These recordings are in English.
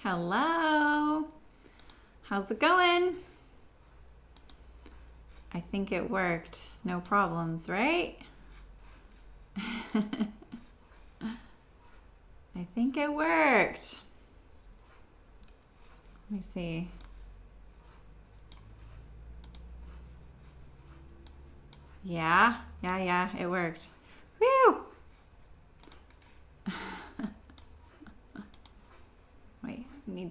Hello. How's it going? I think it worked. No problems, right? I think it worked. Let me see. Yeah, it worked. Whew! Wait,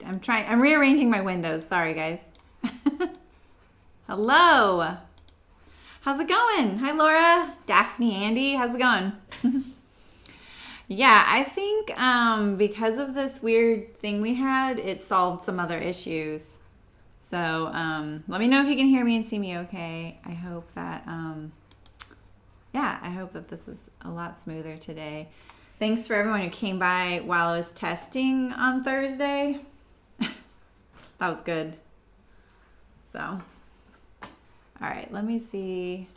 I'm rearranging my windows. Sorry, guys. Hello. How's it going? Hi, Laura, Daphne, Andy. How's it going? Yeah, I think because of this weird thing we had, it solved some other issues. So let me know if you can hear me and see me okay. I hope that, I hope that this is a lot smoother today. Thanks for everyone who came by while I was testing on Thursday. That was good. So, all right, let me see.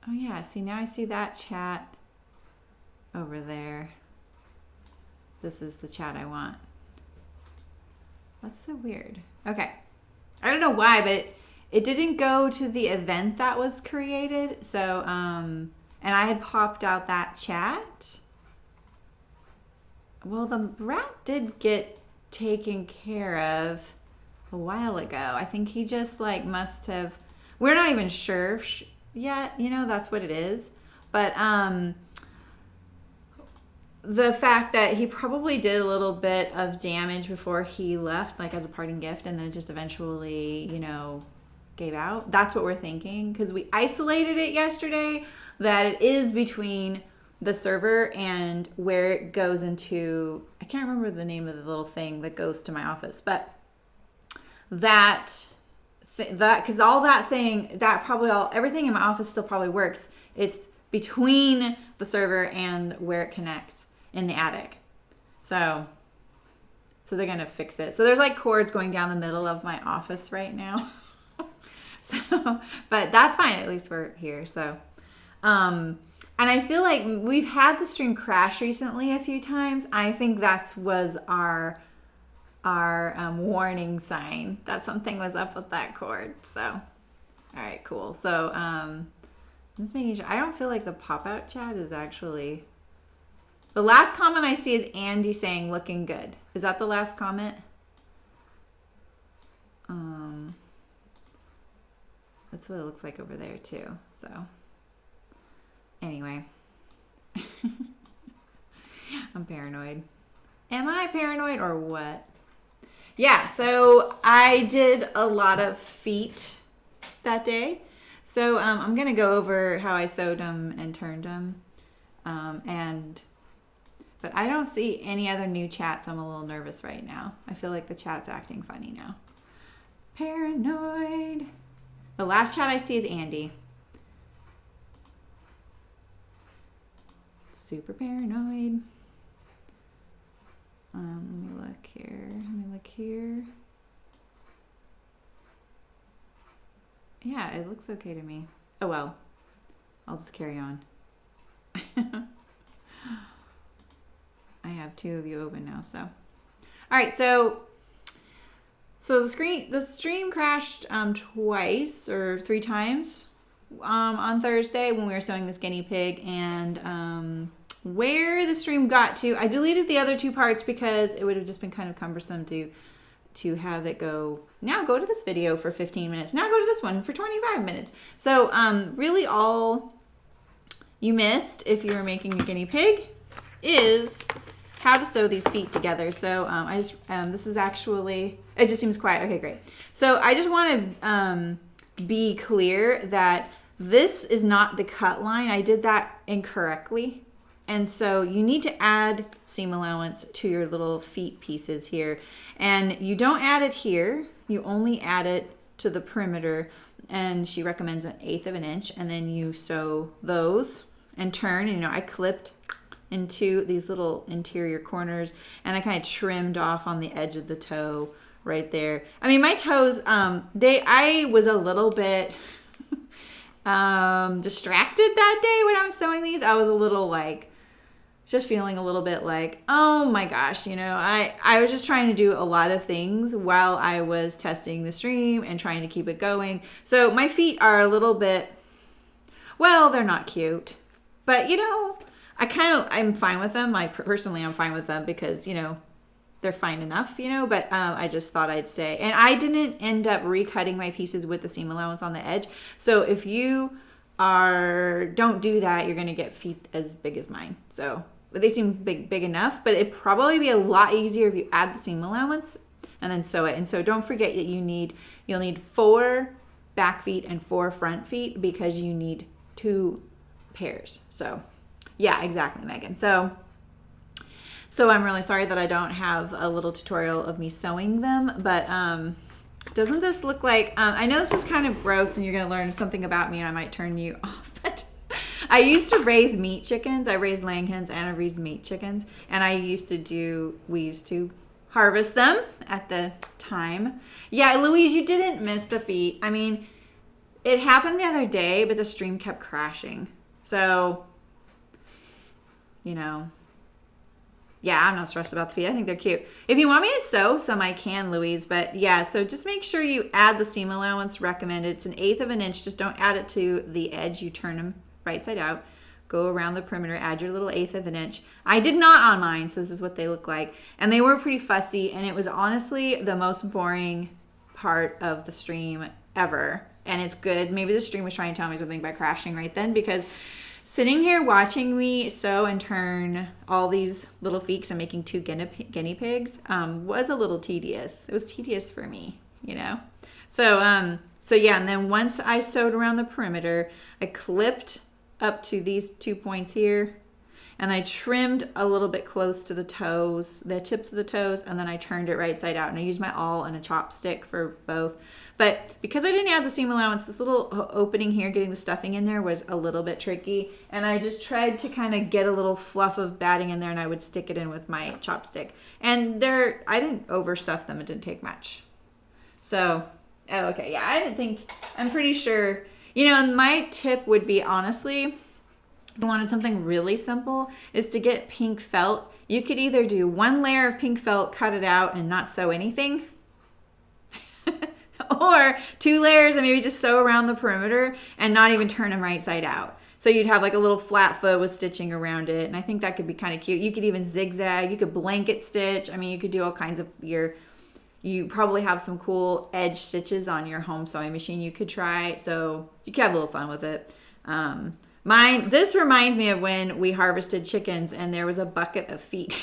Oh yeah, see, now I see that chat over there. This is the chat I want. That's so weird. Okay. I don't know why, but it didn't go to the event that was created. So, and I had popped out that chat. Well, the rat did get taken care of a while ago. I think he just must have, we're not even sure yet, that's what it is. But the fact that he probably did a little bit of damage before he left, as a parting gift, and then it just eventually, gave out. That's what we're thinking, because we isolated it yesterday, that it is between the server and where it goes into, I can't remember the name of the little thing that goes to my office, but because all that thing, everything in my office still probably works. It's between the server and where it connects in the attic. So they're going to fix it. So there's cords going down the middle of my office right now. But that's fine. At least we're here. So, and I feel like we've had the stream crash recently a few times. I think was our warning sign that something was up with that cord. So, all right, cool. So, just making sure. I don't feel like the pop-out chat is actually... The last comment I see is Andy saying, looking good. Is that the last comment? That's what it looks like over there, too. So, anyway. I'm paranoid. Am I paranoid or what? Yeah, so I did a lot of feet that day. So I'm going to go over how I sewed them and turned them. But I don't see any other new chats. I'm a little nervous right now. I feel like the chat's acting funny now. Paranoid. The last chat I see is Andy. Super paranoid. Let me look here. Yeah, it looks okay to me. Oh well. I'll just carry on. I have two of you open now, so. All right, so the stream crashed twice or three times on Thursday when we were sewing this guinea pig, and where the stream got to, I deleted the other two parts because it would have just been kind of cumbersome to have it go to this video for 15 minutes. Now go to this one for 25 minutes. So really all you missed if you were making a guinea pig is how to sew these feet together. So this is actually, it just seems quiet. Okay, great. So I just want to be clear that this is not the cut line. I did that incorrectly. And so you need to add seam allowance to your little feet pieces here. And you don't add it here. You only add it to the perimeter. And she recommends 1/8 of an inch. And then you sew those and turn. And, I clipped into these little interior corners. And I kind of trimmed off on the edge of the toe right there. I mean, my toes, I was a little bit... distracted that day when I was sewing these. I was a little like, just feeling a little bit like, oh my gosh, I was just trying to do a lot of things while I was testing the stream and trying to keep it going. So my feet are a little bit, well, they're not cute, but I'm fine with them. Personally, I'm fine with them because, they're fine enough, but I just thought I'd say, and I didn't end up recutting my pieces with the seam allowance on the edge. So if you don't do that, you're going to get feet as big as mine. So they seem big enough, but it'd probably be a lot easier if you add the seam allowance and then sew it. And so don't forget that you'll need 4 back feet and 4 front feet because you need 2 pairs. So yeah, exactly, Megan. So I'm really sorry that I don't have a little tutorial of me sewing them, but doesn't this look like, I know this is kind of gross and you're going to learn something about me and I might turn you off, but I used to raise meat chickens. I raised laying hens and I raised meat chickens, and we used to harvest them at the time. Yeah, Louise, you didn't miss the feet. I mean, it happened the other day, but the stream kept crashing. So, yeah, I'm not stressed about the feet. I think they're cute. If you want me to sew some, I can, Louise. But yeah, so just make sure you add the seam allowance recommended. It's 1/8 of an inch. Just don't add it to the edge. You turn them right side out. Go around the perimeter. Add your little 1/8 of an inch. I did not on mine, so this is what they look like. And they were pretty fussy, and it was honestly the most boring part of the stream ever. And it's good. Maybe the stream was trying to tell me something by crashing right then, because sitting here watching me sew and turn all these little feet and making 2 guinea pigs was a little tedious. It was tedious for me, So yeah, and then once I sewed around the perimeter, I clipped up to these 2 points here, and I trimmed a little bit close to the toes, the tips of the toes, and then I turned it right side out, and I used my awl and a chopstick for both. But because I didn't add the seam allowance, this little opening here, getting the stuffing in there, was a little bit tricky, and I just tried to kind of get a little fluff of batting in there, and I would stick it in with my chopstick. And I didn't overstuff them. It didn't take much. So, okay, yeah, I'm pretty sure, and my tip would be, honestly, if you wanted something really simple, is to get pink felt. You could either do 1 layer of pink felt, cut it out, and not sew anything, or 2 layers and maybe just sew around the perimeter and not even turn them right side out. So you'd have like a little flat foot with stitching around it, and I think that could be kind of cute. You could even zigzag, you could blanket stitch. I mean, you could do all kinds of you probably have some cool edge stitches on your home sewing machine you could try, so you could have a little fun with it. This reminds me of when we harvested chickens and there was a bucket of feet.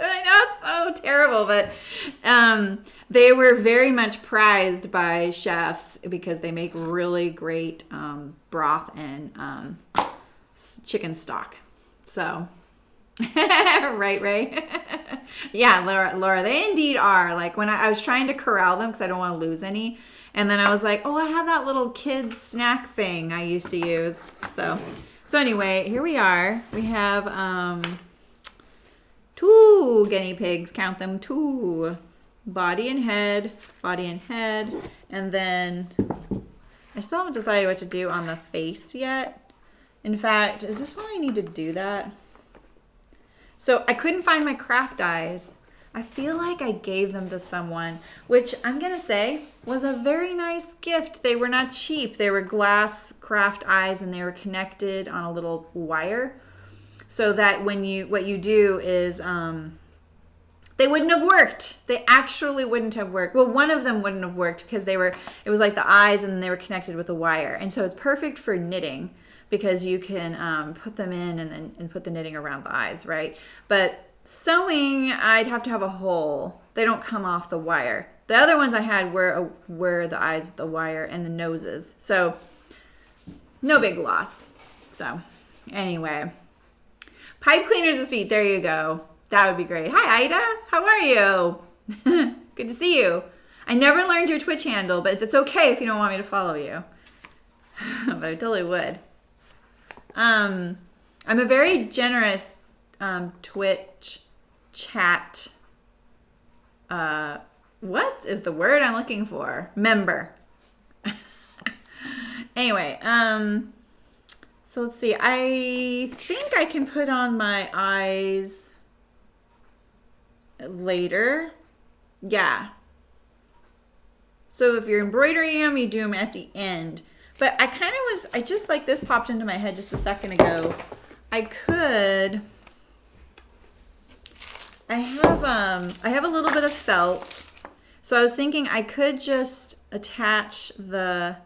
I know it's so terrible, but they were very much prized by chefs because they make really great broth and chicken stock. So, right, Ray? Yeah, Laura, they indeed are. Like when I was trying to corral them because I don't want to lose any. And then I was like, oh, I have that little kids snack thing I used to use. So anyway, here we are. We have 2 guinea pigs. Count them, 2. Body and head. And then I still haven't decided what to do on the face yet. In fact, is this when I need to do that? So I couldn't find my craft eyes. I feel like I gave them to someone, which I'm going to say was a very nice gift. They were not cheap. They were glass craft eyes, and they were connected on a little wire so that what you do is they wouldn't have worked. They actually wouldn't have worked. Well, one of them wouldn't have worked because it was like the eyes and they were connected with a wire. And so it's perfect for knitting because you can put them in and put the knitting around the eyes, right? But sewing, I'd have to have a hole. They don't come off the wire. The other ones I had were the eyes with the wire and the noses. So no big loss. So anyway, pipe cleaners' feet. There you go. That would be great. Hi, Ida. How are you? Good to see you. I never learned your Twitch handle, but it's okay if you don't want me to follow you. But I totally would. I'm a very generous Twitch chat. What is the word I'm looking for? Member. Anyway, so let's see. I think I can put on my eyes later. Yeah. So if you're embroidering them, you do them at the end. But I just like this popped into my head just a second ago. I have a little bit of felt. So I was thinking I could just attach the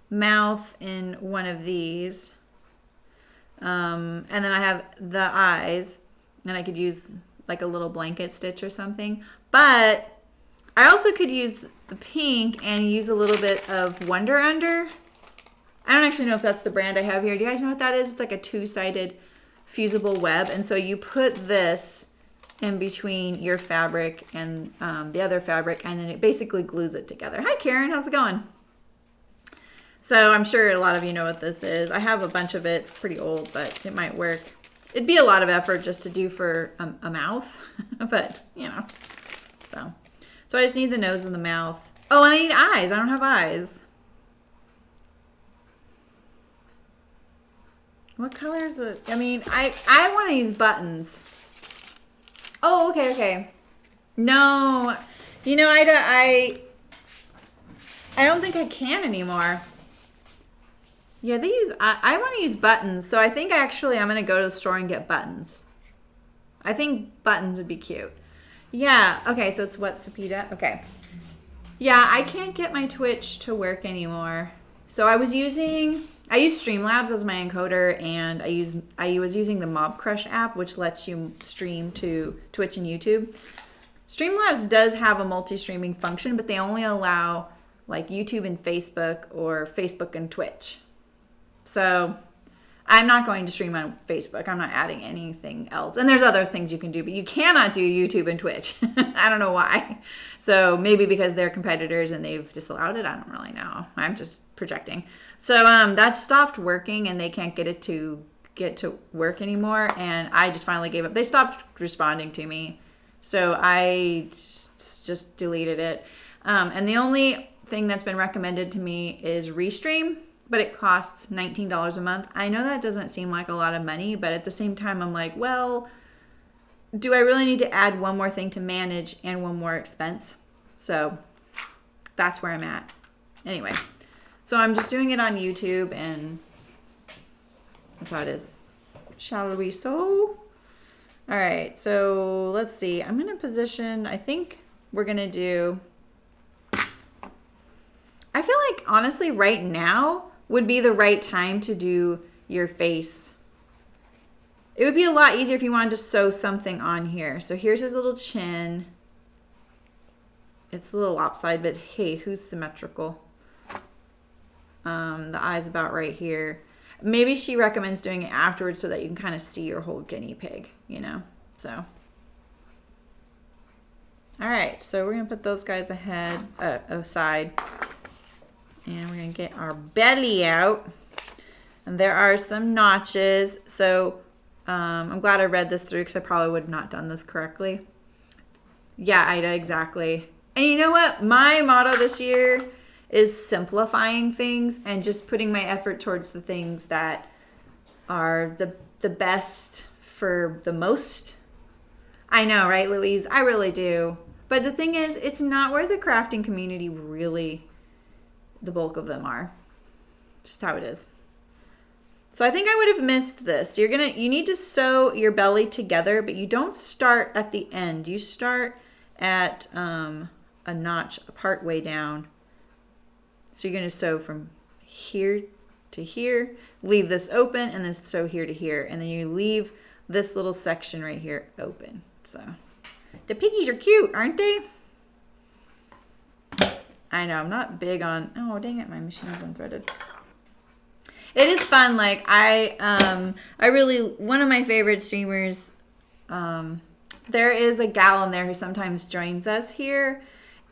mouth in one of these. And then I have the eyes, and I could use like a little blanket stitch or something. But I also could use the pink and use a little bit of Wonder Under. I don't actually know if that's the brand I have here. Do you guys know what that is? It's like a two-sided fusible web. And so you put this in between your fabric and the other fabric, and then it basically glues it together. Hi, Karen. How's it going? So I'm sure a lot of you know what this is. I have a bunch of it. It's pretty old, but it might work. It'd be a lot of effort just to do for a mouth, but, you know. So I just need the nose and the mouth. Oh, and I need eyes. I don't have eyes. What color is the... I mean, I want to use buttons. Oh, okay. No. You know, I don't think I can anymore. Yeah, they use... I want to use buttons. So I think I'm going to go to the store and get buttons. I think buttons would be cute. Yeah. Okay, so it's what, Supita? Okay. Yeah, I can't get my Twitch to work anymore. So I use Streamlabs as my encoder, and I was using the Mob Crush app, which lets you stream to Twitch and YouTube. Streamlabs does have a multi-streaming function, but they only allow like YouTube and Facebook, or Facebook and Twitch. So I'm not going to stream on Facebook. I'm not adding anything else. And there's other things you can do, but you cannot do YouTube and Twitch. I don't know why. So maybe because they're competitors and they've disallowed it. I don't really know. I'm just projecting. So that stopped working, and they can't get it to work anymore. And I just finally gave up. They stopped responding to me. So I just deleted it. And the only thing that's been recommended to me is Restream, but it costs $19 a month. I know that doesn't seem like a lot of money, but at the same time, I'm like, well, do I really need to add one more thing to manage and one more expense? So that's where I'm at. Anyway, so I'm just doing it on YouTube, and that's how it is. Shall we sew? All right, so let's see. I'm going to position, I think we're going to do, I feel like honestly right now would be the right time to do your face. It would be a lot easier if you wanted to sew something on here. So here's his little chin. It's a little lopsided, but hey, who's symmetrical? The eye's about right here. Maybe she recommends doing it afterwards so that you can kind of see your whole guinea pig, you know? So. All right, so we're gonna put those guys aside. And we're gonna get our belly out. And there are some notches. So I'm glad I read this through, because I probably would have not done this correctly. Yeah, Ida, exactly. And you know what? My motto this year is simplifying things and just putting my effort towards the things that are the best for the most. I know, right, Louise? I really do. But the thing is, it's not where the crafting community really, the bulk of them are. Just how it is. So I think I would have missed this. You need to sew your belly together, but you don't start at the end. You start at a notch part way down. So you're going to sew from here to here, leave this open, and then sew here to here. And then you leave this little section right here open. So the piggies are cute, aren't they? I know, I'm not big on, oh, dang it, my machine's unthreaded. It is fun. Like I really, one of my favorite streamers, there is a gal in there who sometimes joins us here.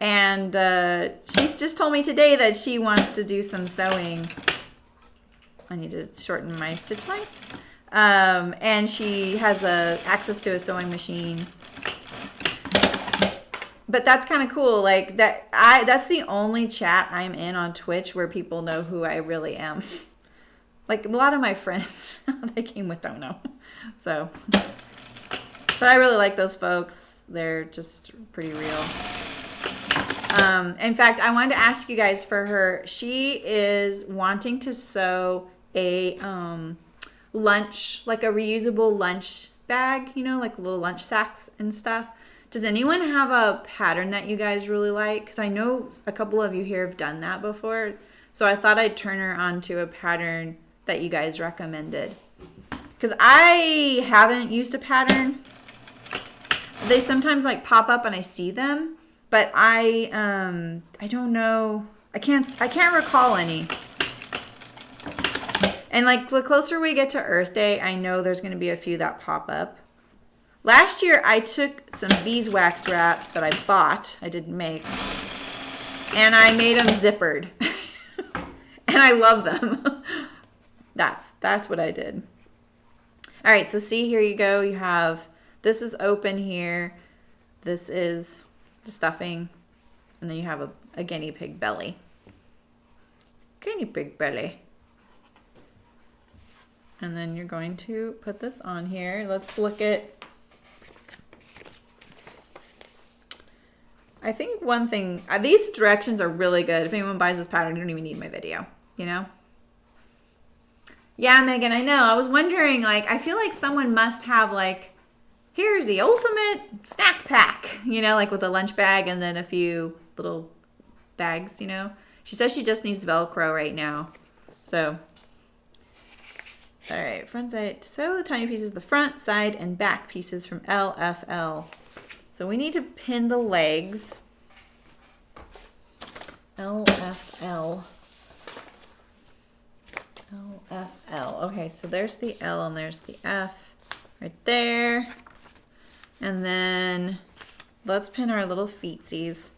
And she's just told me today that she wants to do some sewing. I need to shorten my stitch length. And she has access to a sewing machine. But that's kind of cool. Like that's the only chat I'm in on Twitch where people know who I really am. Like a lot of my friends they came with don't know. So, but I really like those folks. They're just pretty real. In fact, I wanted to ask you guys for her. She is wanting to sew a lunch, like a reusable lunch bag, you know, like little lunch sacks and stuff. Does anyone have a pattern that you guys really like? Because I know a couple of you here have done that before. So I thought I'd turn her on to a pattern that you guys recommended. Because I haven't used a pattern. They sometimes like pop up and I see them. But I don't know. I can't recall any. And like the closer we get to Earth Day, I know there's going to be a few that pop up. Last year, I took some beeswax wraps that I bought, I didn't make, and I made them zippered. And I love them. That's what I did. All right, so see, here you go. You have, this is open here. This is the stuffing. And then you have a guinea pig belly. Guinea pig belly. And then you're going to put this on here. Let's look at, I think one thing, these directions are really good. If anyone buys this pattern, you don't even need my video, you know? Yeah, Megan, I know. I was wondering, like, I feel like someone must have, like, here's the ultimate snack pack, you know, like with a lunch bag and then a few little bags, you know? She says she just needs Velcro right now. So, all right, front side. Sew the tiny pieces, the front, side, and back pieces from LFL. So we need to pin the legs. LFL. LFL. Okay, so there's the L and there's the F right there. And then let's pin our little feetsies.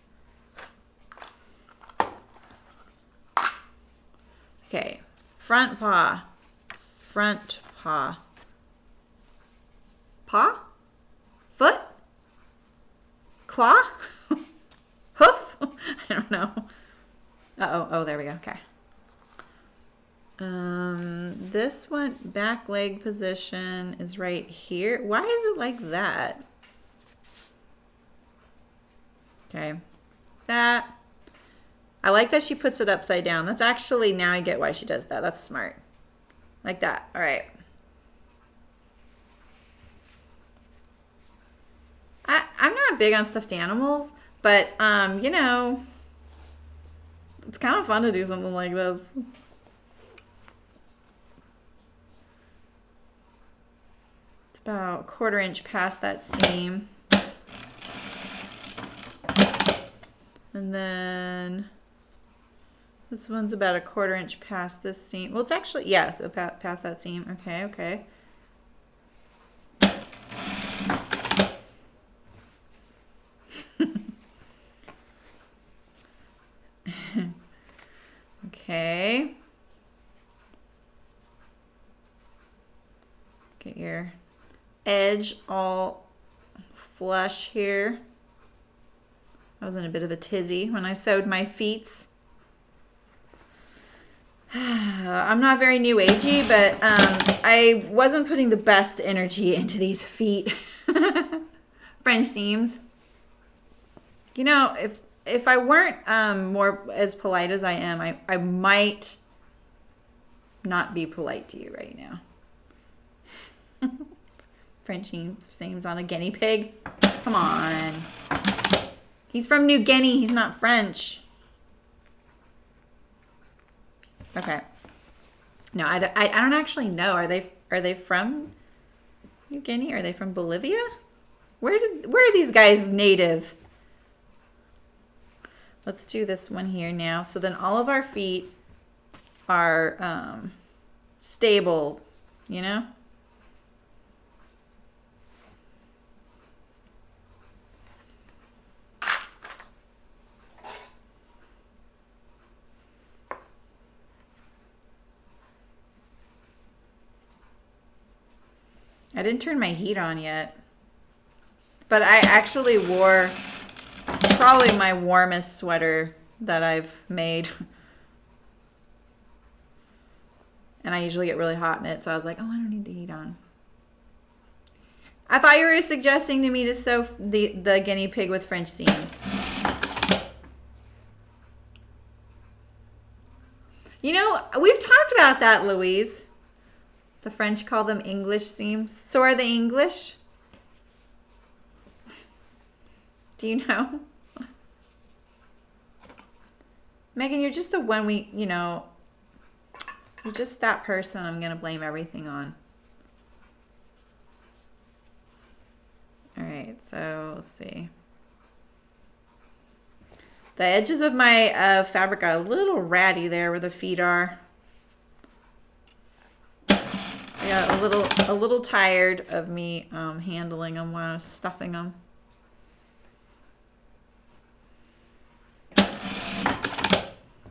Okay, front paw. Front paw. Paw? Foot? Claw? Hoof? I don't know. Uh-oh. Oh, there we go. Okay. This one, back leg position is right here. Why is it like that? Okay. That. I like that she puts it upside down. That's actually, now I get why she does that. That's smart. Like that. All right. I'm not big on stuffed animals, but, you know, it's kind of fun to do something like this. It's about 1/4 inch past that seam. And then this one's about 1/4 inch past this seam. Well, it's actually, yeah, past that seam. Okay, okay. Okay. Get your edge all flush here. I was in a bit of a tizzy when I sewed my feet. I'm not very new agey, but I wasn't putting the best energy into these feet. French seams. You know, if I weren't more as polite as I am, I might not be polite to you right now. French seams on a guinea pig. Come on. He's from New Guinea. He's not French. Okay. No, I don't actually know. Are they from New Guinea? Are they from Bolivia? Where are these guys native? Let's do this one here now. So then all of our feet are stable, you know? I didn't turn my heat on yet. But I actually wore probably my warmest sweater that I've made. And I usually get really hot in it, so I was like, oh, I don't need the heat on. I thought you were suggesting to me to sew the guinea pig with French seams. You know, we've talked about that, Louise. The French call them English seams. So are they English? Do you know? Megan, you're just the one you're just that person I'm going to blame everything on. All right, so let's see. The edges of my fabric are a little ratty there where the feet are. I got a little tired of me handling them when I was stuffing them.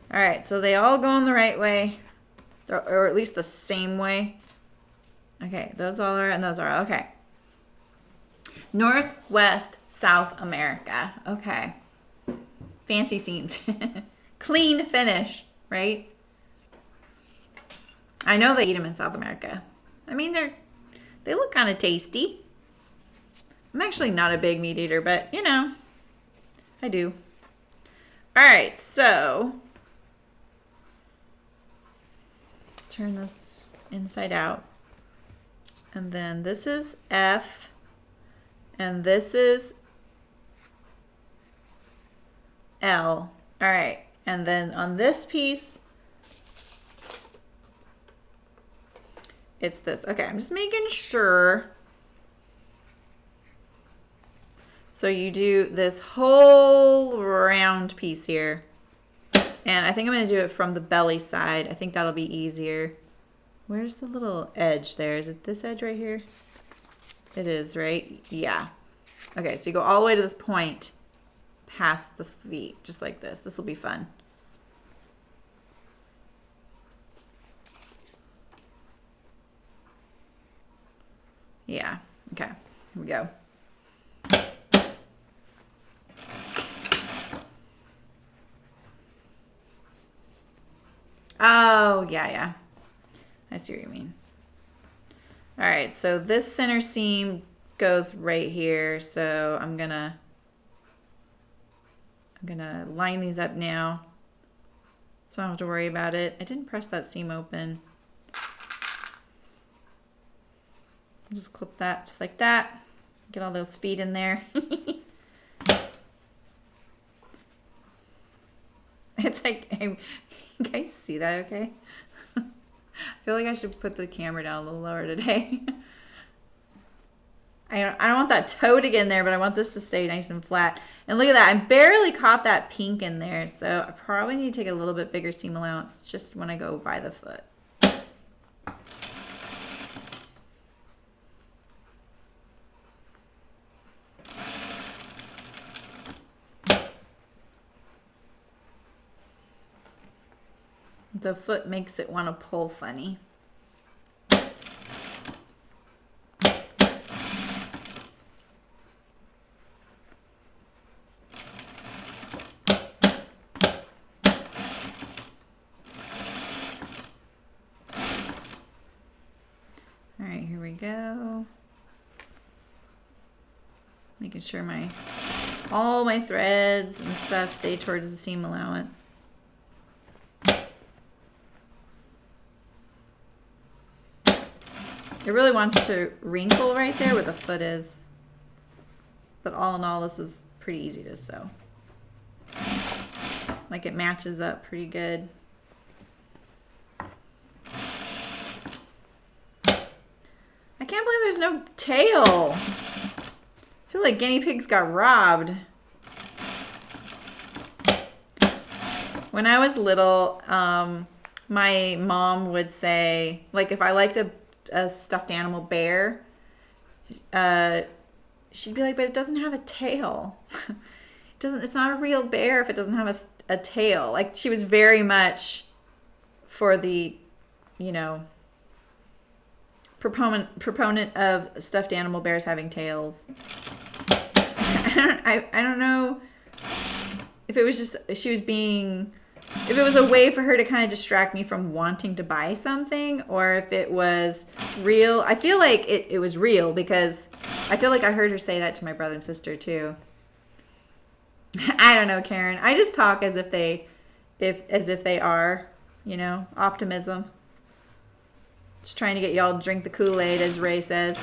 All right, so they all go in the right way, or at least the same way. Okay, those all are, and those are, okay. Northwest South America. Okay. Fancy seams. Clean finish, right? I know they eat them in South America. I mean, they look kind of tasty. I'm actually not a big meat eater, but you know, I do. All right, so let's turn this inside out. And then this is F, and this is L. All right, and then on this piece, it's this. Okay, I'm just making sure. So you do this whole round piece here. And I think I'm going to do it from the belly side. I think that'll be easier. Where's the little edge there? Is it this edge right here? It is, right? Yeah. Okay, so you go all the way to this point past the feet, just like this. This will be fun. Yeah, okay, here we go. Oh, yeah. I see what you mean. All right, so this center seam goes right here, so I'm gonna line these up now so I don't have to worry about it. I didn't press that seam open. Just clip that just like that. Get all those feet in there. It's like, you guys see that okay? I feel like I should put the camera down a little lower today. I don't want that toe to get in there, but I want this to stay nice and flat. And look at that, I barely caught that pink in there, so I probably need to take a little bit bigger seam allowance just when I go by the foot. The foot makes it want to pull funny. All right, here we go. Making sure all my threads and stuff stay towards the seam allowance. It really wants to wrinkle right there where the foot is. But all in all, this was pretty easy to sew. Like it matches up pretty good. I can't believe there's no tail. I feel like guinea pigs got robbed. When I was little, my mom would say, like if I liked a stuffed animal bear, she'd be like, but it doesn't have a tail. It's not a real bear if it doesn't have a tail. Like she was very much for the, proponent of stuffed animal bears having tails. I don't know if it was just if it was a way for her to kind of distract me from wanting to buy something, or if it was real. I feel like it was real, because I feel like I heard her say that to my brother and sister too. I don't know, Karen. I just talk as if they are, optimism. Just trying to get y'all to drink the Kool-Aid, as Ray says.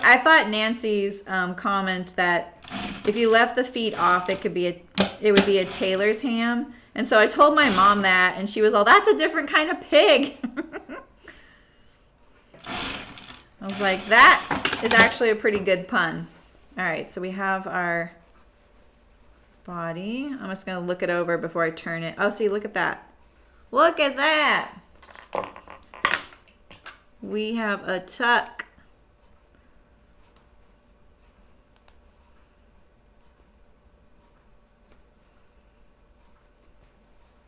I thought Nancy's comment that if you left the feet off, it would be a Tailors ham. And so I told my mom that, and she was all, "That's a different kind of pig." I was like, that is actually a pretty good pun. All right, so we have our body. I'm just going to look it over before I turn it. Oh, see, look at that. Look at that. We have a tuck.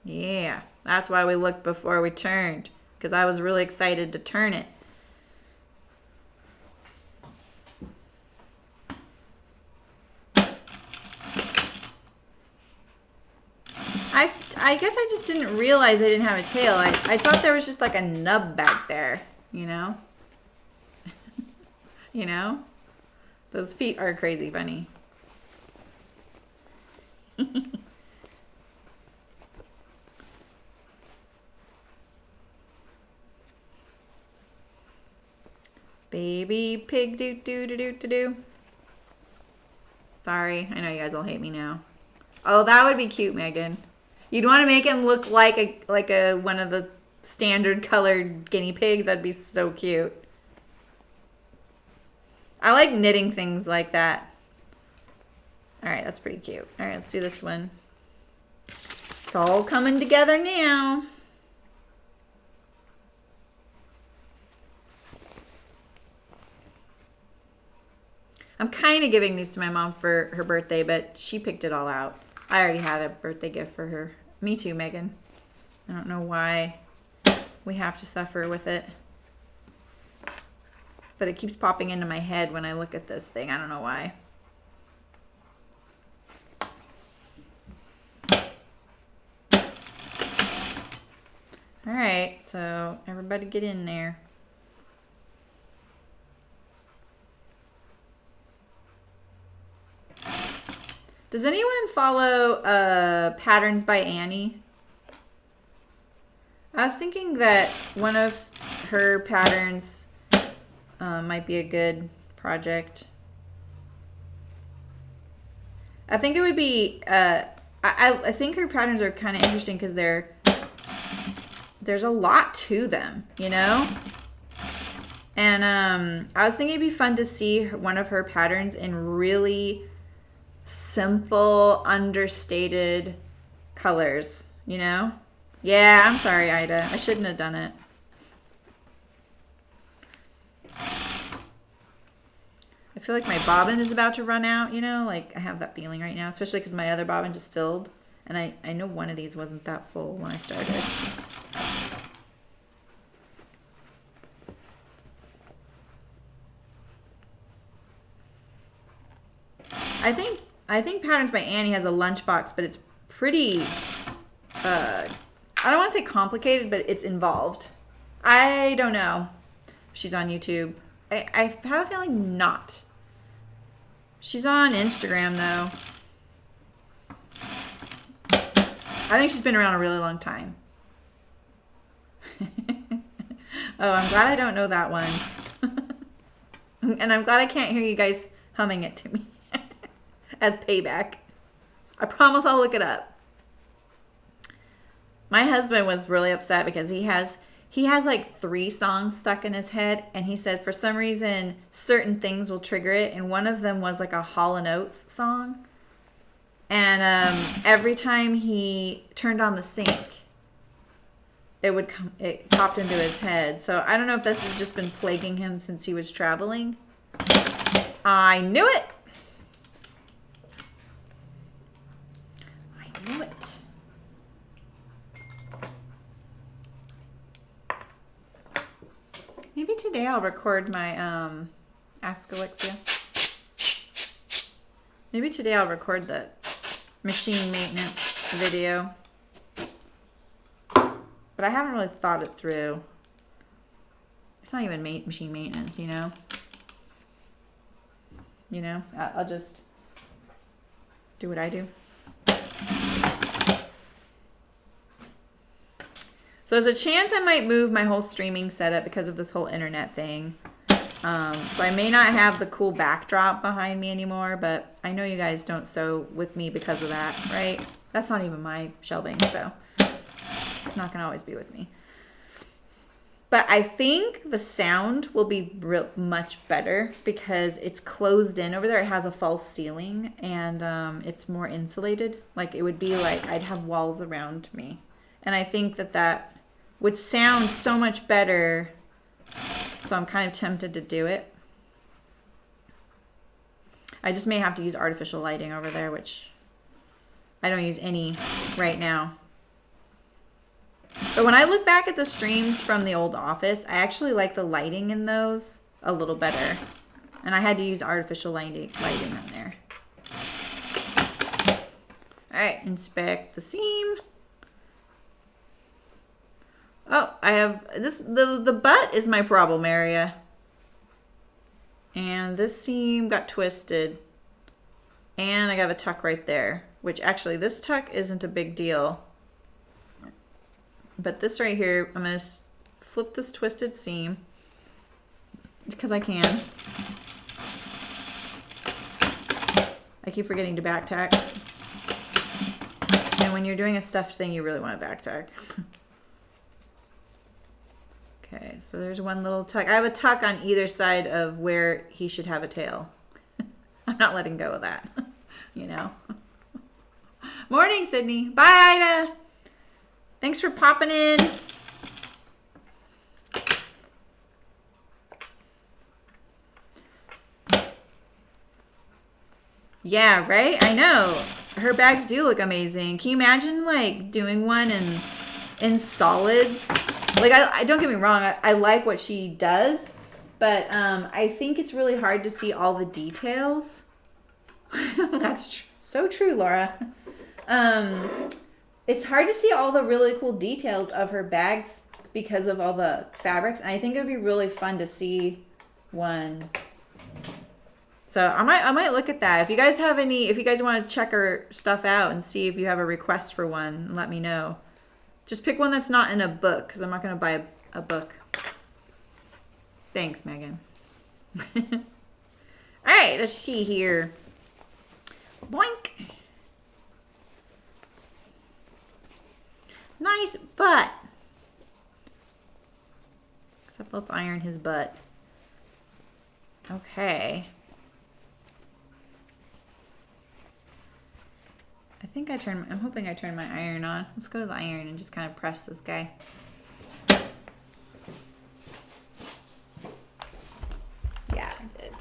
Yeah, that's why we looked before we turned, because I was really excited to turn it. I guess I just didn't realize I didn't have a tail. I thought there was just like a nub back there, you know? Those feet are crazy funny. Baby pig doo doo doo doo doo doo. Sorry, I know you guys will hate me now. Oh, that would be cute, Megan. You'd want to make him look like a one of the standard colored guinea pigs. That'd be so cute. I like knitting things like that. All right, that's pretty cute. All right, let's do this one. It's all coming together now. I'm kind of giving these to my mom for her birthday, but she picked it all out. I already had a birthday gift for her. Me too, Megan. I don't know why we have to suffer with it. But it keeps popping into my head when I look at this thing. I don't know why. All right, so everybody get in there. Does anyone follow Patterns by Annie? I was thinking that one of her patterns might be a good project. I think it would be, I think her patterns are kind of interesting because there's a lot to them, And I was thinking it'd be fun to see one of her patterns in really simple, understated colors, Yeah, I'm sorry, Ida. I shouldn't have done it. I feel like my bobbin is about to run out, Like, I have that feeling right now, especially because my other bobbin just filled. And I know one of these wasn't that full when I started. I think Patterns by Annie has a lunchbox, but it's pretty, I don't want to say complicated, but it's involved. I don't know if she's on YouTube. I have a feeling not. She's on Instagram, though. I think she's been around a really long time. Oh, I'm glad I don't know that one. And I'm glad I can't hear you guys humming it to me as payback. I promise I'll look it up. My husband was really upset because he has like 3 songs stuck in his head, and he said for some reason certain things will trigger it, and one of them was like a Hall & Oates song. And every time he turned on the sink, it popped into his head. So I don't know if this has just been plaguing him since he was traveling. I knew it. I knew it. Maybe today I'll record my Ask Alexia. Maybe today I'll record the machine maintenance video. But I haven't really thought it through. It's not even machine maintenance, you know? You know, I'll just do what I do. So there's a chance I might move my whole streaming setup because of this whole internet thing. So I may not have the cool backdrop behind me anymore, but I know you guys don't sew with me because of that, right? That's not even my shelving, so it's not going to always be with me. But I think the sound will be much better because it's closed in over there. It has a false ceiling and it's more insulated. Like it would be like I'd have walls around me. And I think that would sound so much better. So I'm kind of tempted to do it. I just may have to use artificial lighting over there, which I don't use any right now. But when I look back at the streams from the old office, I actually like the lighting in those a little better. And I had to use artificial lighting in there. All right, inspect the seam. Oh, I have this, the butt is my problem area. And this seam got twisted. And I got a tuck right there, which actually this tuck isn't a big deal. But this right here, I'm going to flip this twisted seam because I can. I keep forgetting to back tack. And when you're doing a stuffed thing, you really want to back tack. Okay, so there's one little tuck. I have a tuck on either side of where he should have a tail. I'm not letting go of that, you know. Morning, Sydney. Bye, Ida. Thanks for popping in. Yeah, right? I know. Her bags do look amazing. Can you imagine like doing one in solids? Like I don't get me wrong, I like what she does, but I think it's really hard to see all the details. That's so true, Laura. It's hard to see all the really cool details of her bags because of all the fabrics. And I think it would be really fun to see one. So I might look at that. If you guys have any, if you guys want to check her stuff out and see if you have a request for one, let me know. Just pick one that's not in a book because I'm not going to buy a book. Thanks, Megan. All right, let's see here. Boink. Nice butt. Except let's iron his butt. Okay. I'm hoping I turned my iron on. Let's go to the iron and just kind of press this guy. Yeah, I did.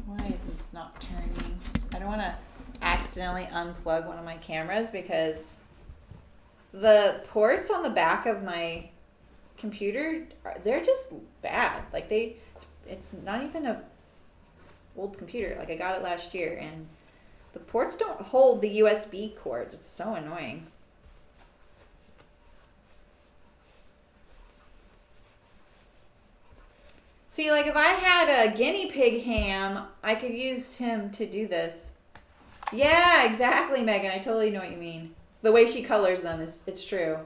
Why is this not turning? I don't want to accidentally unplug one of my cameras because the ports on the back of my computer, they're just bad. Like it's not even a old computer. Like I got it last year and the ports don't hold the USB cords. It's so annoying. See, like if I had a guinea pig ham, I could use him to do this. Yeah, exactly, Megan. I totally know what you mean. The way she colors them it's true.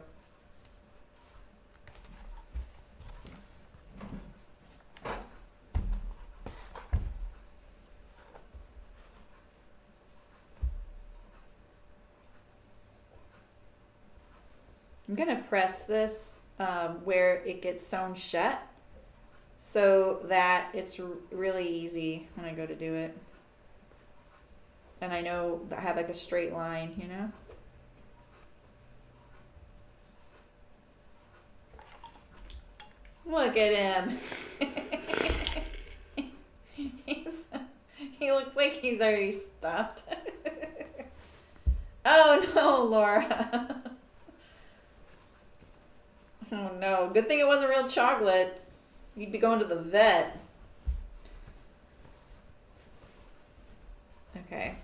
I'm going to press this where it gets sewn shut so that it's really easy when I go to do it. And I know that I have like a straight line, you know? Look at him. He looks like he's already stuffed. Oh no, Laura. Oh no, good thing it wasn't real chocolate. You'd be going to the vet. Okay.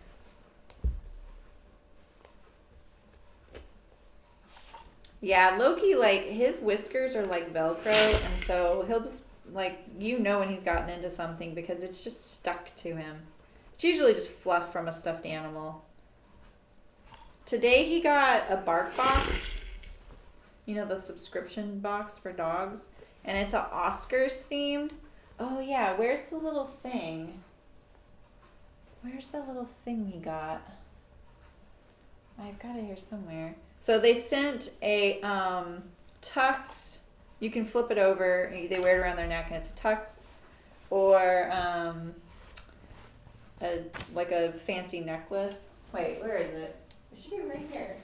Yeah, Loki, like, his whiskers are like Velcro, and so he'll just, like, you know when he's gotten into something because it's just stuck to him. It's usually just fluff from a stuffed animal. Today he got a bark box, you know, the subscription box for dogs, and it's a Oscars themed. Oh yeah, where's the little thing? Where's the little thing he got? I've got it here somewhere. So they sent a tux. You can flip it over. They wear it around their neck, and it's a tux, or like a fancy necklace. Wait, where is it? It should be right here.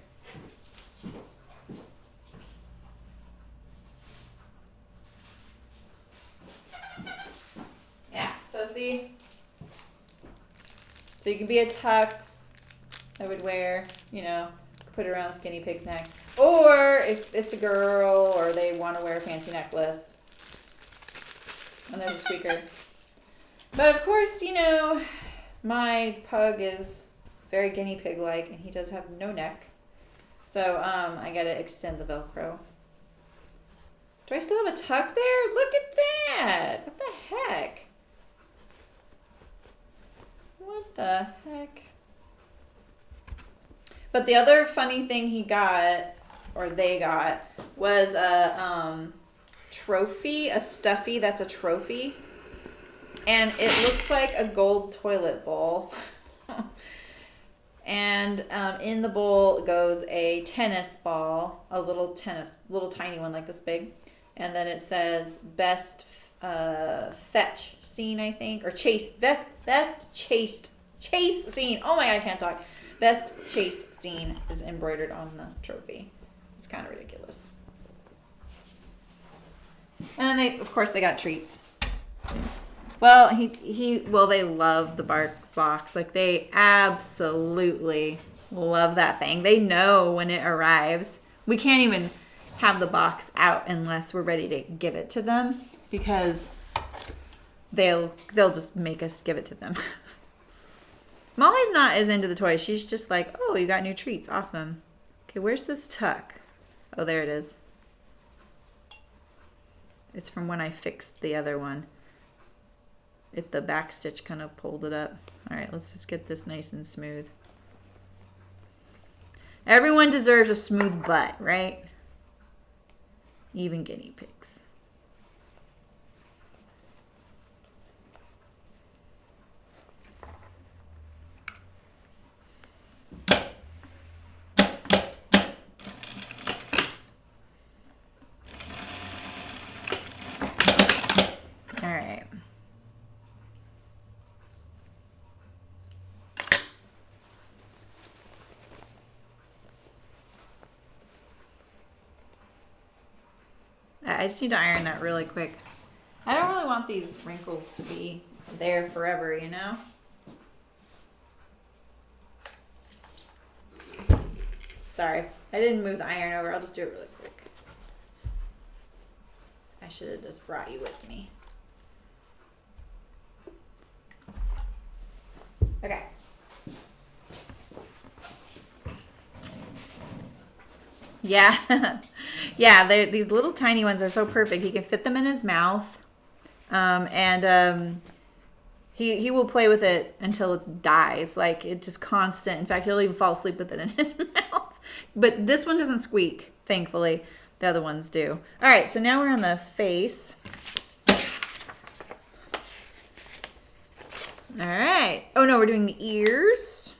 Yeah. So see. So you can be a tux. I would wear, you know, put it around this guinea pig's neck. Or if it's a girl or they want to wear a fancy necklace. And there's a squeaker. But of course, you know, my pug is very guinea pig-like and he does have no neck. So I got to extend the Velcro. Do I still have a tuck there? Look at that. What the heck? What the heck? But the other funny thing he got, or they got, was a trophy, a stuffy that's a trophy. And it looks like a gold toilet bowl. And in the bowl goes a tennis ball, a little tiny one like this big. And then it says best fetch scene, I think, or best chase scene. Oh my God, I can't talk. Best chase scene is embroidered on the trophy. It's kind of ridiculous. And then of course they got treats. Well, they love the bark box. Like, they absolutely love that thing. They know when it arrives. We can't even have the box out unless we're ready to give it to them because they'll just make us give it to them. Molly's not as into the toys. She's just like, oh, you got new treats. Awesome. Okay, where's this tuck? Oh, there it is. It's from when I fixed the other one. The back stitch kind of pulled it up. All right, let's just get this nice and smooth. Everyone deserves a smooth butt, right? Even guinea pigs. All right. I just need to iron that really quick. I don't really want these wrinkles to be there forever, you know? Sorry, I didn't move the iron over. I'll just do it really quick. I should have just brought you with me. Okay. Yeah. Yeah, these little tiny ones are so perfect. He can fit them in his mouth. He will play with it until it dies. Like, it's just constant. In fact, he'll even fall asleep with it in his mouth. But this one doesn't squeak, thankfully. The other ones do. All right, so now we're on the face. All right. Oh, no, we're doing the ears.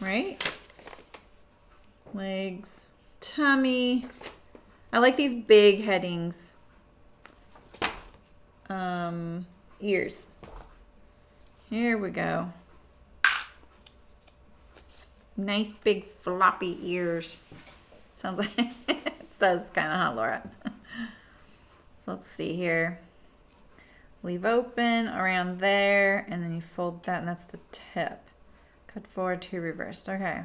Right? Legs. Tummy. I like these big headings. Ears. Here we go. Nice big floppy ears. Sounds like it does kind of, huh, Laura? So let's see here. Leave open around there, and then you fold that, and that's the tip. Cut forward to reversed. Okay.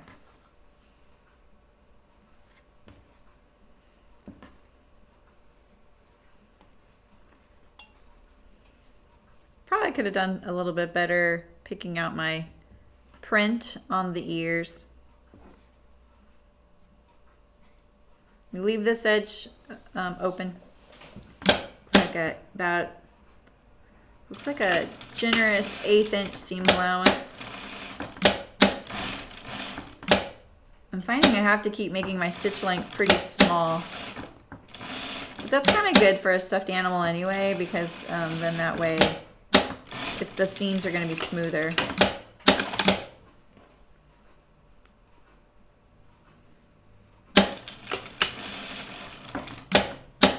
probably could have done a little bit better picking out my print on the ears. Leave this edge open. Looks like a generous 1/8 inch seam allowance. I'm finding I have to keep making my stitch length pretty small. But that's kind of good for a stuffed animal anyway, because then that way the seams are going to be smoother.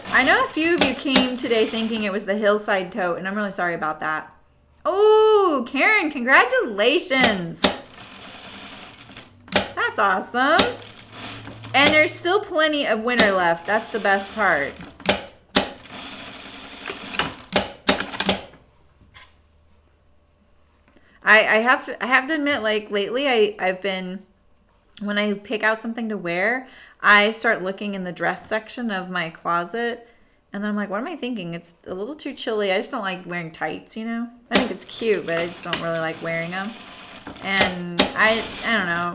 I know a few of you came today thinking it was the hillside tote, and I'm really sorry about that. Oh, Karen, congratulations. That's awesome. And there's still plenty of winter left. That's the best part. I have to admit, like lately I've been, when I pick out something to wear, I start looking in the dress section of my closet, and then I'm like, what am I thinking? It's a little too chilly. I just don't like wearing tights, you know? I think it's cute, but I just don't really like wearing them. And I don't know.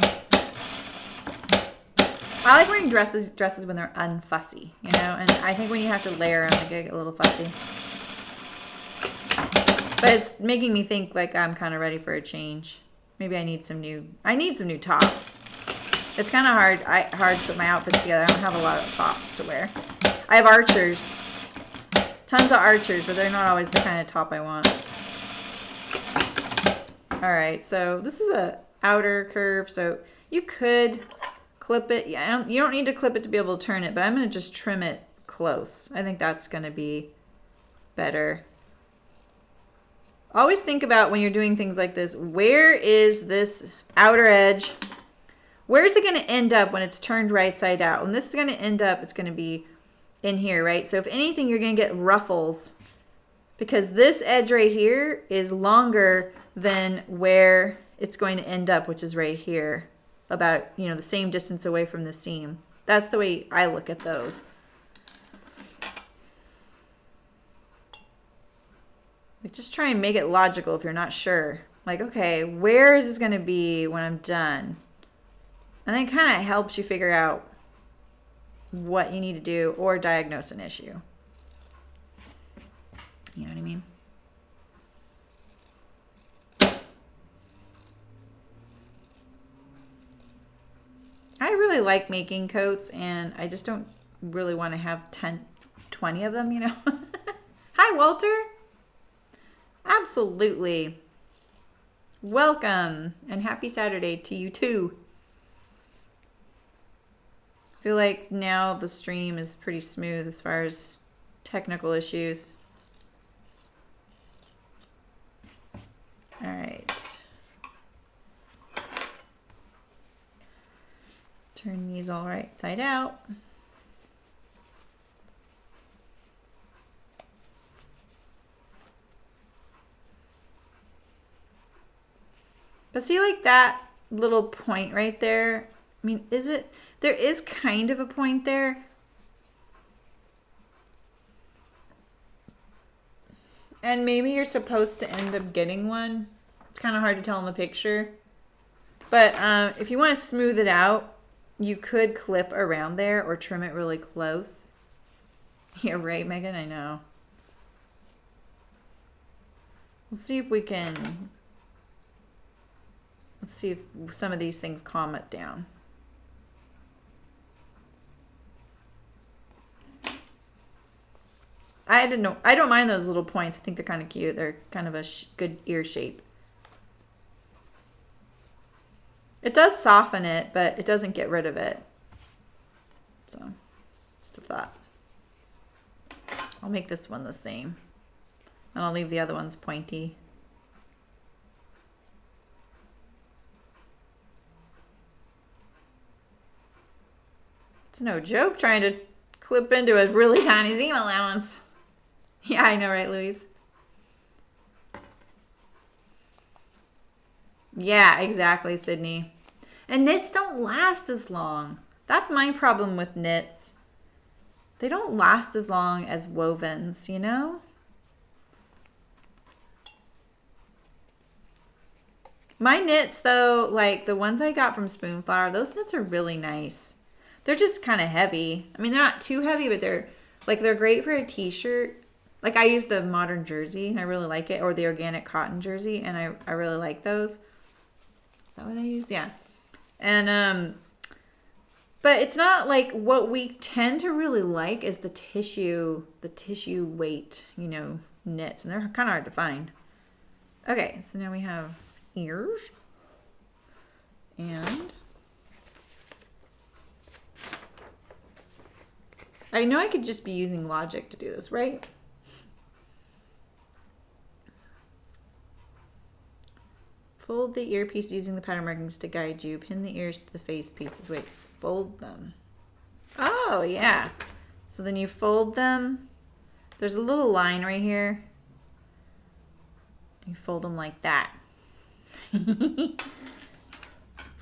I like wearing dresses when they're unfussy, you know? And I think when you have to layer them, they get a little fussy. But it's making me think like I'm kind of ready for a change. Maybe I need some new tops. It's kind of hard to put my outfits together. I don't have a lot of tops to wear. I have Archers. Tons of Archers, but they're not always the kind of top I want. All right, so this is a outer curve, so you could clip it. Yeah, you don't need to clip it to be able to turn it, but I'm going to just trim it close. I think that's going to be better. Always think about when you're doing things like this, where is this outer edge? Where's it going to end up when it's turned right side out? When this is going to end up, it's going to be in here, right? So if anything, you're going to get ruffles because this edge right here is longer than where it's going to end up, which is right here, about, you know, the same distance away from the seam. That's the way I look at those. Like, just try and make it logical if you're not sure. Like, okay, where is this going to be when I'm done? And then it kind of helps you figure out what you need to do or diagnose an issue. You know what I mean? I really like making coats, and I just don't really want to have 10, 20 of them, you know? Hi, Walter. Absolutely. Welcome, and happy Saturday to you too. I feel like now the stream is pretty smooth as far as technical issues. All right. Turn these all right side out. But see, like that little point right there, I mean, there is kind of a point there. And maybe you're supposed to end up getting one. It's kind of hard to tell in the picture. But if you want to smooth it out, you could clip around there or trim it really close. Yeah, right, Megan? I know. Let's see if we can... Let's see if some of these things calm it down. I don't mind those little points. I think they're kind of cute. They're kind of a good ear shape. It does soften it, but it doesn't get rid of it. So, just a thought. I'll make this one the same. And I'll leave the other ones pointy. It's no joke trying to clip into a really tiny seam allowance. Yeah, I know, right, Louise? Yeah, exactly, Sydney. And knits don't last as long. That's my problem with knits. They don't last as long as wovens, you know? My knits, though, like the ones I got from Spoonflower, those knits are really nice. They're just kind of heavy. I mean, they're not too heavy, but they're great for a t-shirt. Like I use the modern jersey and I really like it, or the organic cotton jersey, and I really like those. Is that what I use? Yeah. And but it's not like what we tend to really like is the tissue weight, knits, and they're kind of hard to find. Okay, so now we have ears. And I know I could just be using logic to do this, right? Fold the earpiece using the pattern markings to guide you. Pin the ears to the face pieces. Wait, fold them. Oh, yeah. So then you fold them. There's a little line right here. You fold them like that. It's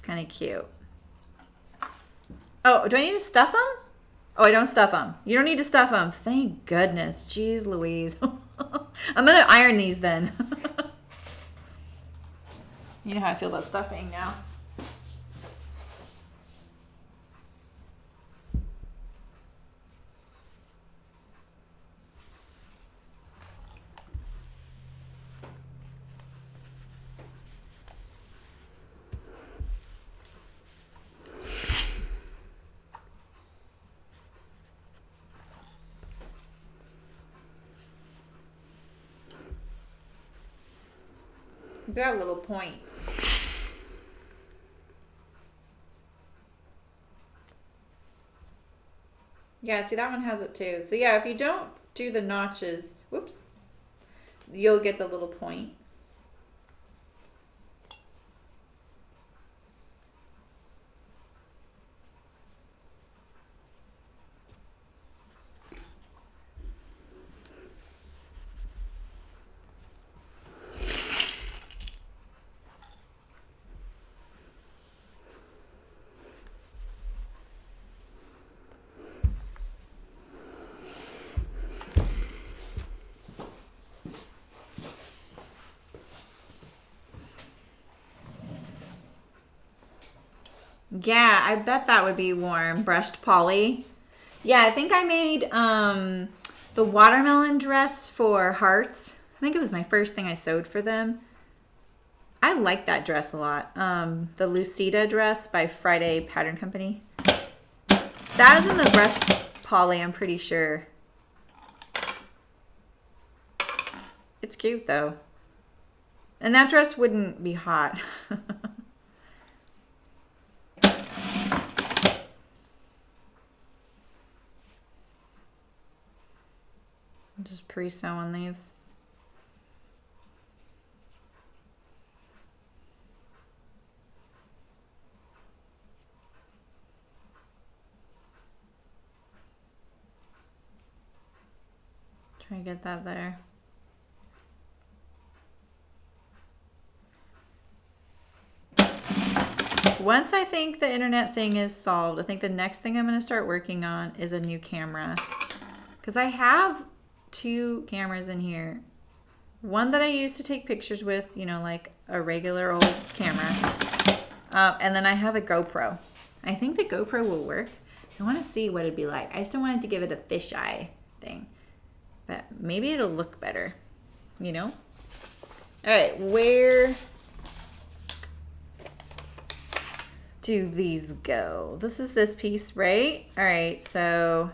kind of cute. Oh, do I need to stuff them? Oh, I don't stuff them. You don't need to stuff them. Thank goodness. Jeez Louise. I'm going to iron these then. You know how I feel about stuffing now. Got a little point. Yeah, see that one has it too. So yeah, if you don't do the notches, whoops, you'll get the little point. Yeah, I bet that would be warm. Brushed poly. Yeah, I think I made the watermelon dress for Hearts. I think it was my first thing I sewed for them. I like that dress a lot. The Lucida dress by Friday Pattern Company. That is in the brushed poly, I'm pretty sure. It's cute though. And that dress wouldn't be hot. Just pre-sewing these. Try to get that there. Once I think the internet thing is solved, I think the next thing I'm going to start working on is a new camera. Because I have 2 cameras in here. One that I use to take pictures with, like a regular old camera. And then I have a GoPro. I think the GoPro will work. I want to see what it'd be like. I still wanted to give it a fisheye thing. But maybe it'll look better, All right, where do these go? This is this piece, right? All right, so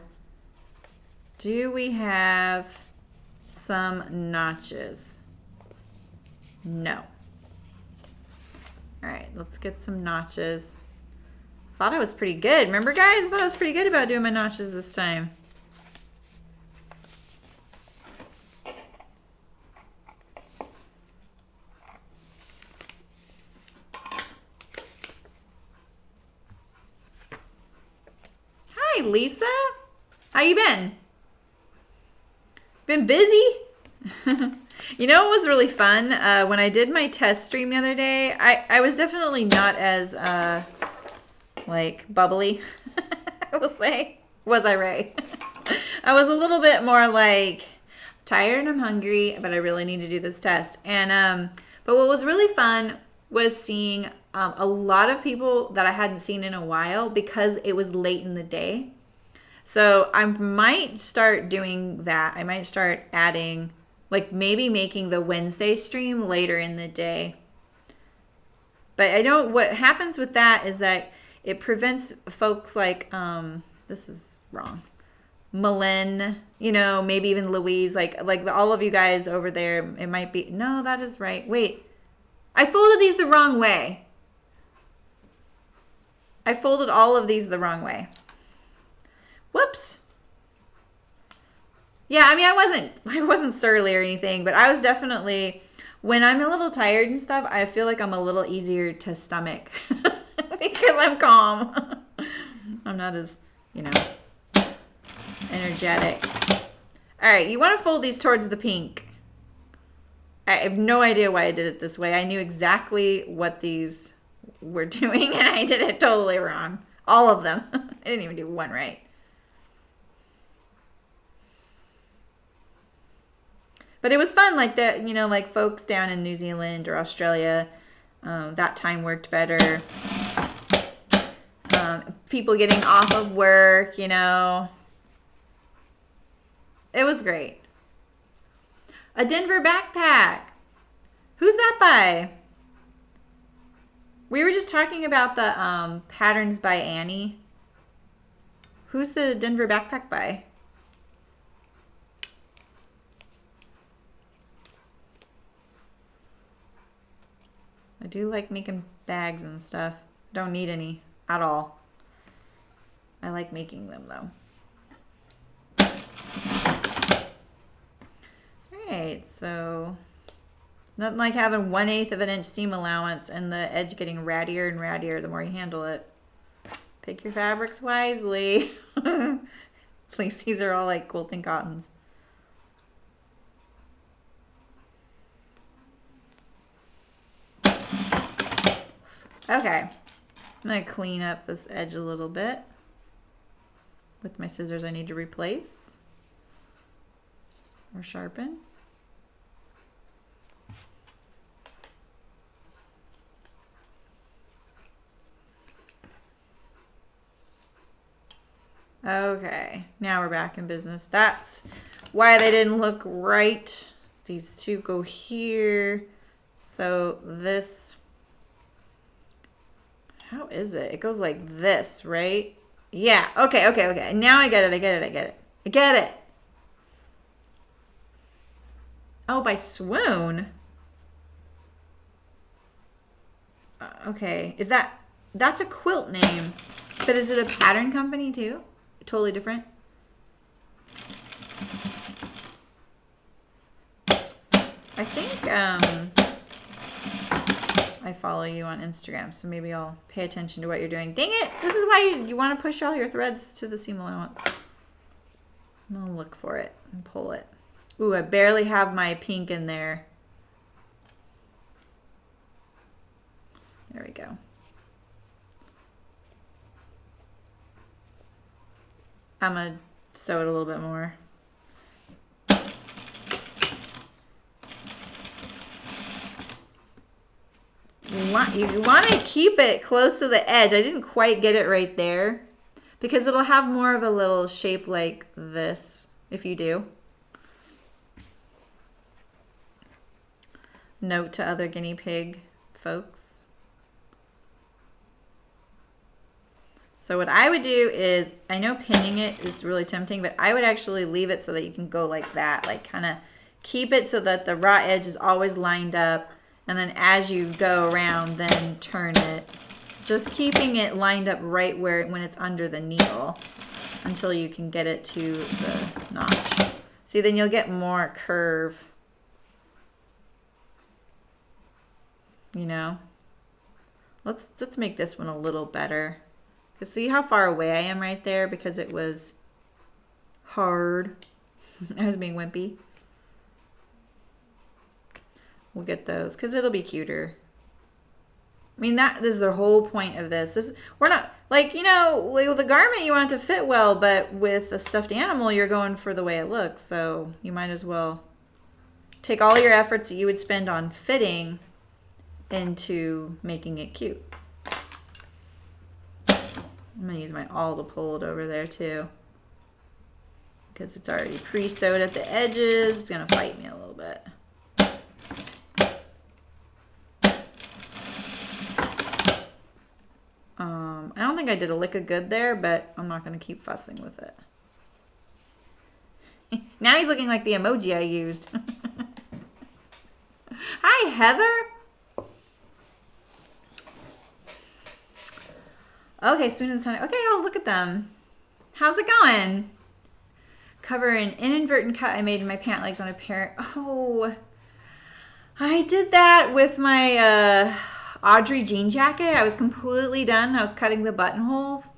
do we have some notches? No. All right, let's get some notches. Thought I was pretty good. Remember, guys? I thought I was pretty good about doing my notches this time. Hi, Lisa. How you been? Been busy? You know what was really fun? When I did my test stream the other day, I was definitely not as, bubbly, I will say. Was I right? I was a little bit more tired and I'm hungry, but I really need to do this test. And, but what was really fun was seeing a lot of people that I hadn't seen in a while because it was late in the day. So I might start doing that. I might start adding, like maybe making the Wednesday stream later in the day. But I don't, what happens with that is that it prevents folks like, this is wrong, Malin, you know, maybe even Louise, like all of you guys over there, it might be, no, that is right. Wait, I folded these the wrong way. I folded all of these the wrong way. Whoops. Yeah, I mean, I wasn't surly or anything, but I was definitely, when I'm a little tired and stuff, I feel like I'm a little easier to stomach because I'm calm. I'm not as, you know, energetic. All right, you want to fold these towards the pink. I have no idea why I did it this way. I knew exactly what these were doing, and I did it totally wrong. All of them. I didn't even do one right. But it was fun, like that, you know, like folks down in New Zealand or Australia, that time worked better. People getting off of work, you know. It was great. A Denver backpack. Who's that by? We were just talking about the Patterns by Annie. Who's the Denver backpack by? I do like making bags and stuff. Don't need any at all. I like making them though. Alright, so it's nothing like having 1/8 of an inch seam allowance and the edge getting rattier and rattier the more you handle it. Pick your fabrics wisely. At least these are all like quilting cottons. Okay, I'm going to clean up this edge a little bit with my scissors I need to replace or sharpen. Okay, now we're back in business. That's why they didn't look right. These two go here. So this... How is it? It goes like this, right? Yeah. Okay. Now I get it. I get it. Oh, by Swoon. Okay. That's a quilt name. But is it a pattern company too? Totally different? I think, I follow you on Instagram, so maybe I'll pay attention to what you're doing. Dang it! This is why you want to push all your threads to the seam allowance. I'm going to look for it and pull it. Ooh, I barely have my pink in there. There we go. I'm going to sew it a little bit more. You want to keep it close to the edge. I didn't quite get it right there because it'll have more of a little shape like this if you do. Note to other guinea pig folks. So what I would do is, I know pinning it is really tempting, but I would actually leave it so that you can go like that, like kind of keep it so that the raw edge is always lined up. And then as you go around, then turn it. Just keeping it lined up right where when it's under the needle until you can get it to the notch. See, then you'll get more curve. You know? Let's make this one a little better. Because see how far away I am right there because it was hard. I was being wimpy. We'll get those because it'll be cuter. I mean, this is the whole point of this. We're not, like, you know, with a garment you want it to fit well, but with a stuffed animal you're going for the way it looks. So you might as well take all your efforts that you would spend on fitting into making it cute. I'm going to use my awl to pull it over there too, because it's already pre-sewed at the edges. It's going to fight me a little bit. I don't think I did a lick of good there, but I'm not going to keep fussing with it. Now he's looking like the emoji I used. Hi, Heather. Okay, students time. Okay, oh, look at them. How's it going? Cover an inadvertent cut I made in my pant legs on a pair. Oh, I did that with my Audrey jean jacket. I was completely done. I was cutting the buttonholes,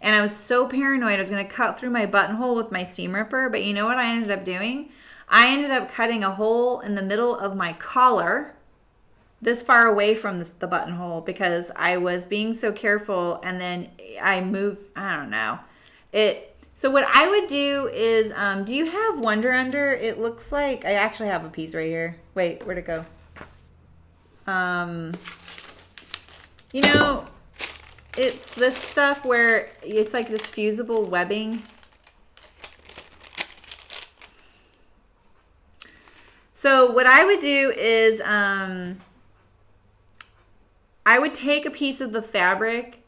and I was so paranoid I was going to cut through my buttonhole with my seam ripper. But you know what I ended up doing? I ended up cutting a hole in the middle of my collar, this far away from the buttonhole, because I was being so careful, and then I moved. I don't know it. So what I would do is, do you have Wonder Under? It looks like I actually have a piece right here. Wait, where'd it go? You know, it's this stuff where it's like this fusible webbing. So what I would do is, I would take a piece of the fabric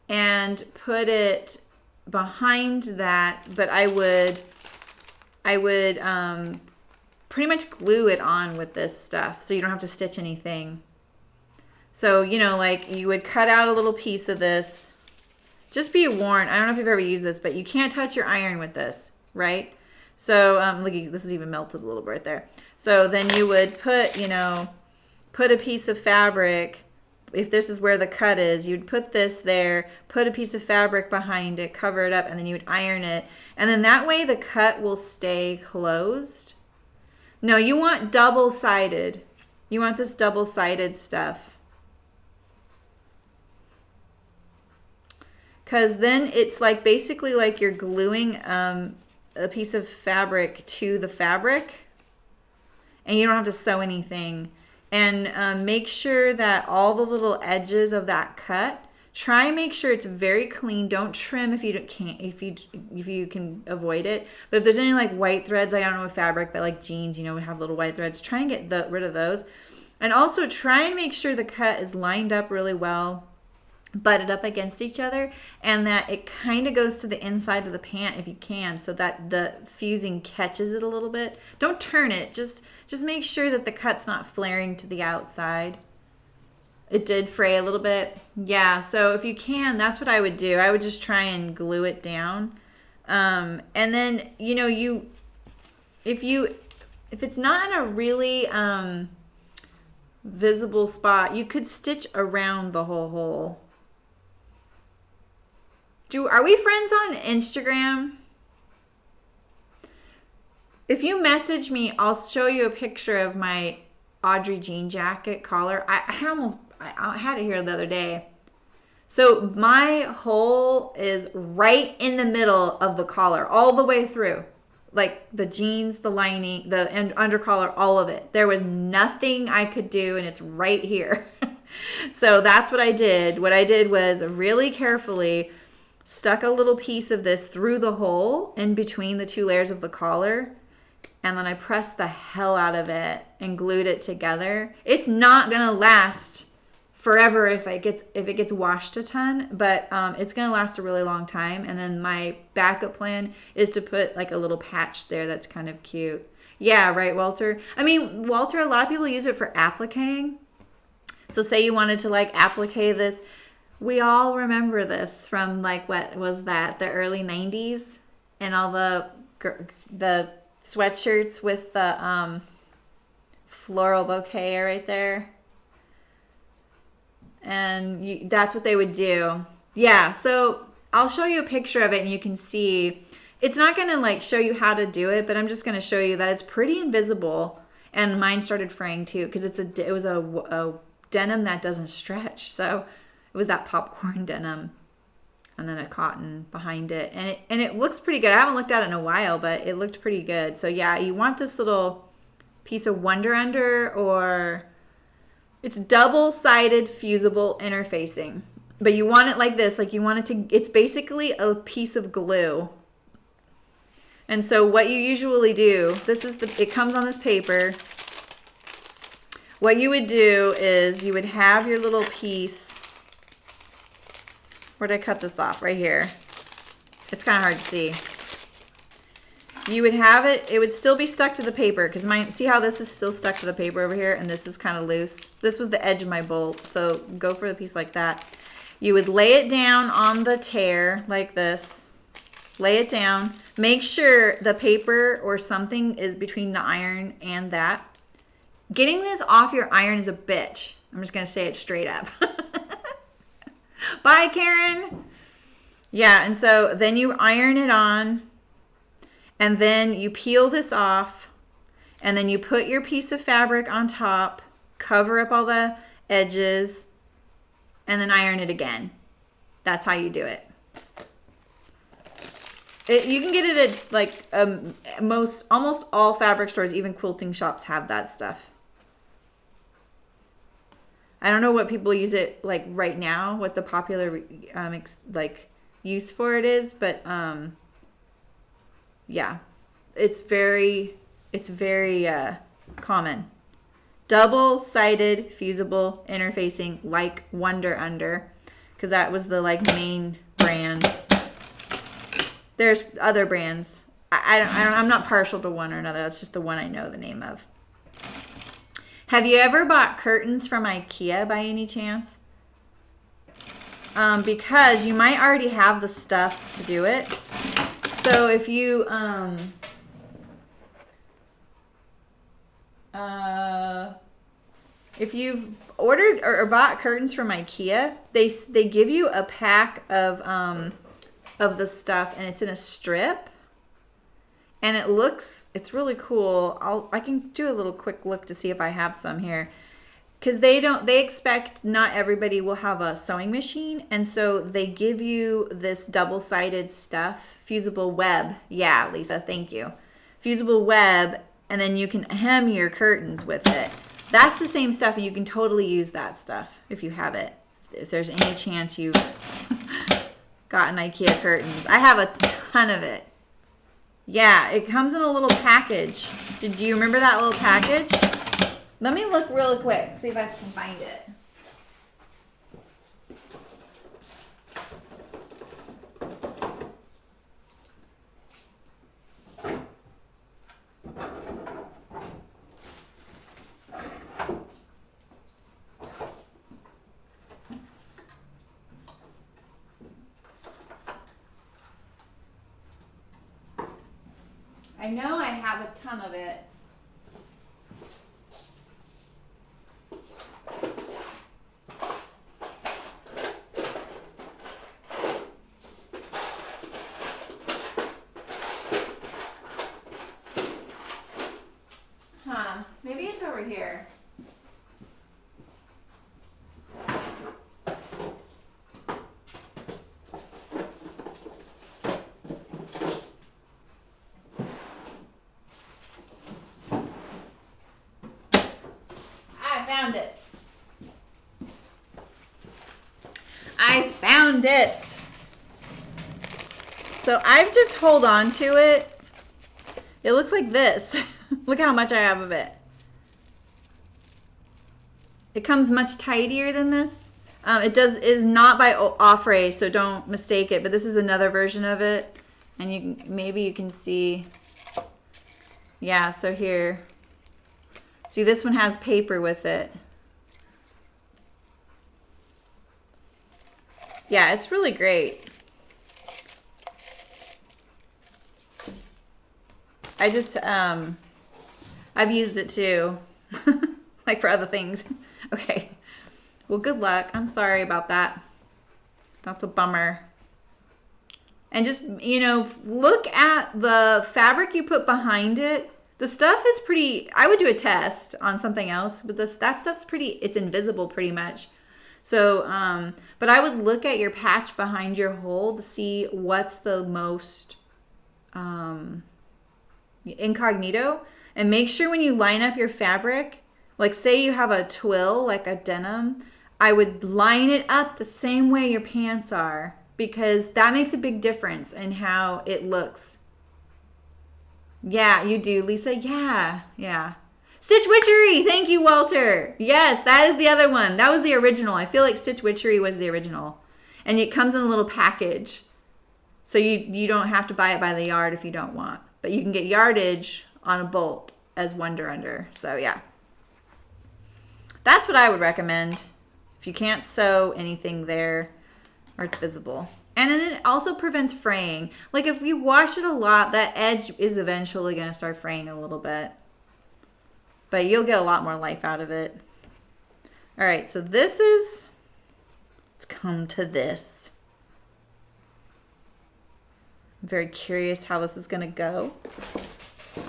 and put it behind that, but I would pretty much glue it on with this stuff, so you don't have to stitch anything. So, you know, like you would cut out a little piece of this. Just be warned, I don't know if you've ever used this, but you can't touch your iron with this, right? So, look, this is even melted a little bit right there. So then you would put, you know, put a piece of fabric, if this is where the cut is, you'd put this there, put a piece of fabric behind it, cover it up, and then you would iron it. And then that way the cut will stay closed. No, you want double-sided. You want this double-sided stuff. Because then it's like basically like you're gluing a piece of fabric to the fabric, and you don't have to sew anything. And make sure that all the little edges of that cut, try and make sure it's very clean. Don't trim if you can't, if you can avoid it. But if there's any like white threads, like I don't know, with fabric, but like jeans, you know, would have little white threads. Try and get rid of those. And also try and make sure the cut is lined up really well, butted up against each other, and that it kind of goes to the inside of the pant if you can, so that the fusing catches it a little bit. Don't turn it, just make sure that the cut's not flaring to the outside. It did fray a little bit. Yeah, so if you can, that's what I would do. I would just try and glue it down. And then, you know, if it's not in a really visible spot, you could stitch around the whole hole. Are we friends on Instagram? If you message me, I'll show you a picture of my Audrey jean jacket collar. I had it here the other day. So my hole is right in the middle of the collar, all the way through. Like the jeans, the lining, the under collar, all of it. There was nothing I could do, and it's right here. So that's what I did. What I did was really carefully stuck a little piece of this through the hole in between the two layers of the collar, and then I pressed the hell out of it and glued it together. It's not gonna last forever if it gets washed a ton, but it's gonna last a really long time. And then my backup plan is to put like a little patch there that's kind of cute. Yeah, right, Walter. I mean, Walter, a lot of people use it for appliquing. So say you wanted to like applique this. We all remember this from like, what was that, the early 90s, and all the sweatshirts with the floral bouquet right there. And that's what they would do. Yeah, so I'll show you a picture of it and you can see. It's not going to like show you how to do it, but I'm just going to show you that it's pretty invisible. And mine started fraying too, because it was a denim that doesn't stretch. So it was that popcorn denim, and then a cotton behind it. And it looks pretty good. I haven't looked at it in a while, but it looked pretty good. So yeah, you want this little piece of Wonder Under or It's double-sided fusible interfacing. But you want it like this, like you want it to, it's basically a piece of glue. And so what you usually do, it comes on this paper. What you would do is you would have your little piece. Where did I cut this off? Right here. It's kind of hard to see. You would have it, it would still be stuck to the paper because see how this is still stuck to the paper over here and this is kind of loose? This was the edge of my bolt, so go for a piece like that. You would lay it down on the tear like this. Lay it down. Make sure the paper or something is between the iron and that. Getting this off your iron is a bitch. I'm just going to say it straight up. Bye, Karen. Yeah, and so then you iron it on. And then you peel this off. And then you put your piece of fabric on top. Cover up all the edges. And then iron it again. That's how you do it. You can get it at like almost all fabric stores, even quilting shops have that stuff. I don't know what people use it like right now, what the popular like use for it is, but yeah, it's very common. Double-sided fusible interfacing like Wonder Under, because that was the like main brand. There's other brands. I'm not partial to one or another. That's just the one I know the name of. Have you ever bought curtains from IKEA by any chance? Because you might already have the stuff to do it. So if you if you've ordered or bought curtains from IKEA, they give you a pack of the stuff, and it's in a strip, and it's really cool. I can do a little quick look to see if I have some here, because they expect not everybody will have a sewing machine, and so they give you this double-sided stuff, fusible web. Yeah, Lisa, thank you. Fusible web, and then you can hem your curtains with it. That's the same stuff, and you can totally use that stuff if you have it. If there's any chance you've gotten IKEA curtains. I have a ton of it. Yeah, it comes in a little package. Did you remember that little package? Let me look really quick, see if I can find it. I know I have a ton of it. Maybe it's over here. I found it. So I've just hold on to it. It looks like this. Look how much I have of it. It comes much tidier than this. It is not by Offray, so don't mistake it. But this is another version of it, and maybe you can see. Yeah. So here, see, this one has paper with it. Yeah, it's really great. I just, I've used it too, like for other things. Okay. Well, good luck. I'm sorry about that. That's a bummer. And just, look at the fabric you put behind it. The stuff is pretty, I would do a test on something else, but that stuff's it's invisible pretty much. So, but I would look at your patch behind your hole to see what's the most incognito, and make sure when you line up your fabric Like say you have a twill, like a denim, I would line it up the same way your pants are because that makes a big difference in how it looks. Yeah, you do, Lisa. Yeah, yeah. Stitch Witchery. Thank you, Walter. Yes, that is the other one. That was the original. I feel like Stitch Witchery was the original. And it comes in a little package. So you don't have to buy it by the yard if you don't want. But you can get yardage on a bolt as Wonder Under. So yeah. That's what I would recommend if you can't sew anything there or it's visible. And then it also prevents fraying. Like if you wash it a lot, that edge is eventually going to start fraying a little bit. But you'll get a lot more life out of it. All right, so this is, let's come to this. I'm very curious how this is going to go.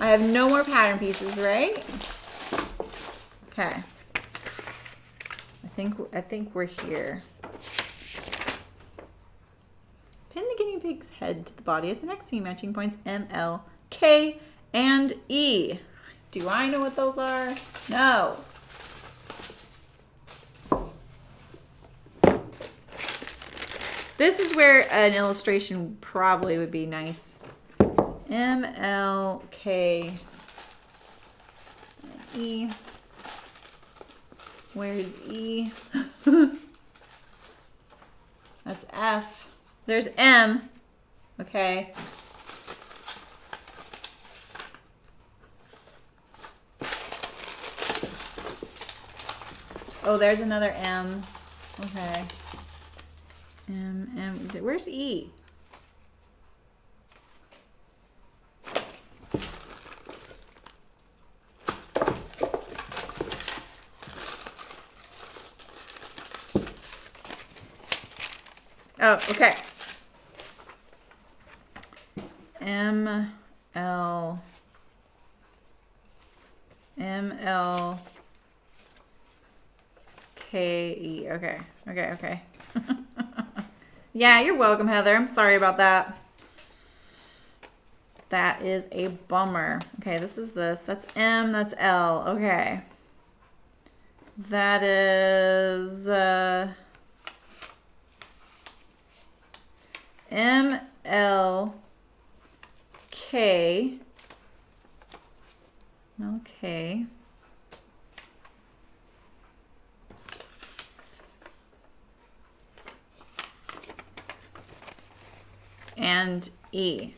I have no more pattern pieces, right? Okay. I think we're here. Pin the guinea pig's head to the body at the next seam matching points M, L, K, and E. Do I know what those are? No. This is where an illustration probably would be nice. M, L, K, and E. Where's E? That's F. There's M. Okay. Oh, there's another M. Okay. M. Where's E? Oh, okay. M, L, K, E. Okay. Yeah, you're welcome, Heather. I'm sorry about that. That is a bummer. Okay, this is this. That's M, that's L. Okay. That is M, L, K. Okay. And E.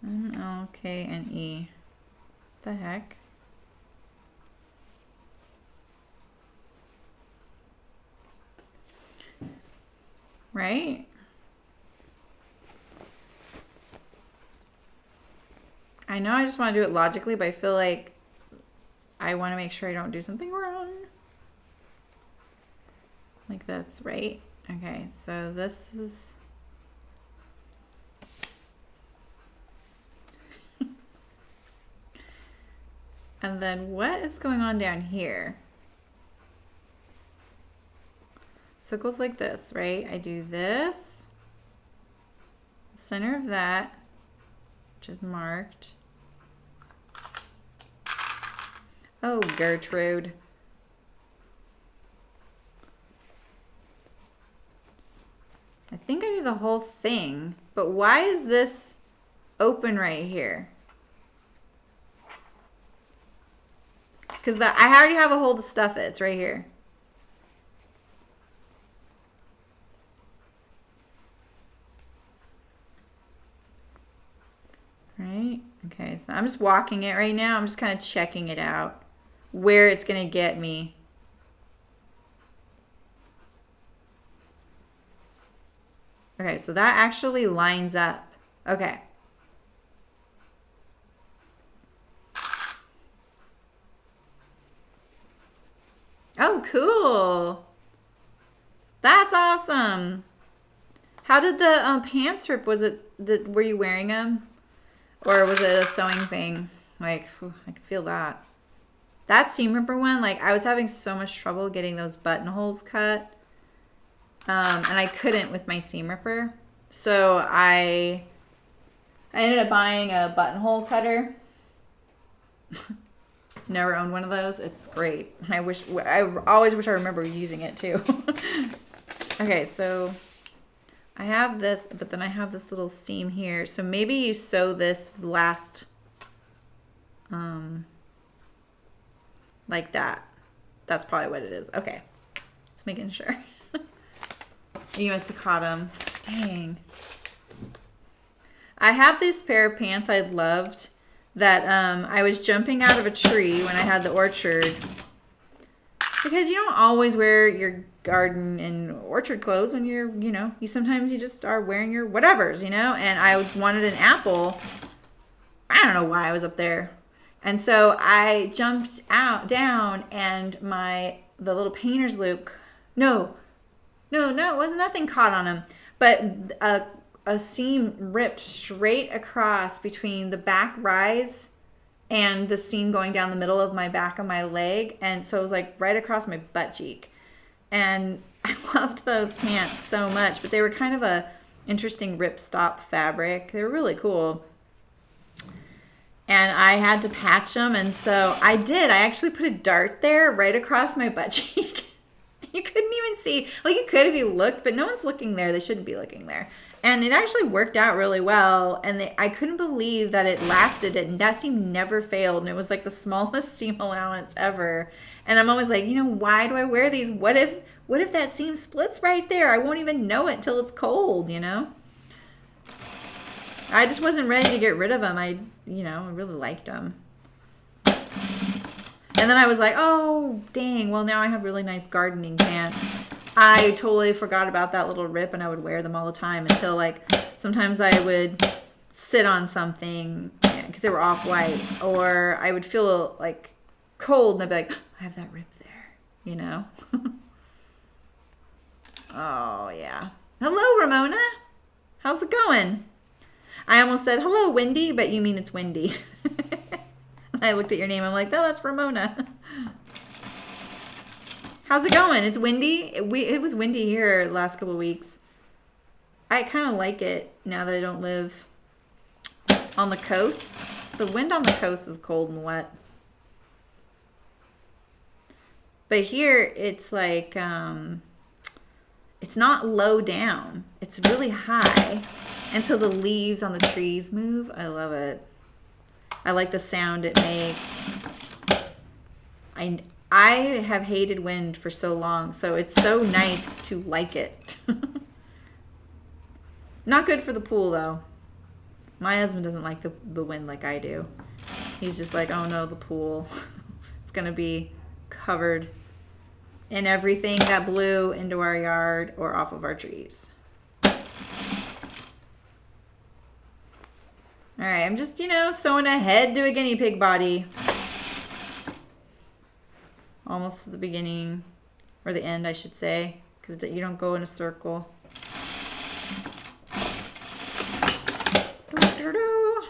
M, L, K, and E. What the heck? Right? I know I just want to do it logically, but I feel like I want to make sure I don't do something wrong. Like that's right. Okay, so this is... And then what is going on down here? So it goes like this, right? I do this, center of that, which is marked. Oh, Gertrude. I think I do the whole thing, but why is this open right here? Because I already have a hole to stuff it. It's right here. Right? Okay, so I'm just walking it right now. I'm just kind of checking it out, where it's going to get me. Okay, so that actually lines up. Okay. Oh, cool. That's awesome. How did the pants rip? Were you wearing them? Or was it a sewing thing? Like, whew, I can feel that. That seam ripper one, like I was having so much trouble getting those buttonholes cut. And I couldn't with my seam ripper. So I ended up buying a buttonhole cutter. Never owned one of those. It's great. I always wish I remember using it too. Okay, so I have this, but then I have this little seam here. So maybe you sew this last, like that. That's probably what it is. Okay, just making sure. You must have caught them. Dang. I have this pair of pants I loved that I was jumping out of a tree when I had the orchard. Because you don't always wear your garden and orchard clothes when you're, you sometimes you just are wearing your whatevers, and I wanted an apple. I don't know why I was up there. And so I jumped down and the little painter's loop, no, it wasn't, nothing caught on him, but a seam ripped straight across between the back rise and the seam going down the middle of my back of my leg. And so it was like right across my butt cheek. And I loved those pants so much, but they were kind of a interesting ripstop fabric. They were really cool. And I had to patch them. And so I did. I actually put a dart there right across my butt cheek. You couldn't even see. Like, you could if you looked, but no one's looking there. They shouldn't be looking there. And it actually worked out really well. And I couldn't believe that it lasted. And that seam never failed. And it was like the smallest seam allowance ever. And I'm always like, why do I wear these? What if that seam splits right there? I won't even know it till it's cold, I just wasn't ready to get rid of them. I really liked them. And then I was like, oh, dang. Well, now I have really nice gardening pants. I totally forgot about that little rip, and I would wear them all the time until, like, sometimes I would sit on something because they were off-white, or I would feel, like, cold, and I'd be like, I have that rip there, Oh, yeah. Hello, Ramona. How's it going? I almost said, hello, Wendy, but you mean it's Wendy. I looked at your name. I'm like, oh, that's Ramona. How's it going? It's windy. It was windy here the last couple of weeks. I kind of like it now that I don't live on the coast. The wind on the coast is cold and wet. But here it's like, it's not low down. It's really high. And so the leaves on the trees move. I love it. I like the sound it makes. I have hated wind for so long, so it's so nice to like it. Not good for the pool, though. My husband doesn't like the wind like I do. He's just like, oh no, the pool. It's going to be covered in everything that blew into our yard or off of our trees. All right, I'm just, sewing a head to a guinea pig body. Almost to the beginning, or the end, I should say, because you don't go in a circle.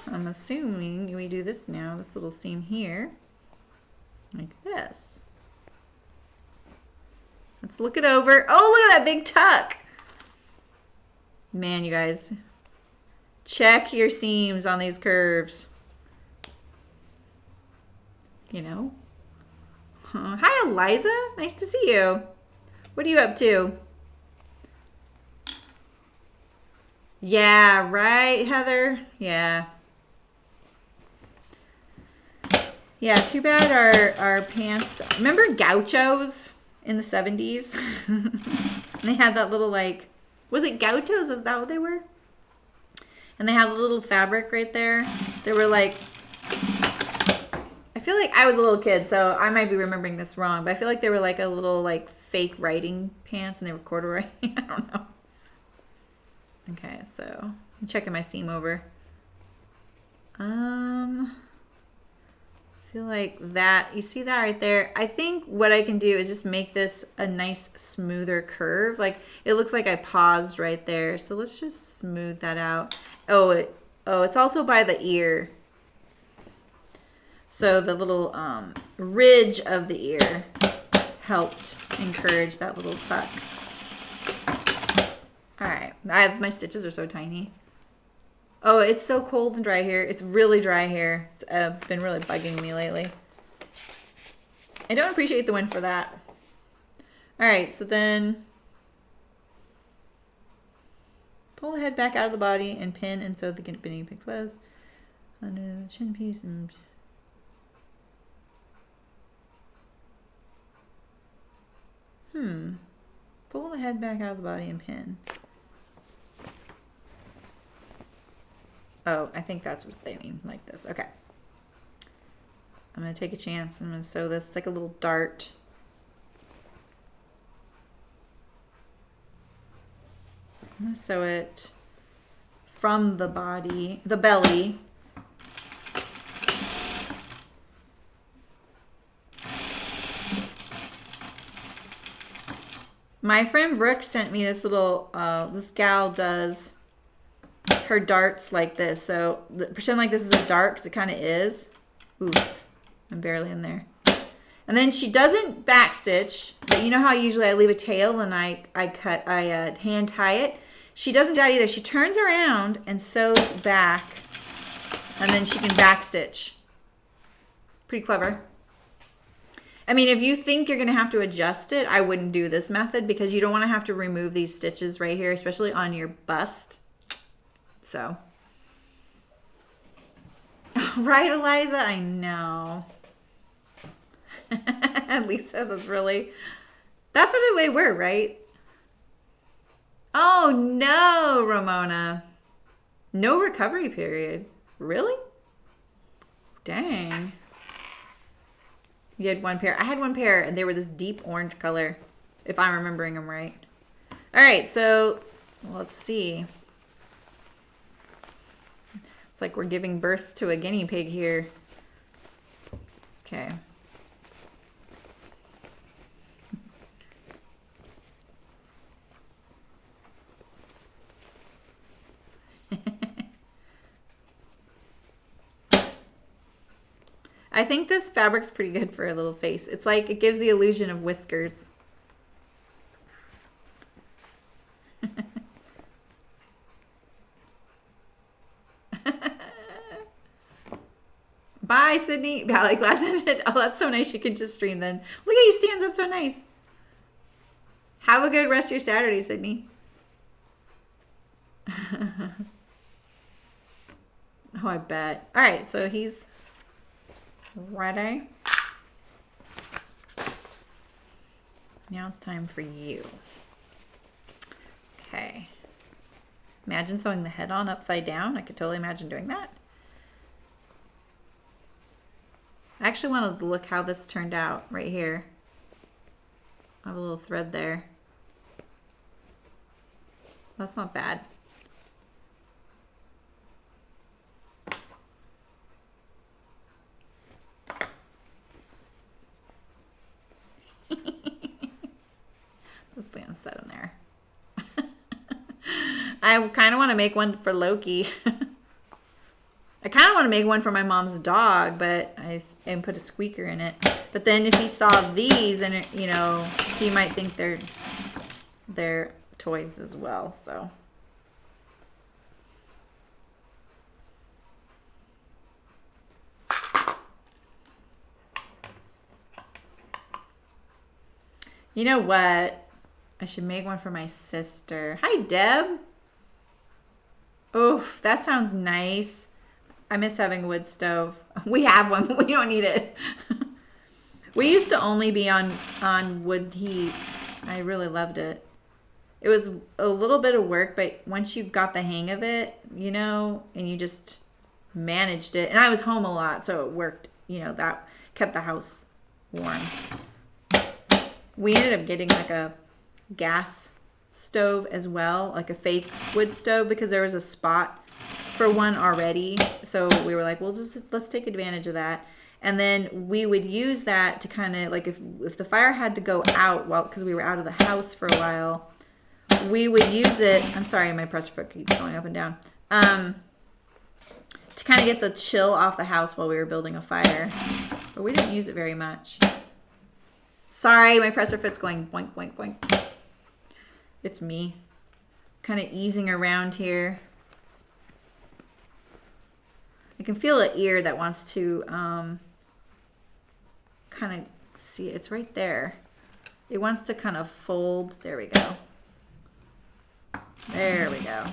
I'm assuming we do this now, this little seam here, like this. Let's look it over. Oh, look at that big tuck. Man, you guys, check your seams on these curves. Hi, Eliza. Nice to see you. What are you up to? Yeah, right, Heather? Yeah. Yeah, too bad our pants. Remember gauchos in the 70s? They had that little, like, was it gauchos? Is that what they were? And they had a little fabric right there. They were like, I feel like I was a little kid, so I might be remembering this wrong, but I feel like they were like a little like fake riding pants and they were corduroy. I don't know. Okay, so I'm checking my seam over. I feel like that, you see that right there? I think what I can do is just make this a nice smoother curve. Like it looks like I paused right there. So let's just smooth that out. Oh, it's also by the ear. So the little ridge of the ear helped encourage that little tuck. All right, my stitches are so tiny. Oh, it's so cold and dry here. It's really dry here. It's been really bugging me lately. I don't appreciate the win for that. All right, so then pull the head back out of the body and pin and sew the guinea pig clothes under the chin piece and pull the head back out of the body and pin. Oh, I think that's what they mean, like this. Okay. I'm going to take a chance. I'm going to sew this. It's like a little dart. I'm going to sew it from the body, the belly. My friend Brooke sent me this little, this gal does her darts like this. So pretend like this is a dart because it kind of is. Oof, I'm barely in there. And then she doesn't backstitch, but you know how usually I leave a tail and I hand tie it? She doesn't do that either. She turns around and sews back, and then she can backstitch. Pretty clever. I mean, if you think you're going to have to adjust it, I wouldn't do this method because you don't want to have to remove these stitches right here, especially on your bust. So. Right, Eliza? I know. Lisa, that's what we were, right? Oh, no, Ramona. No recovery period. Really? Dang. You had one pair. I had one pair, and they were this deep orange color, if I'm remembering them right. All right, so let's see. It's like we're giving birth to a guinea pig here. Okay. I think this fabric's pretty good for a little face. It's like it gives the illusion of whiskers. Bye, Sydney. Ballet class ended. Oh, that's so nice. You can just stream then. Look at you, stands up so nice. Have a good rest of your Saturday, Sydney. Oh, I bet. All right, so he's ready. Now it's time for you. Okay. Imagine sewing the head on upside down. I could totally imagine doing that. I actually wanted to look how this turned out right here. I have a little thread there. That's not bad. This thing is set in there. I kind of want to make one for Loki. I kind of want to make one for my mom's dog, but and put a squeaker in it. But then if he saw these, and it, you know, he might think they're toys as well. So. You know what? I should make one for my sister. Hi, Deb. Oof, that sounds nice. I miss having a wood stove. We have one, but we don't need it. We used to only be on wood heat. I really loved it. It was a little bit of work, but once you got the hang of it, you know, and you just managed it. And I was home a lot, so it worked. You know, that kept the house warm. We ended up getting like a gas stove as well, like a fake wood stove, because there was a spot for one already. So we were like, well, let's take advantage of that. And then we would use that to kind of like if the fire had to go out, well, because we were out of the house for a while, we would use it. I'm sorry, my pressure foot keeps going up and down. To kind of get the chill off the house while we were building a fire. But we didn't use it very much. Sorry, my presser foot's going boink, boink, boink. It's me. Kind of easing around here. I can feel an ear that wants to kind of See, it's right there. It wants to kind of fold. There we go. There we go.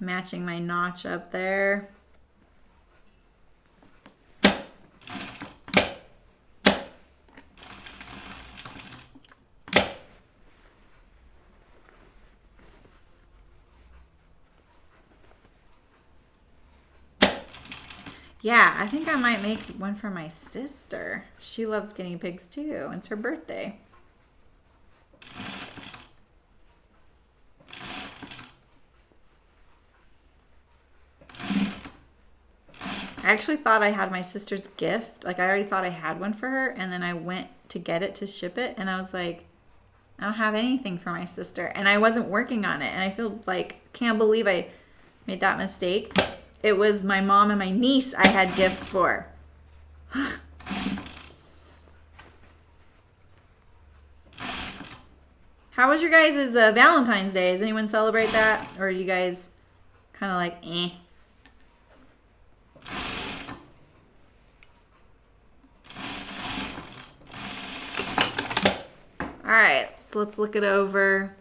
Matching my notch up there. Yeah, I think I might make one for my sister. She loves guinea pigs too. It's her birthday. I actually thought I had my sister's gift. Like, I already thought I had one for her, and then I went to get it to ship it, and I was like, I don't have anything for my sister. And I wasn't working on it, and I feel like, can't believe I made that mistake. It was my mom and my niece I had gifts for. How was your guys' Valentine's Day? Does anyone celebrate that? Or are you guys kind of like, eh? All right, so let's look it over.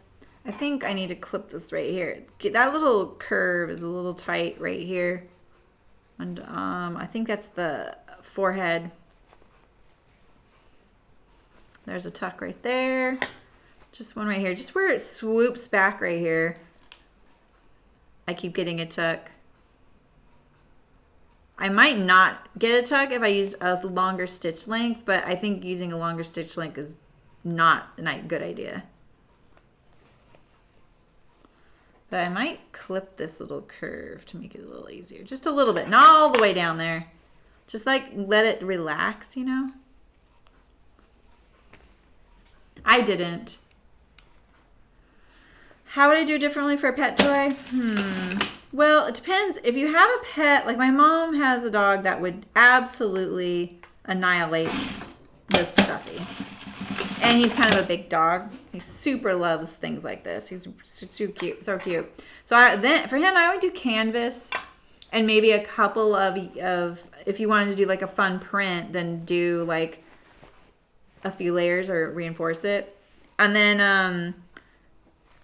I think I need to clip this right here. That little curve is a little tight right here. And I think that's the forehead. There's a tuck right there. Just one right here. Just where it swoops back right here. I keep getting a tuck. I might not get a tuck if I used a longer stitch length, but I think using a longer stitch length is not a good idea. But I might clip this little curve to make it a little easier. Just a little bit, not all the way down there. Just like let it relax, you know? I didn't. How would I do differently for a pet toy? Well, it depends. If you have a pet, like my mom has a dog that would absolutely annihilate this stuffy. And he's kind of a big dog. He super loves things like this. He's so cute, so cute. So then for him, I would do canvas and maybe a couple of if you wanted to do like a fun print, then do like a few layers or reinforce it. And then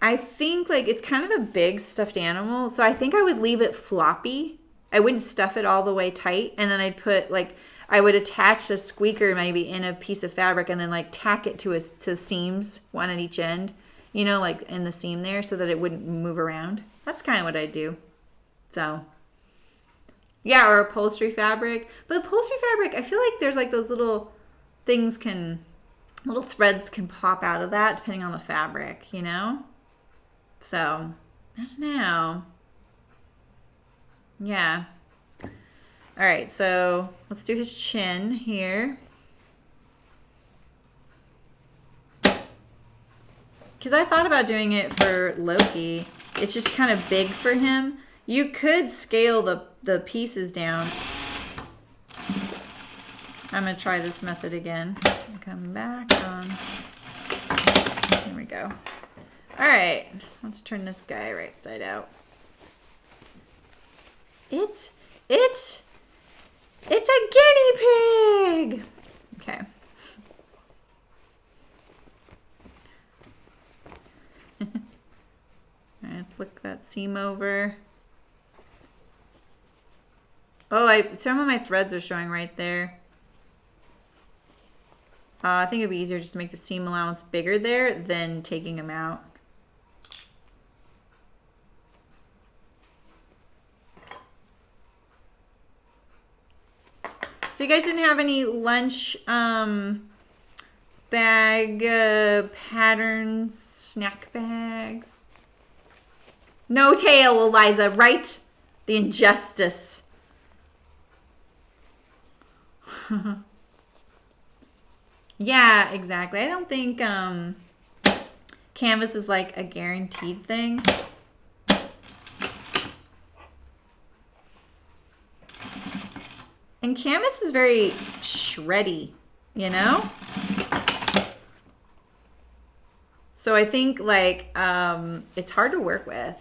I think like it's kind of a big stuffed animal, so I think I would leave it floppy. I wouldn't stuff it all the way tight, and then I'd put like I would attach a squeaker maybe in a piece of fabric and then like tack it to seams, one at each end, you know, like in the seam there so that it wouldn't move around. That's kind of what I do. So yeah, or upholstery fabric. But upholstery fabric, I feel like there's like those little things little threads can pop out of that depending on the fabric, you know? So, I don't know. Yeah. All right, so let's do his chin here. Because I thought about doing it for Loki. It's just kind of big for him. You could scale the pieces down. I'm going to try this method again. Come back on. There we go. All right, let's turn this guy right side out. It's a guinea pig. Okay. All right, let's look that seam over. Oh, some of my threads are showing right there. I think it'd be easier just to make the seam allowance bigger there than taking them out. So you guys didn't have any lunch bag patterns, snack bags? No tail, Eliza, right? The injustice. Yeah, exactly. I don't think canvas is like a guaranteed thing. And canvas is very shreddy, you know? So I think like it's hard to work with.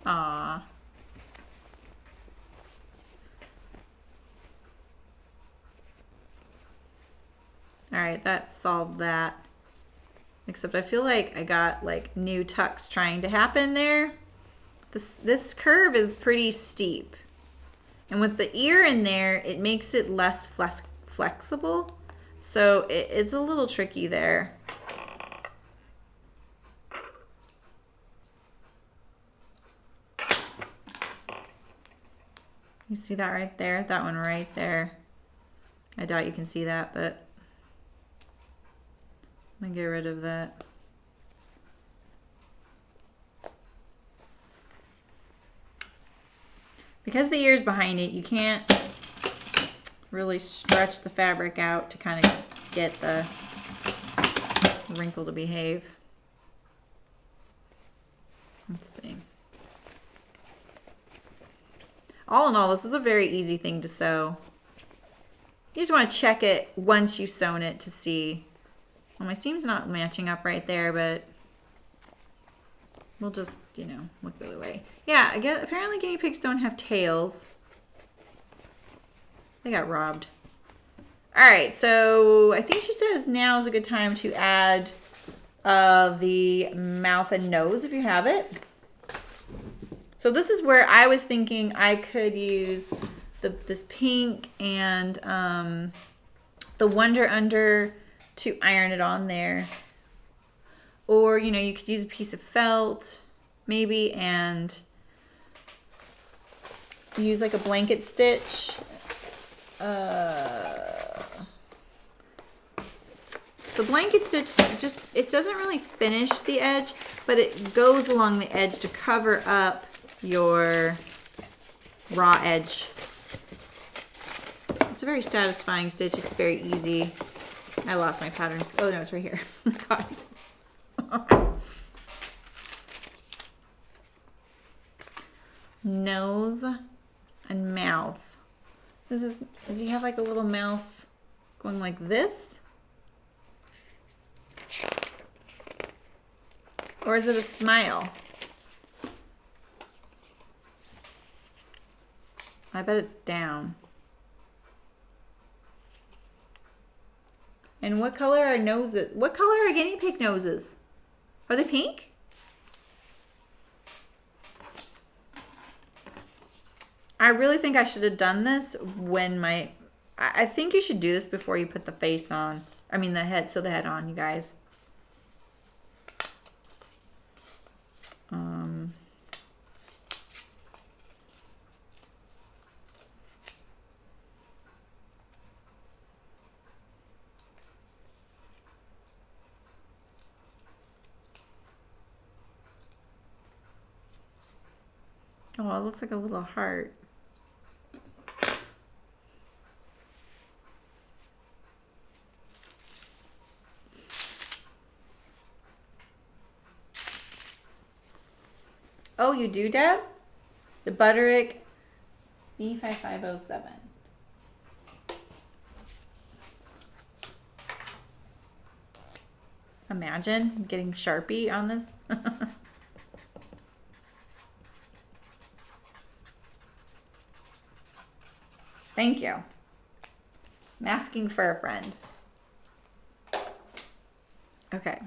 Aw. All right, that solved that. Except I feel like I got like new tucks trying to happen there. This curve is pretty steep. And with the ear in there, it makes it less flexible. So it's a little tricky there. You see that right there? That one right there. I doubt you can see that, but I'm gonna get rid of that. Because the ear's behind it, you can't really stretch the fabric out to kind of get the wrinkle to behave. Let's see. All in all, this is a very easy thing to sew. You just want to check it once you've sewn it to see. Well, my seam's not matching up right there, but we'll just, you know, look the other way. Yeah, I guess apparently guinea pigs don't have tails. They got robbed. All right, so I think she says now is a good time to add the mouth and nose if you have it. So this is where I was thinking I could use this pink and the Wonder Under to iron it on there. Or, you know, you could use a piece of felt maybe and use like a blanket stitch. The blanket stitch just, it doesn't really finish the edge, but it goes along the edge to cover up your raw edge. It's a very satisfying stitch. It's very easy. I lost my pattern. Oh no, it's right here. God. Nose and mouth. Does he have like a little mouth going like this? Or is it a smile? I bet it's down. And what color are noses? What color are guinea pig noses? Are they pink? I really think I should have done this when I think you should do this before you put the face on. I mean the head, sew the head on, you guys. Oh, it looks like a little heart. Oh, you do, Deb? The Butterick B5507. Imagine getting Sharpie on this. Thank you. I'm asking for a friend. Okay.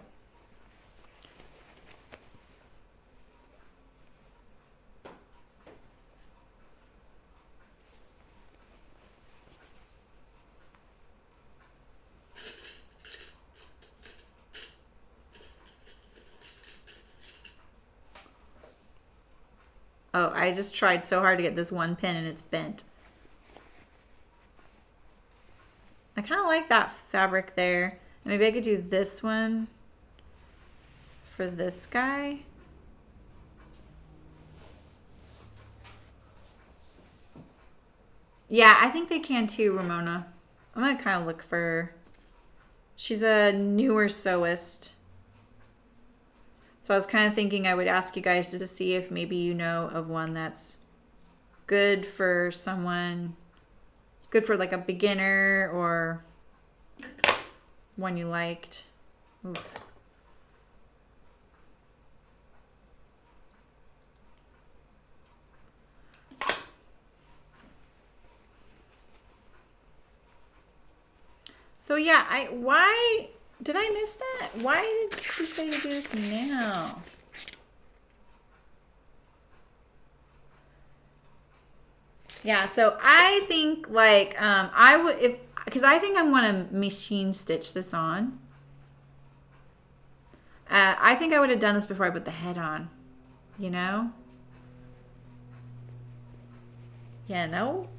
Oh, I just tried so hard to get this one pin and it's bent. I kind of like that fabric there. Maybe I could do this one for this guy. Yeah, I think they can too, Ramona. I'm gonna kind of look for her. She's a newer sewist. So I was kind of thinking I would ask you guys to see if maybe you know of one that's good for someone, good for like a beginner or one you liked. Oof. So yeah, why did I miss that? Why did she say to do this now? Yeah, so I think like I would because I think I'm gonna machine stitch this on. I think I would have done this before I put the head on. You know? Yeah, no.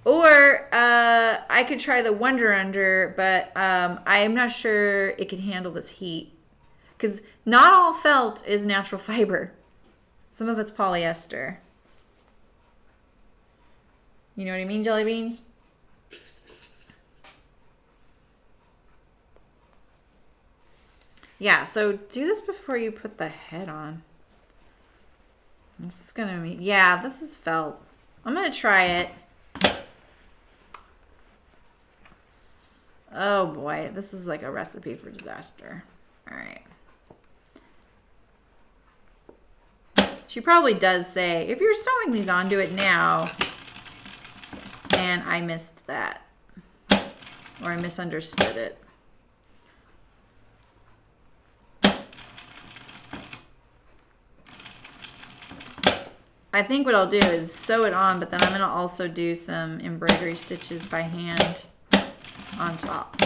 Or I could try the Wonder Under, but I'm not sure it can handle this heat. Because not all felt is natural fiber. Some of it's polyester. You know what I mean, jelly beans? Yeah, so do this before you put the head on. This is gonna be, yeah, this is felt. I'm gonna try it. Oh boy, this is like a recipe for disaster. All right. She probably does say, if you're sewing these on, do it now. And I missed that. Or I misunderstood it. I think what I'll do is sew it on, but then I'm going to also do some embroidery stitches by hand on top.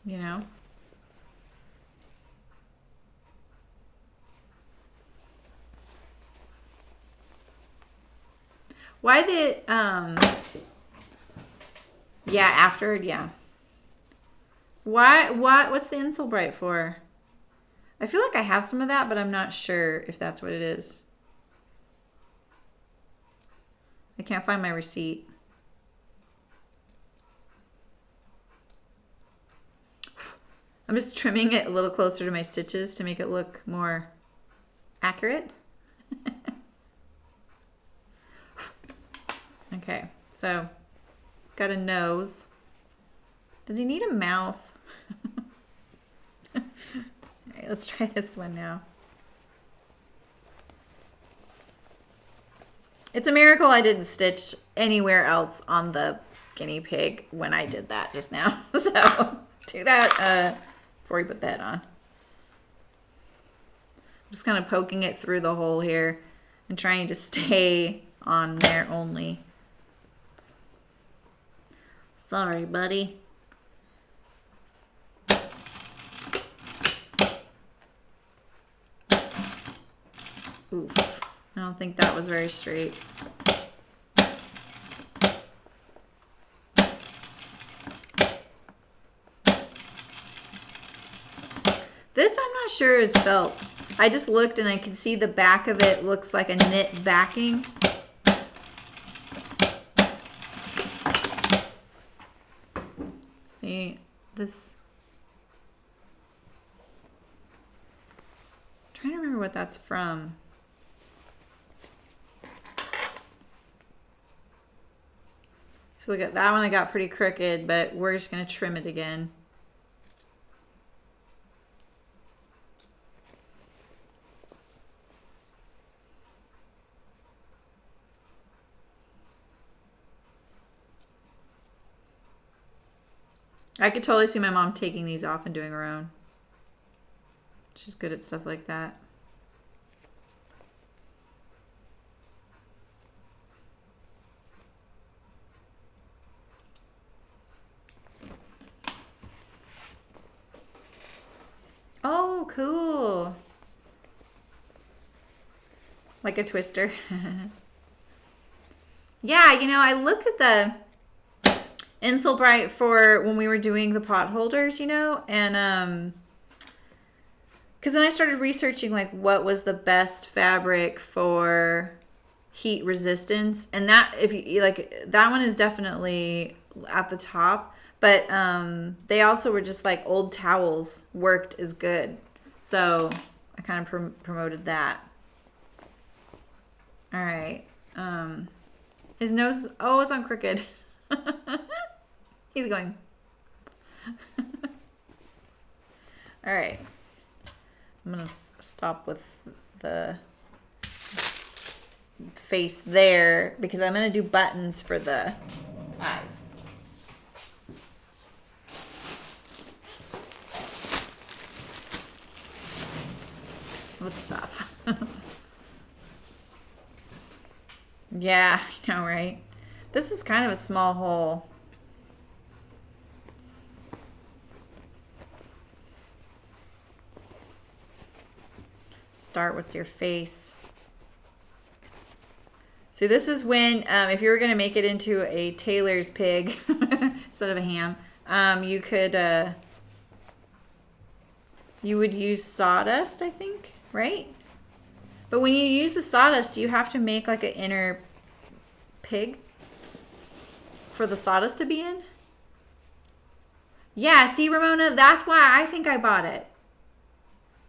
You know? Why the, yeah, after, yeah. What's the insole bright for? I feel like I have some of that, but I'm not sure if that's what it is. I can't find my receipt. I'm just trimming it a little closer to my stitches to make it look more accurate. Okay, so it's got a nose. Does he need a mouth? All right, let's try this one now. It's a miracle I didn't stitch anywhere else on the guinea pig when I did that just now. So do that before you put that on. I'm just kind of poking it through the hole here and trying to stay on there only. Sorry, buddy. Oof. I don't think that was very straight. This I'm not sure is felt. I just looked and I could see the back of it looks like a knit backing. See this. I'm trying to remember what that's from. So look at that one, I got pretty crooked, but we're just gonna trim it again. I could totally see my mom taking these off and doing her own. She's good at stuff like that. Oh, cool. Like a twister. Yeah, you know, I looked at the insole bright for when we were doing the pot holders, you know, and because then I started researching like what was the best fabric for heat resistance, and that, if you like, that one is definitely at the top, but they also were just like old towels worked as good, so I kind of promoted that. All right. His nose, oh, it's on crooked. He's going. All right. I'm going to stop with the face there because I'm going to do buttons for the eyes. Let's stop. Yeah, I know, right? This is kind of a small hole. Start with your face. See, this is when, if you were going to make it into a Tailors pig instead of a ham, you would use sawdust, I think, right? But when you use the sawdust, do you have to make like an inner pig for the sawdust to be in? Yeah, see, Ramona, that's why I think I bought it.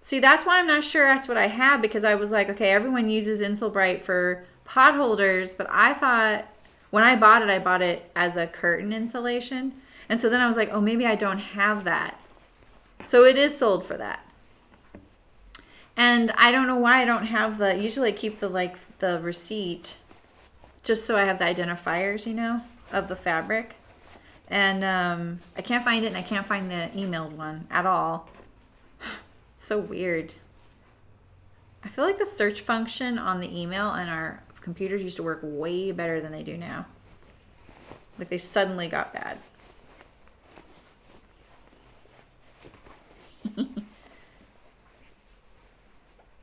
See, that's why I'm not sure that's what I have, because I was like, okay, everyone uses Insulbright for pot holders, but I thought when I bought it as a curtain insulation. And so then I was like, oh, maybe I don't have that. So it is sold for that. And I don't know why I don't have usually I keep the receipt just so I have the identifiers, you know, of the fabric. And I can't find it, and I can't find the emailed one at all. So weird. I feel like the search function on the email and our computers used to work way better than they do now. Like they suddenly got bad.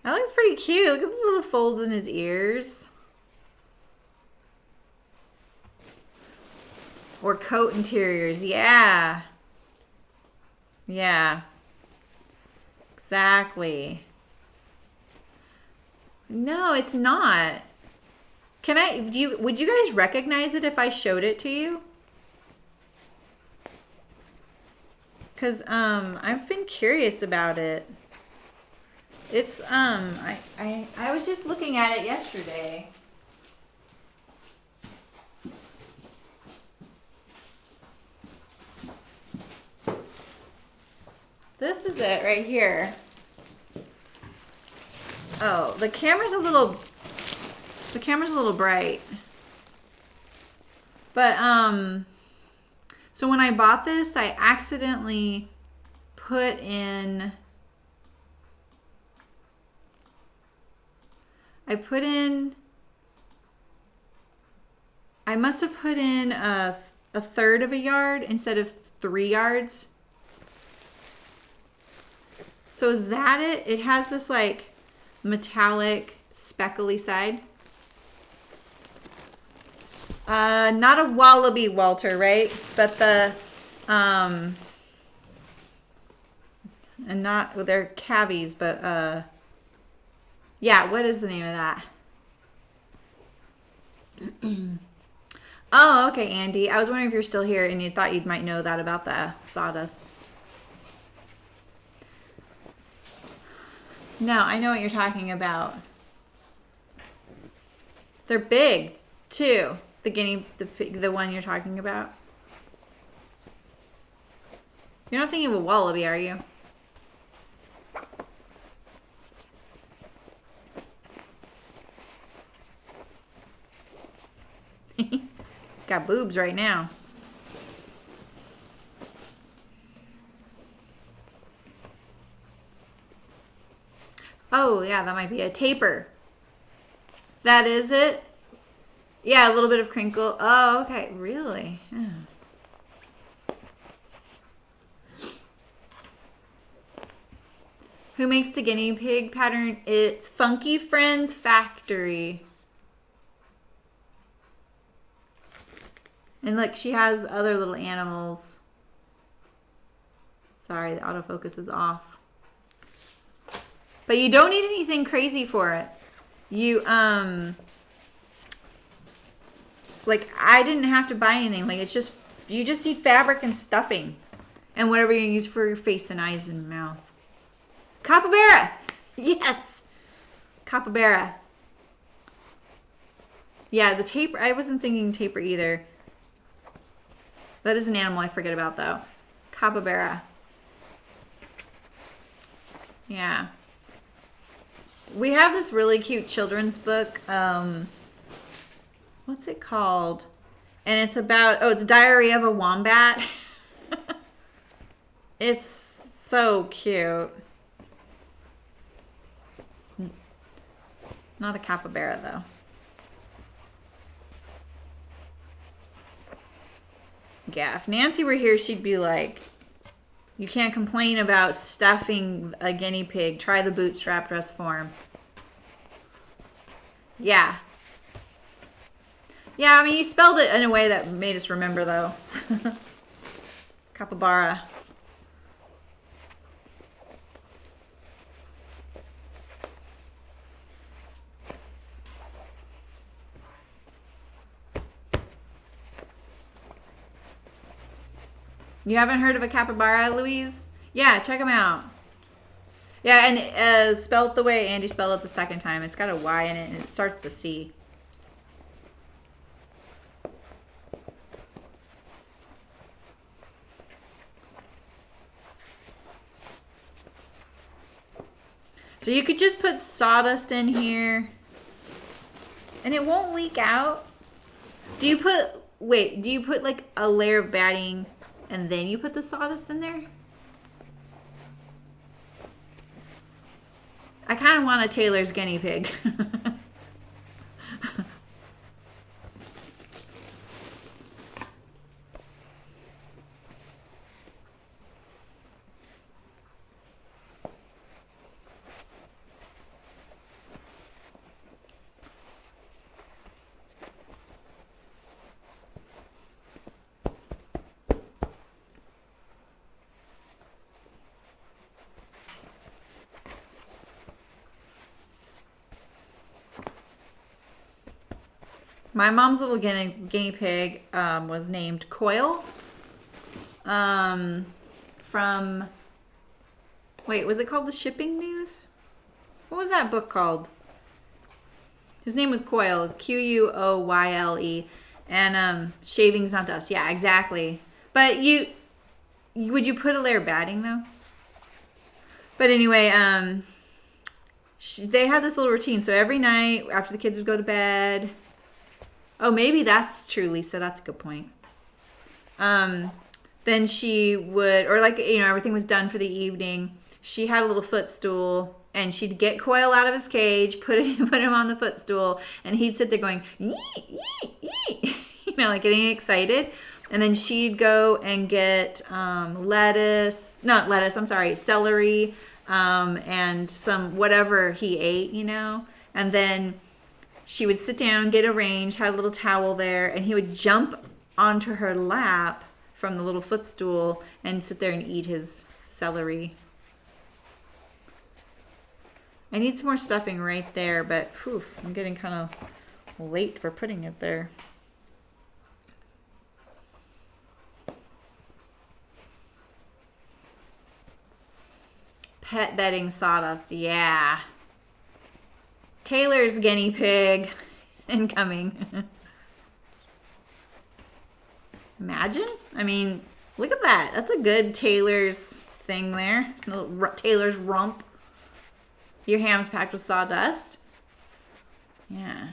That looks pretty cute. Look at the little folds in his ears. Or coat interiors. Yeah. Yeah. Exactly. No, it's not. Would you guys recognize it if I showed it to you? Cause I've been curious about it. It's I was just looking at it yesterday. This is it right here. Oh, the camera's a little bright. But so when I bought this, I accidentally put in I must have put in a third of a yard instead of 3 yards. So is that it? It has this like metallic speckly side. Not a wallaby welter, right? But and not, well, they're cavies, but yeah, what is the name of that? Oh, okay, Andy. I was wondering if you're still here and you thought you might know that about the sawdust. No, I know what you're talking about. They're big, too. The one you're talking about. You're not thinking of a wallaby, are you? He's got boobs right now. Oh, yeah, that might be a taper. That is it? Yeah, a little bit of crinkle. Oh, okay. Really? Yeah. Who makes the guinea pig pattern? It's Funky Friends Factory. And look, she has other little animals. Sorry, the autofocus is off. But you don't need anything crazy for it. You, like, I didn't have to buy anything. Like, it's just, you just need fabric and stuffing. And whatever you use for your face and eyes and mouth. Capybara! Yes! Capybara. Yeah, the tapir. I wasn't thinking tapir either. That is an animal I forget about though. Capybara. Yeah. We have this really cute children's book. What's it called? And it's about, it's Diary of a Wombat. It's so cute. Not a capybara though. Yeah, if Nancy were here, she'd be like, you can't complain about stuffing a guinea pig. Try the bootstrap dress form. Yeah. Yeah, I mean, you spelled it in a way that made us remember, though. Capybara. You haven't heard of a capybara, Louise? Yeah, check them out. Yeah, and spell it the way Andy spelled it the second time. It's got a Y in it, and it starts with a C. So you could just put sawdust in here, and it won't leak out. Do you put like a layer of batting and then you put the sawdust in there? I kind of want a Tailor's guinea pig. My mom's little guinea pig was named Coil. From, wait, was it called The Shipping News? What was that book called? His name was Coil, Quoyle. And shaving's not dust. Yeah, exactly. But would you put a layer of batting though? But anyway, they had this little routine. So every night after the kids would go to bed. Oh, maybe that's true, Lisa. That's a good point. Then she would, or like, everything was done for the evening. She had a little footstool, and she'd get Coil out of his cage, put him on the footstool, and he'd sit there going, yee, yee, yee, like getting excited. And then she'd go and get celery, and some whatever he ate, and then she would sit down, get arranged, had a little towel there, and he would jump onto her lap from the little footstool and sit there and eat his celery. I need some more stuffing right there, but I'm getting kind of late for putting it there. Pet bedding sawdust, yeah. Tailor's guinea pig incoming. Imagine? I mean, look at that. That's a good Tailor's thing there. Tailor's rump. Your ham's packed with sawdust. Yeah.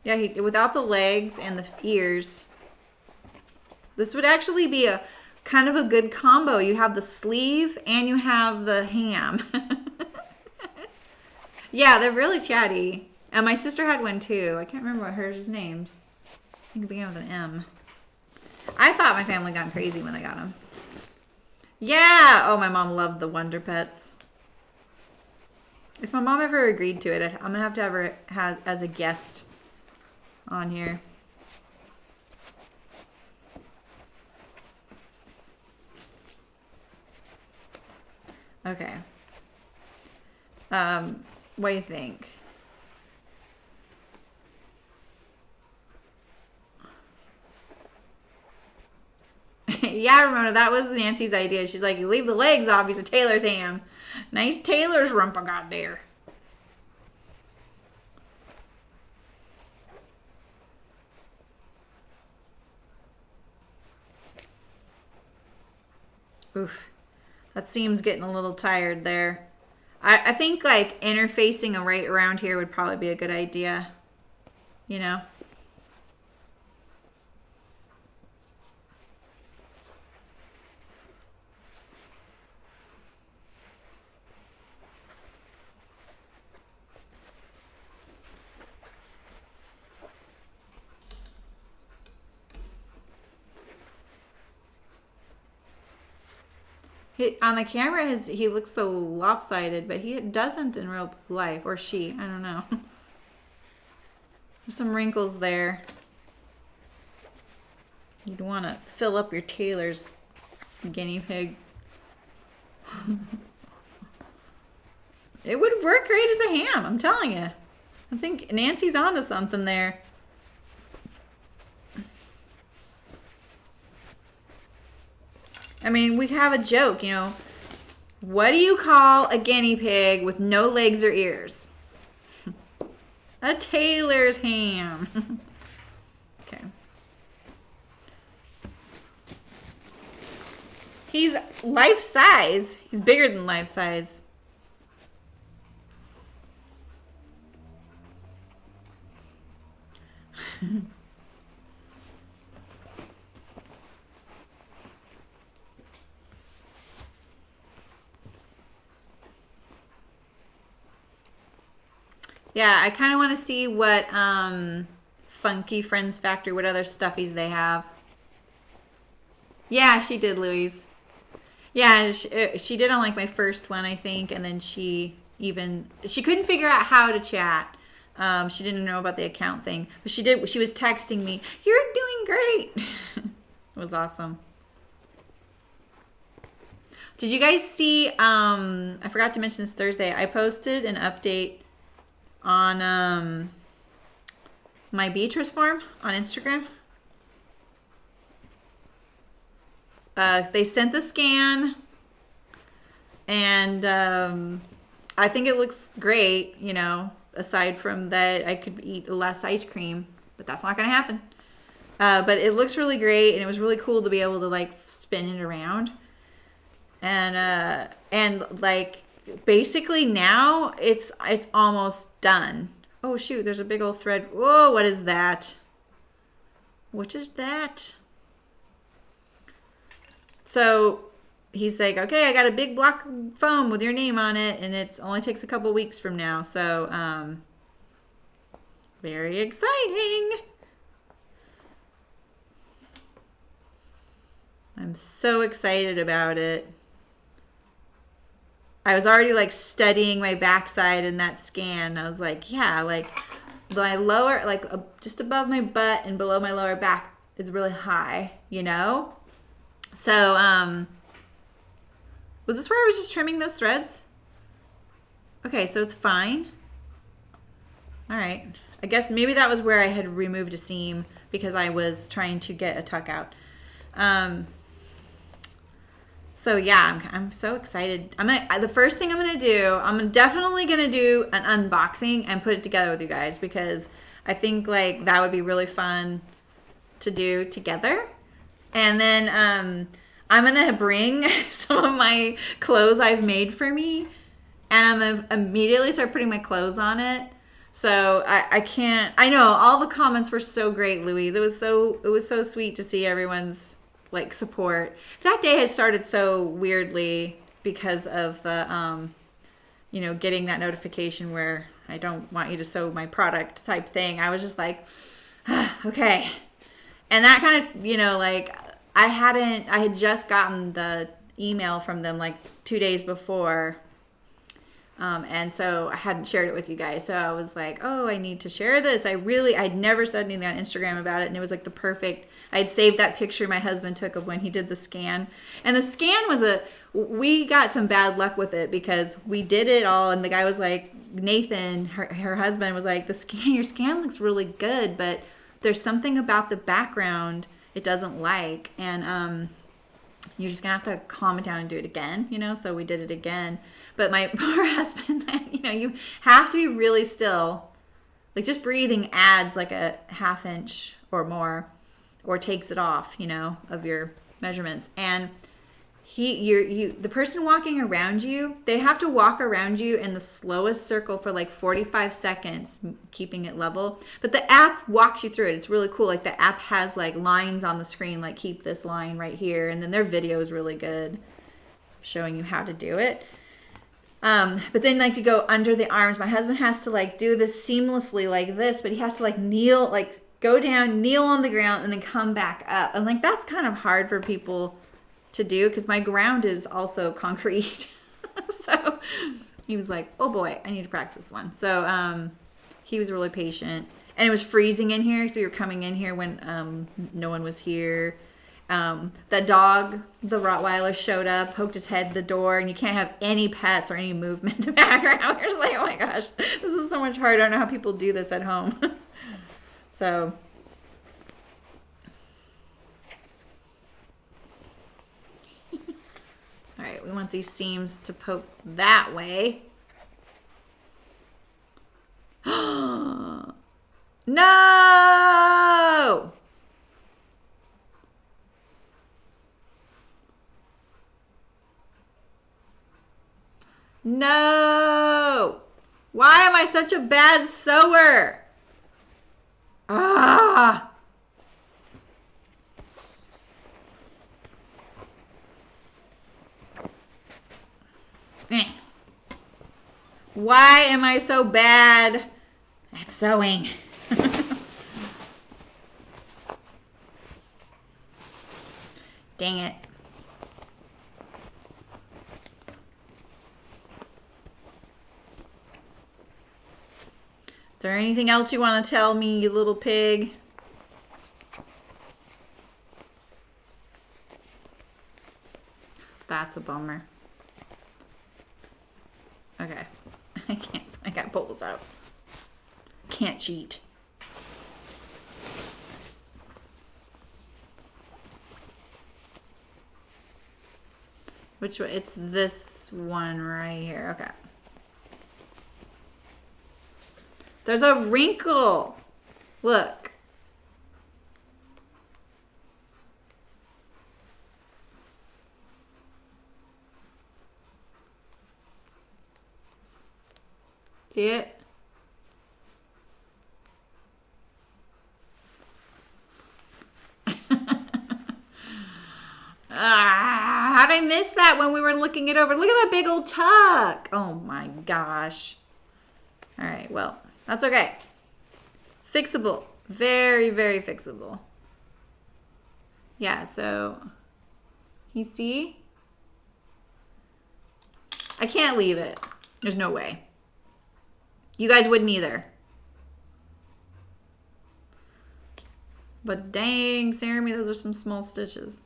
Yeah, without the legs and the ears. This would actually be a kind of a good combo. You have the sleeve and you have the ham. Yeah, they're really chatty. And my sister had one too. I can't remember what hers was named. I think it began with an M. I thought my family got crazy when they got them. Yeah! Oh, my mom loved the Wonder Pets. If my mom ever agreed to it, I'm going to have her have as a guest on here. Okay. What do you think? Yeah, Ramona, that was Nancy's idea. She's like, you leave the legs off, he's a Tailor's ham. Nice Tailor's rump I got there. Oof. That seam's getting a little tired there. I think like interfacing them right around here would probably be a good idea. You know? On the camera, he looks so lopsided, but he doesn't in real life, or she. I don't know. There's some wrinkles there. You'd want to fill up your Tailors, guinea pig. It would work great as a ham, I'm telling you. I think Nancy's onto something there. I mean, we have a joke, you know. What do you call a guinea pig with no legs or ears? A Tailor's ham. Okay. He's life size. He's bigger than life size. Yeah, I kind of want to see what Funky Friends Factory, what other stuffies they have. Yeah, she did, Louise. Yeah, she did on like my first one, I think, and then she couldn't figure out how to chat. She didn't know about the account thing, but she did. She was texting me, "You're doing great." It was awesome. Did you guys see? I forgot to mention this Thursday. I posted an update on my Beatrice farm on Instagram. They sent the scan, and I think it looks great, you know, aside from that I could eat less ice cream, but that's not going to happen. But it looks really great, and it was really cool to be able to, like, spin it around. And like, basically now it's almost done. Oh, shoot, there's a big old thread. Whoa, what is that? What is that? So he's like, okay, I got a big block of foam with your name on it, and it only takes a couple weeks from now. So, very exciting. I'm so excited about it. I was already like studying my backside in that scan. I was like, yeah, like my lower, like just above my butt and below my lower back is really high, you know? So, was this where I was just trimming those threads? Okay, so it's fine. All right. I guess maybe that was where I had removed a seam because I was trying to get a tuck out. So yeah, I'm so excited. The first thing I'm gonna do, I'm definitely gonna do an unboxing and put it together with you guys, because I think like that would be really fun to do together. And then I'm gonna bring some of my clothes I've made for me, and I'm gonna immediately start putting my clothes on it. So I know all the comments were so great, Louise. It was so sweet to see everyone's like support. That day had started so weirdly because of the getting that notification where I don't want you to sew my product type thing. I was just like, okay. And that kind of, like I had just gotten the email from them like 2 days before. And so I hadn't shared it with you guys. So I was like, oh, I need to share this. I'd never said anything on Instagram about it. And it was like the perfect, I'd saved that picture my husband took of when he did the scan. And the scan was we got some bad luck with it because we did it all. And the guy was like, Nathan, her husband was like, your scan looks really good, but there's something about the background it doesn't like. And, you're just gonna have to calm it down and do it again, so we did it again. But my poor husband, you have to be really still. Like just breathing adds like a ½ inch or more, or takes it off, of your measurements. And the person walking around you, they have to walk around you in the slowest circle for like 45 seconds, keeping it level. But the app walks you through it. It's really cool. Like the app has like lines on the screen, like keep this line right here. And then their video is really good, showing you how to do it. But then like to go under the arms, my husband has to like do this seamlessly like this, but he has to like kneel, like go down, kneel on the ground, and then come back up. And like that's kind of hard for people to do because my ground is also concrete. So he was like, oh boy, I need to practice one. So he was really patient. And it was freezing in here, so we were coming in here when no one was here. That dog, the Rottweiler, showed up, poked his head at the door, and you can't have any pets or any movement in the background. We're just like, oh my gosh, this is so much harder. I don't know how people do this at home. So all right, we want these seams to poke that way. No! No! Why am I such a bad sewer? Ah! Why am I so bad at sewing? Dang it. Is there anything else you want to tell me, you little pig? That's a bummer. Okay. I gotta pull this out. Can't cheat. Which one? It's this one right here. Okay. There's a wrinkle. Look. See it? How did I miss that when we were looking it over? Look at that big old tuck. Oh my gosh. All right, well, that's okay. Fixable. Very, very fixable. Yeah, so you see? I can't leave it. There's no way. You guys wouldn't either. But dang, Jeremy, those are some small stitches.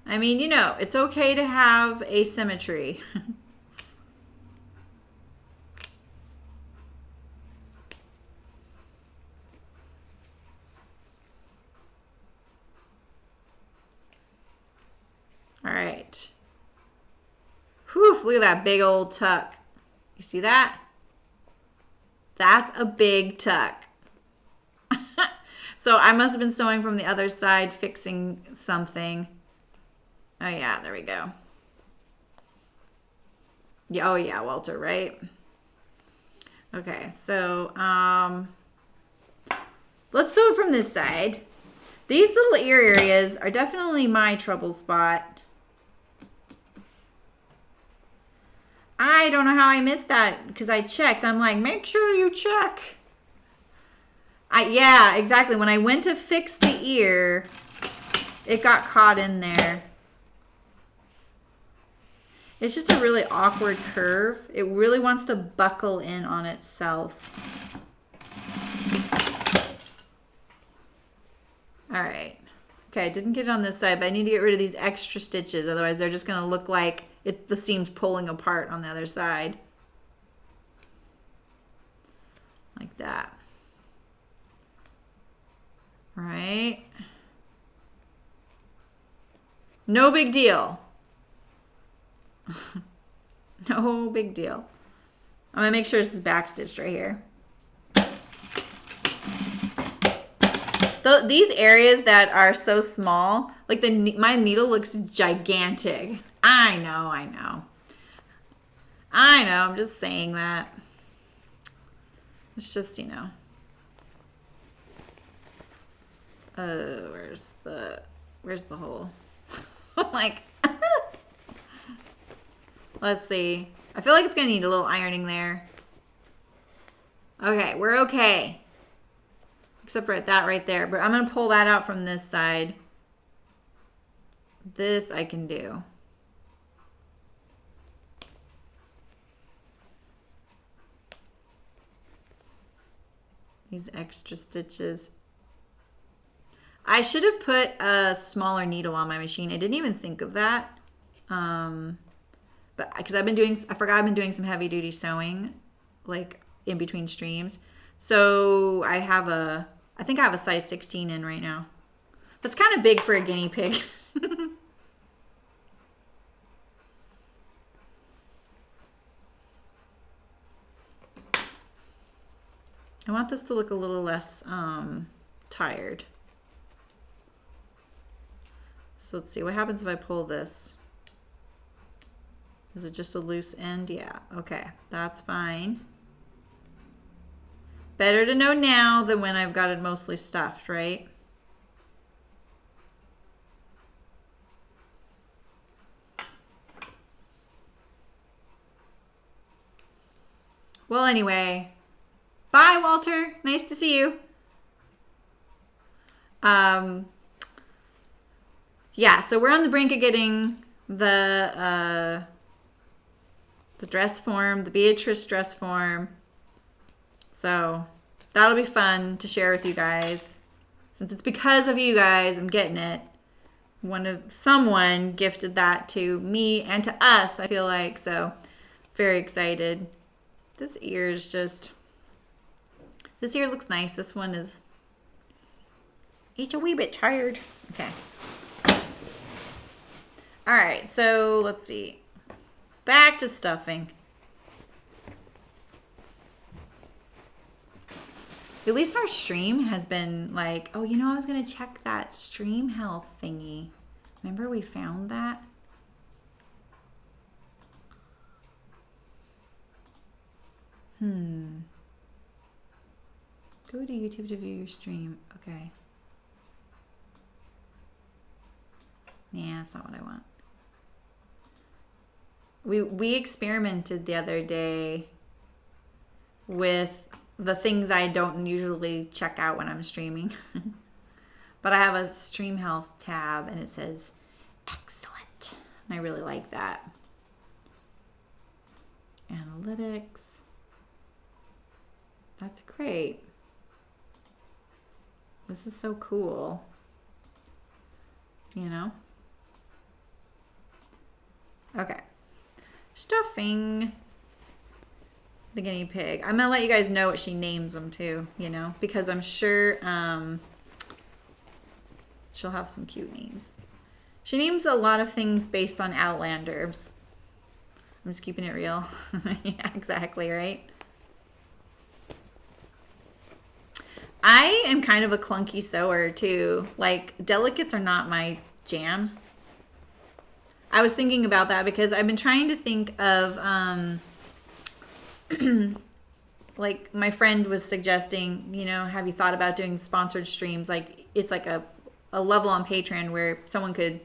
I mean, you know, it's okay to have asymmetry. All right. Whew, look at that big old tuck. You see that? That's a big tuck. So I must have been sewing from the other side, fixing something. Oh yeah, there we go. Yeah, oh yeah, Walter, right? Okay, so let's sew from this side. These little ear areas are definitely my trouble spot. I don't know how I missed that because I checked. I'm like, make sure you check. Yeah, exactly. When I went to fix the ear, it got caught in there. It's just a really awkward curve. It really wants to buckle in on itself. All right. Okay, I didn't get it on this side, but I need to get rid of these extra stitches. Otherwise, they're just going to look like the seam's pulling apart on the other side. Like that. All right. No big deal. No big deal. I'm going to make sure this is back stitched right here. These areas that are so small, like my needle looks gigantic. I know. I'm just saying that. It's just, where's the hole? Like, let's see. I feel like it's gonna need a little ironing there. Okay, we're okay. Except for that right there. But I'm gonna pull that out from this side. This I can do. These extra stitches. I should have put a smaller needle on my machine. I didn't even think of that. But because I forgot I've been doing some heavy duty sewing, like in between streams. So I think I have a size 16 in right now. That's kind of big for a guinea pig. I want this to look a little less tired. So let's see, what happens if I pull this? Is it just a loose end? Yeah, okay, that's fine. Better to know now than when I've got it mostly stuffed, right? Well, anyway, bye, Walter. Nice to see you. Yeah, so we're on the brink of getting the dress form, the Beatrice dress form. So that'll be fun to share with you guys. Since it's because of you guys, I'm getting it. Someone gifted that to me and to us, I feel like. So very excited. This ear looks nice. This one is, it's a wee bit tired. Okay. All right, so let's see. Back to stuffing. At least our stream has been like, oh, I was going to check that stream health thingy. Remember we found that? Go to YouTube to view your stream. Okay. Yeah, that's not what I want. We experimented the other day with the things I don't usually check out when I'm streaming. But I have a stream health tab and it says excellent. And I really like that. Analytics. That's great. This is so cool. Okay. Stuffing the guinea pig. I'm gonna let you guys know what she names them too, because I'm sure she'll have some cute names. She names a lot of things based on Outlanders. I'm just keeping it real. Yeah, exactly, right? I am kind of a clunky sewer too. Like, delicates are not my jam. I was thinking about that because I've been trying to think of, like my friend was suggesting, have you thought about doing sponsored streams? Like, it's like a level on Patreon where someone could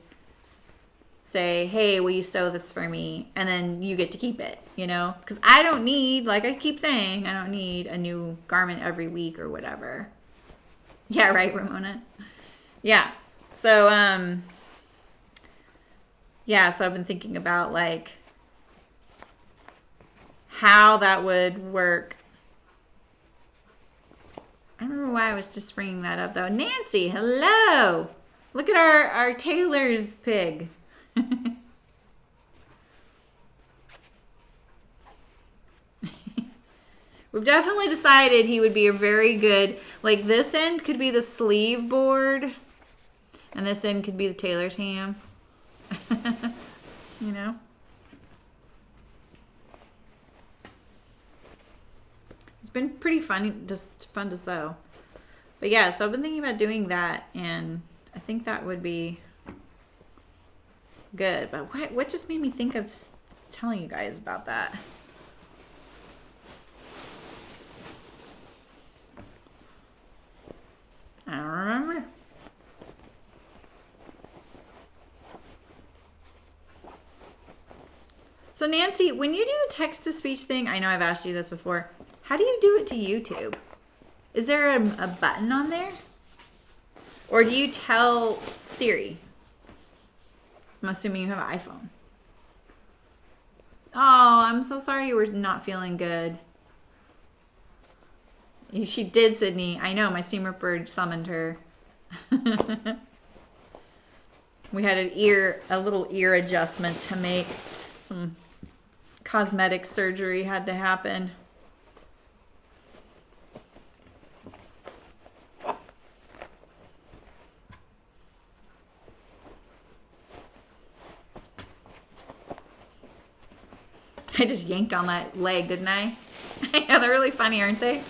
say, hey, will you sew this for me? And then you get to keep it, because I don't need, like I keep saying, I don't need a new garment every week or whatever. Yeah, right, Ramona? Yeah. So, so I've been thinking about like how that would work. I don't know why I was just bringing that up though. Nancy, hello. Look at our Tailors pig. We've definitely decided he would be a very good, like this end could be the sleeve board and this end could be the tailor's ham. It's been pretty fun, just fun to sew. But yeah, so I've been thinking about doing that, and I think that would be good. But what just made me think of telling you guys about that? I don't remember. So Nancy, when you do the text-to-speech thing, I know I've asked you this before, how do you do it to YouTube? Is there a button on there? Or do you tell Siri? I'm assuming you have an iPhone. Oh, I'm so sorry you were not feeling good. She did, Sydney. I know, my steam ripper summoned her. We had a little ear adjustment to make. Some cosmetic surgery had to happen. I just yanked on that leg, didn't I? Yeah, they're really funny, aren't they?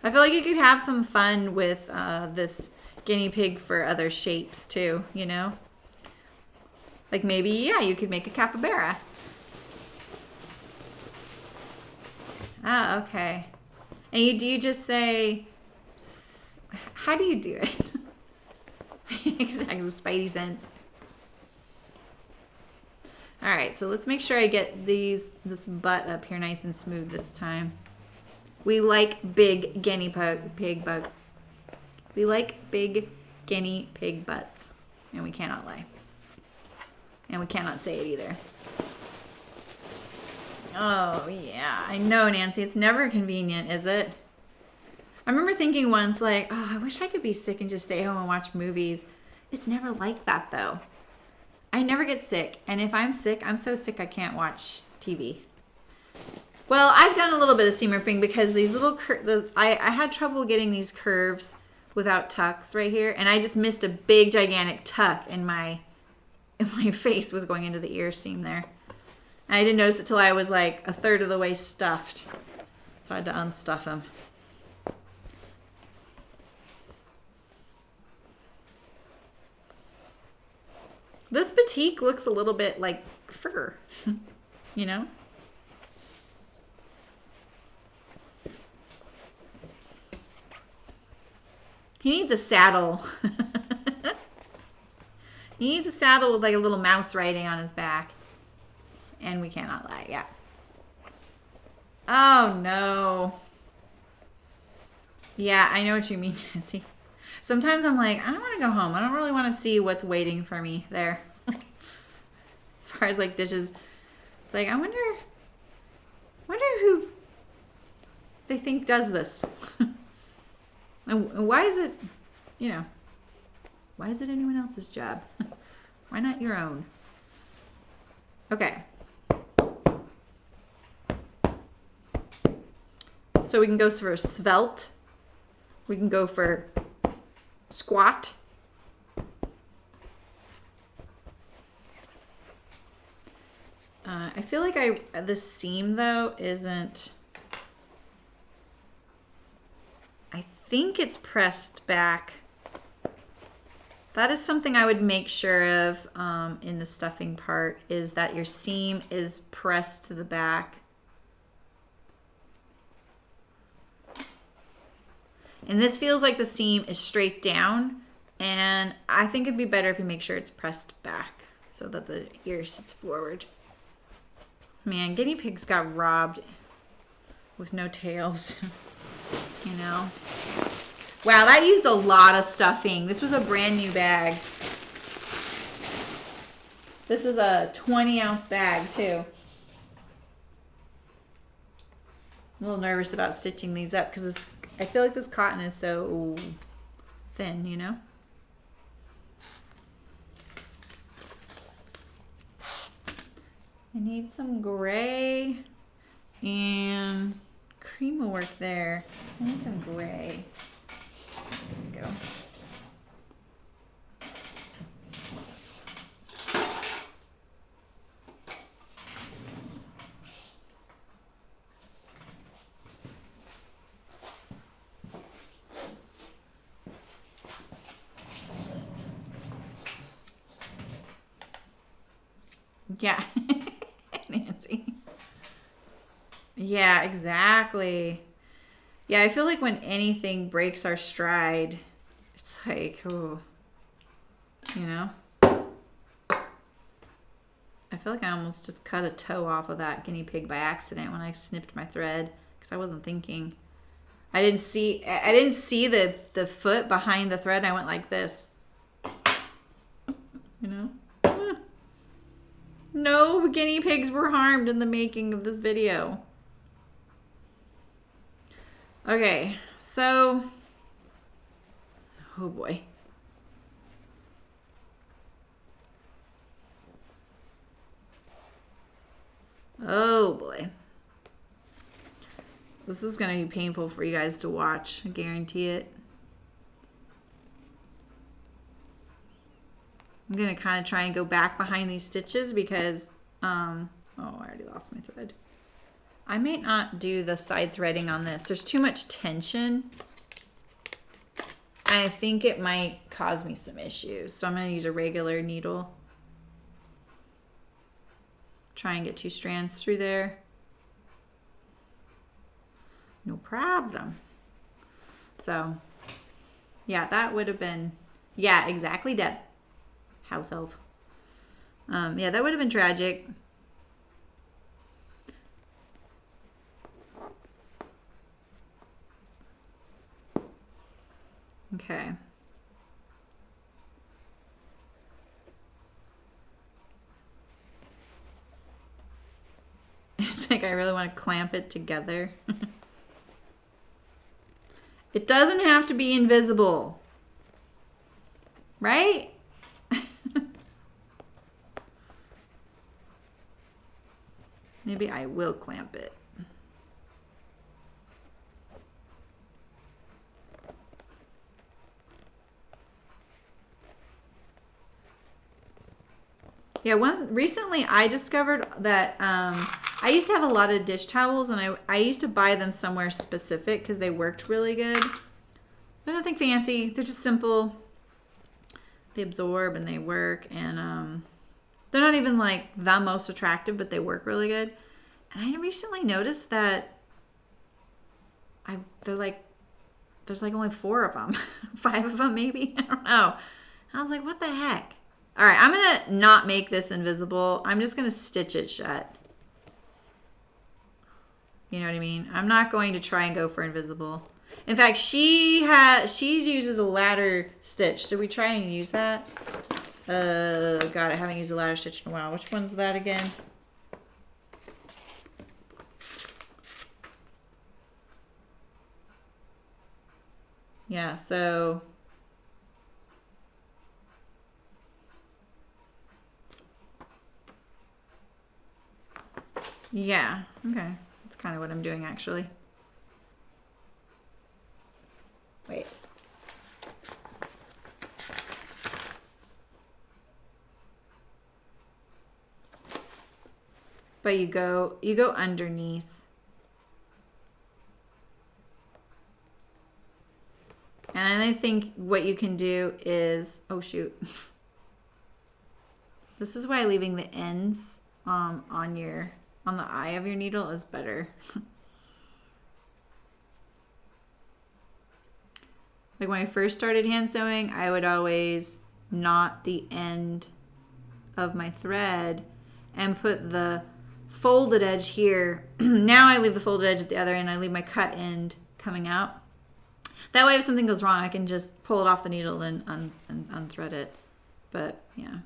I feel like you could have some fun with this guinea pig for other shapes too, you know? Like maybe, yeah, you could make a capybara. Ah, okay. And do you just say, how do you do it? Exactly, Spidey sense. All right, so let's make sure I get this butt up here nice and smooth this time. We like big guinea pig butts. We like big guinea pig butts. And we cannot lie. And we cannot say it either. Oh, yeah. I know, Nancy. It's never convenient, is it? I remember thinking once, like, oh, I wish I could be sick and just stay home and watch movies. It's never like that, though. I never get sick. And if I'm sick, I'm so sick I can't watch TV. Well, I've done a little bit of steam ripping because these little I had trouble getting these curves without tucks right here, and I just missed a big gigantic tuck in my face was going into the ear steam there. And I didn't notice it till I was like a third of the way stuffed. So I had to unstuff them. This batik looks a little bit like fur, you know? He needs a saddle. He needs a saddle with like a little mouse riding on his back. And we cannot lie, yeah. Oh, no. Yeah, I know what you mean, Nancy. Sometimes I'm like, I don't want to go home. I don't really want to see what's waiting for me there. As far as like dishes. It's like, I wonder who they think does this. And why is it, you know, why is it anyone else's job? Why not your own? Okay. So we can go for svelte. We can go for squat. I feel like the seam though isn't, I think it's pressed back. That is something I would make sure of in the stuffing part, is that your seam is pressed to the back. And this feels like the seam is straight down, and I think it'd be better if you make sure it's pressed back so that the ear sits forward. Man, guinea pigs got robbed with no tails, you know. Wow, that used a lot of stuffing. This was a brand new bag. This is a 20-ounce bag, too. I'm a little nervous about stitching these up because I feel like this cotton is so thin, you know? I need some gray and cream will work there. I need some gray. There we go. Yeah. Nancy. Yeah, exactly. Yeah, I feel like when anything breaks our stride, it's like, oh, you know? I feel like I almost just cut a toe off of that guinea pig by accident when I snipped my thread because I wasn't thinking. I didn't see the foot behind the thread. And I went like this. You know? No guinea pigs were harmed in the making of this video. Okay, so oh boy. Oh boy. This is going to be painful for you guys to watch. I guarantee it. I'm going to kind of try and go back behind these stitches because, oh, I already lost my thread. I may not do the side threading on this. There's too much tension. I think it might cause me some issues. So I'm going to use a regular needle. Try and get 2 strands through there. No problem. So, yeah, that would have been, yeah, exactly, Deb. House elf. Yeah, that would have been tragic. Okay. It's like I really want to clamp it together. It doesn't have to be invisible. Right? Maybe I will clamp it. Yeah, recently I discovered that I used to have a lot of dish towels, and I used to buy them somewhere specific because they worked really good. They're nothing fancy. They're just simple. They absorb and they work, and they're not even like the most attractive, but they work really good. And I recently noticed that there's like only 4 of them, 5 of them maybe. I don't know. I was like, what the heck? All right, I'm going to not make this invisible. I'm just going to stitch it shut. You know what I mean? I'm not going to try and go for invisible. In fact, she uses a ladder stitch. Should we try and use that? God, I haven't used a ladder stitch in a while. Which one's that again? Yeah, so yeah, okay. That's kind of what I'm doing actually. Wait. But you go underneath. And I think what you can do is, oh shoot. This is why leaving the ends on the eye of your needle is better. Like when I first started hand sewing, I would always knot the end of my thread and put the folded edge here. Now I leave the folded edge at the other end. I leave my cut end coming out. That way if something goes wrong, I can just pull it off the needle and unthread it. But yeah.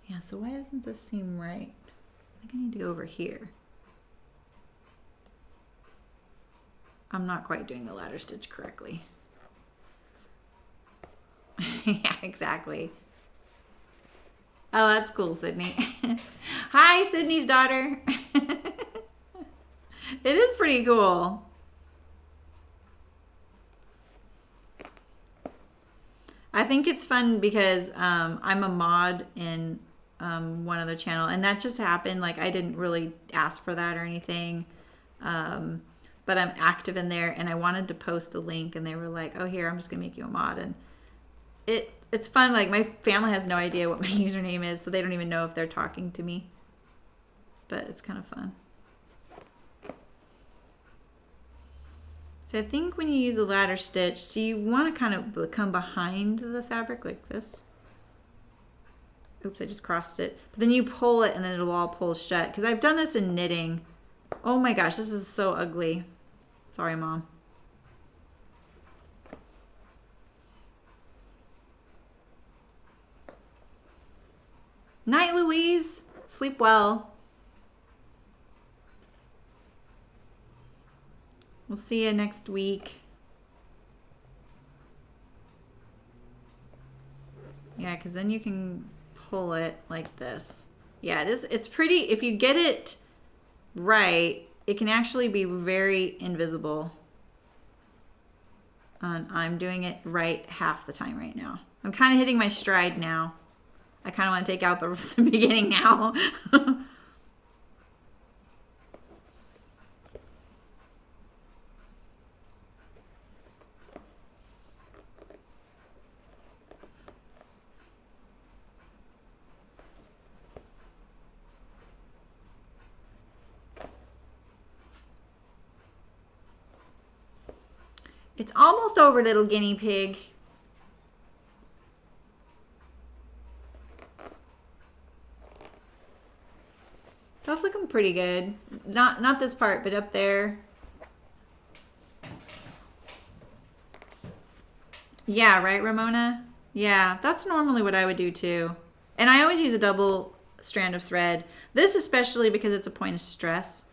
Yeah, so why doesn't this seem right? I think I need to go over here. I'm not quite doing the ladder stitch correctly. Yeah, exactly. Oh, that's cool, Sydney. Hi, Sydney's daughter. It is pretty cool. I think it's fun because I'm a mod in one other channel, and that just happened. Like, I didn't really ask for that or anything. But I'm active in there, and I wanted to post a link, and they were like, oh, here, I'm just going to make you a mod. And it's fun. Like my family has no idea what my username is, so they don't even know if they're talking to me. But it's kind of fun. So I think when you use a ladder stitch, do you want to kind of come behind the fabric like this? Oops, I just crossed it. But then you pull it and then it'll all pull shut. Because I've done this in knitting. Oh my gosh, this is so ugly. Sorry, Mom. Night, Louise. Sleep well. We'll see you next week. Yeah, because then you can pull it like this. Yeah, it's pretty. If you get it right, it can actually be very invisible. And I'm doing it right half the time right now. I'm kind of hitting my stride now. I kind of want to take out the beginning now. It's almost over, little guinea pig. That's looking pretty good. Not this part, but up there. Yeah, right, Ramona? Yeah, that's normally what I would do too. And I always use a double strand of thread. This especially because it's a point of stress.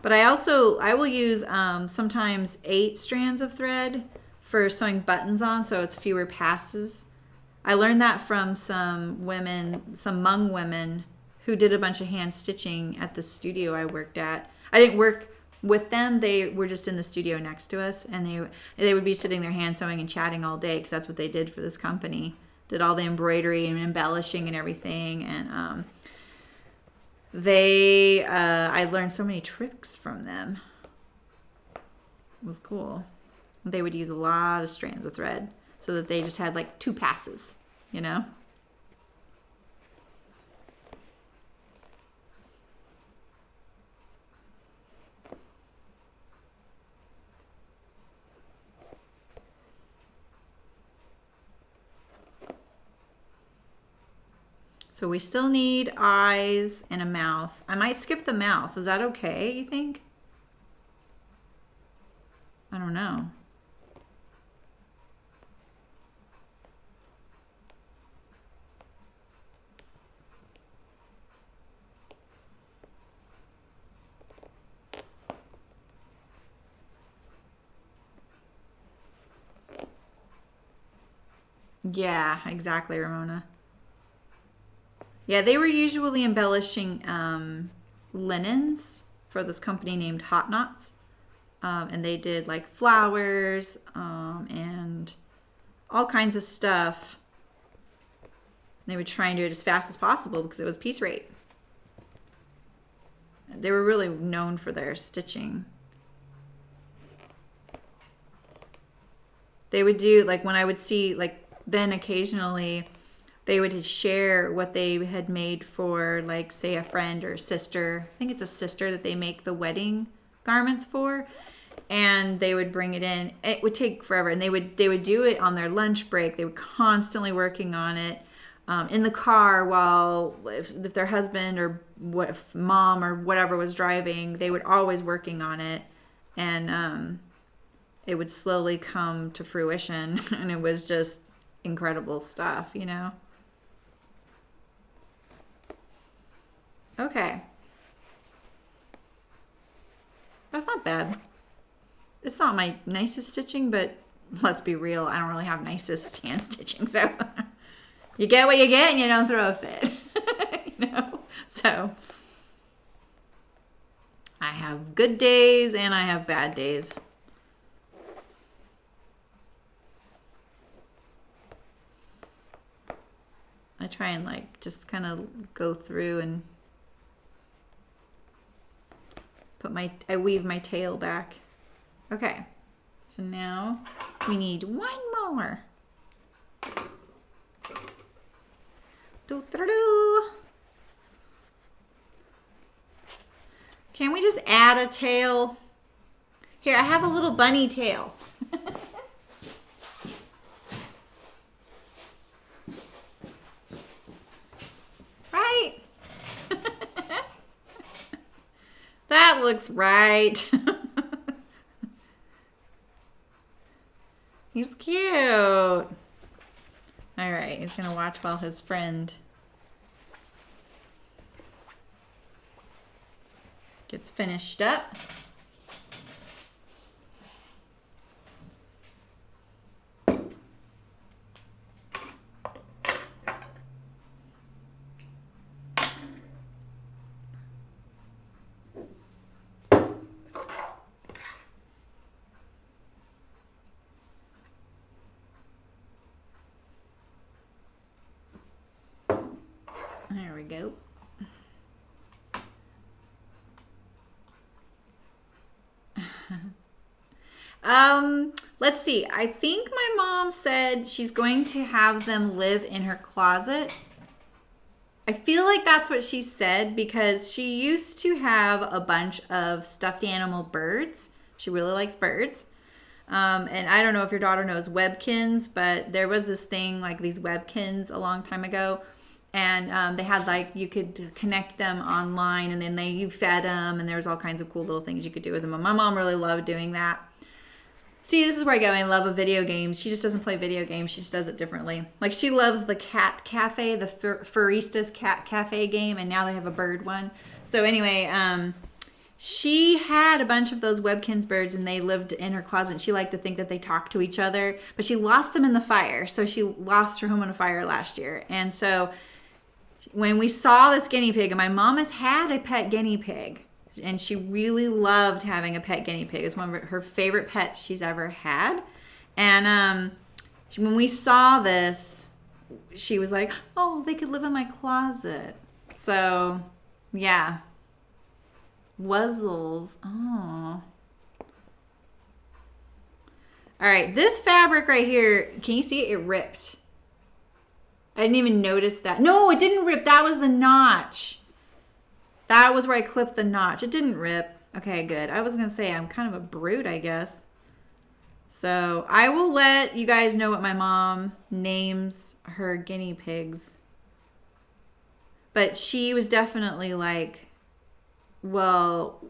But I will use sometimes 8 strands of thread for sewing buttons on, so it's fewer passes. I learned that from some Hmong women who did a bunch of hand stitching at the studio I worked at. I didn't work with them. They were just in the studio next to us, and they would be sitting there hand sewing and chatting all day because that's what they did for this company. Did all the embroidery and embellishing and everything, and I learned so many tricks from them. It was cool. They would use a lot of strands of thread so that they just had like 2 passes, you know? So we still need eyes and a mouth. I might skip the mouth. Is that okay, you think? I don't know. Yeah, exactly, Ramona. Yeah, they were usually embellishing linens for this company named Hot Knots. And they did like flowers and all kinds of stuff. They would try and do it as fast as possible because it was piece rate. They were really known for their stitching. They would do, like when I would see, like then occasionally they would share what they had made for, like, say, a friend or a sister. I think it's a sister that they make the wedding garments for. And they would bring it in. It would take forever. And they would do it on their lunch break. They were constantly working on it in the car while, if their husband or if mom or whatever was driving, they would always working on it. And it would slowly come to fruition. And it was just incredible stuff, you know? Okay. That's not bad. It's not my nicest stitching, but let's be real, I don't really have nicest hand stitching, so you get what you get and you don't throw a fit. You know? So I have good days and I have bad days. I try and like just kind of go through and I weave my tail back. Okay, so now we need one more. Do-do-do. Can we just add a tail? Here, I have a little bunny tail. Right? That looks right. He's cute. All right, he's gonna watch while his friend gets finished up. There we go. Let's see. I think my mom said she's going to have them live in her closet. I feel like that's what she said because she used to have a bunch of stuffed animal birds. She really likes birds. And I don't know if your daughter knows Webkins, but there was this thing like these Webkins a long time ago. And they had like, you could connect them online and then you fed them and there was all kinds of cool little things you could do with them. And my mom really loved doing that. See, this is where I go. I love a video games. She just doesn't play video games. She just does it differently. Like she loves the cat cafe, the Furista's cat cafe game. And now they have a bird one. So anyway, she had a bunch of those Webkins birds and they lived in her closet. She liked to think that they talked to each other, but she lost them in the fire. So she lost her home in a fire last year. And so when we saw this guinea pig, and my mom has had a pet guinea pig, and she really loved having a pet guinea pig. It's one of her favorite pets she's ever had. And when we saw this, she was like, oh, they could live in my closet. So, yeah. Wuzzles. Oh. All right, this fabric right here, can you see it? It ripped. I didn't even notice that. No, it didn't rip. That was the notch. That was where I clipped the notch. It didn't rip. Okay, good. I was going to say I'm kind of a brute, I guess. So I will let you guys know what my mom names her guinea pigs. But she was definitely like, well,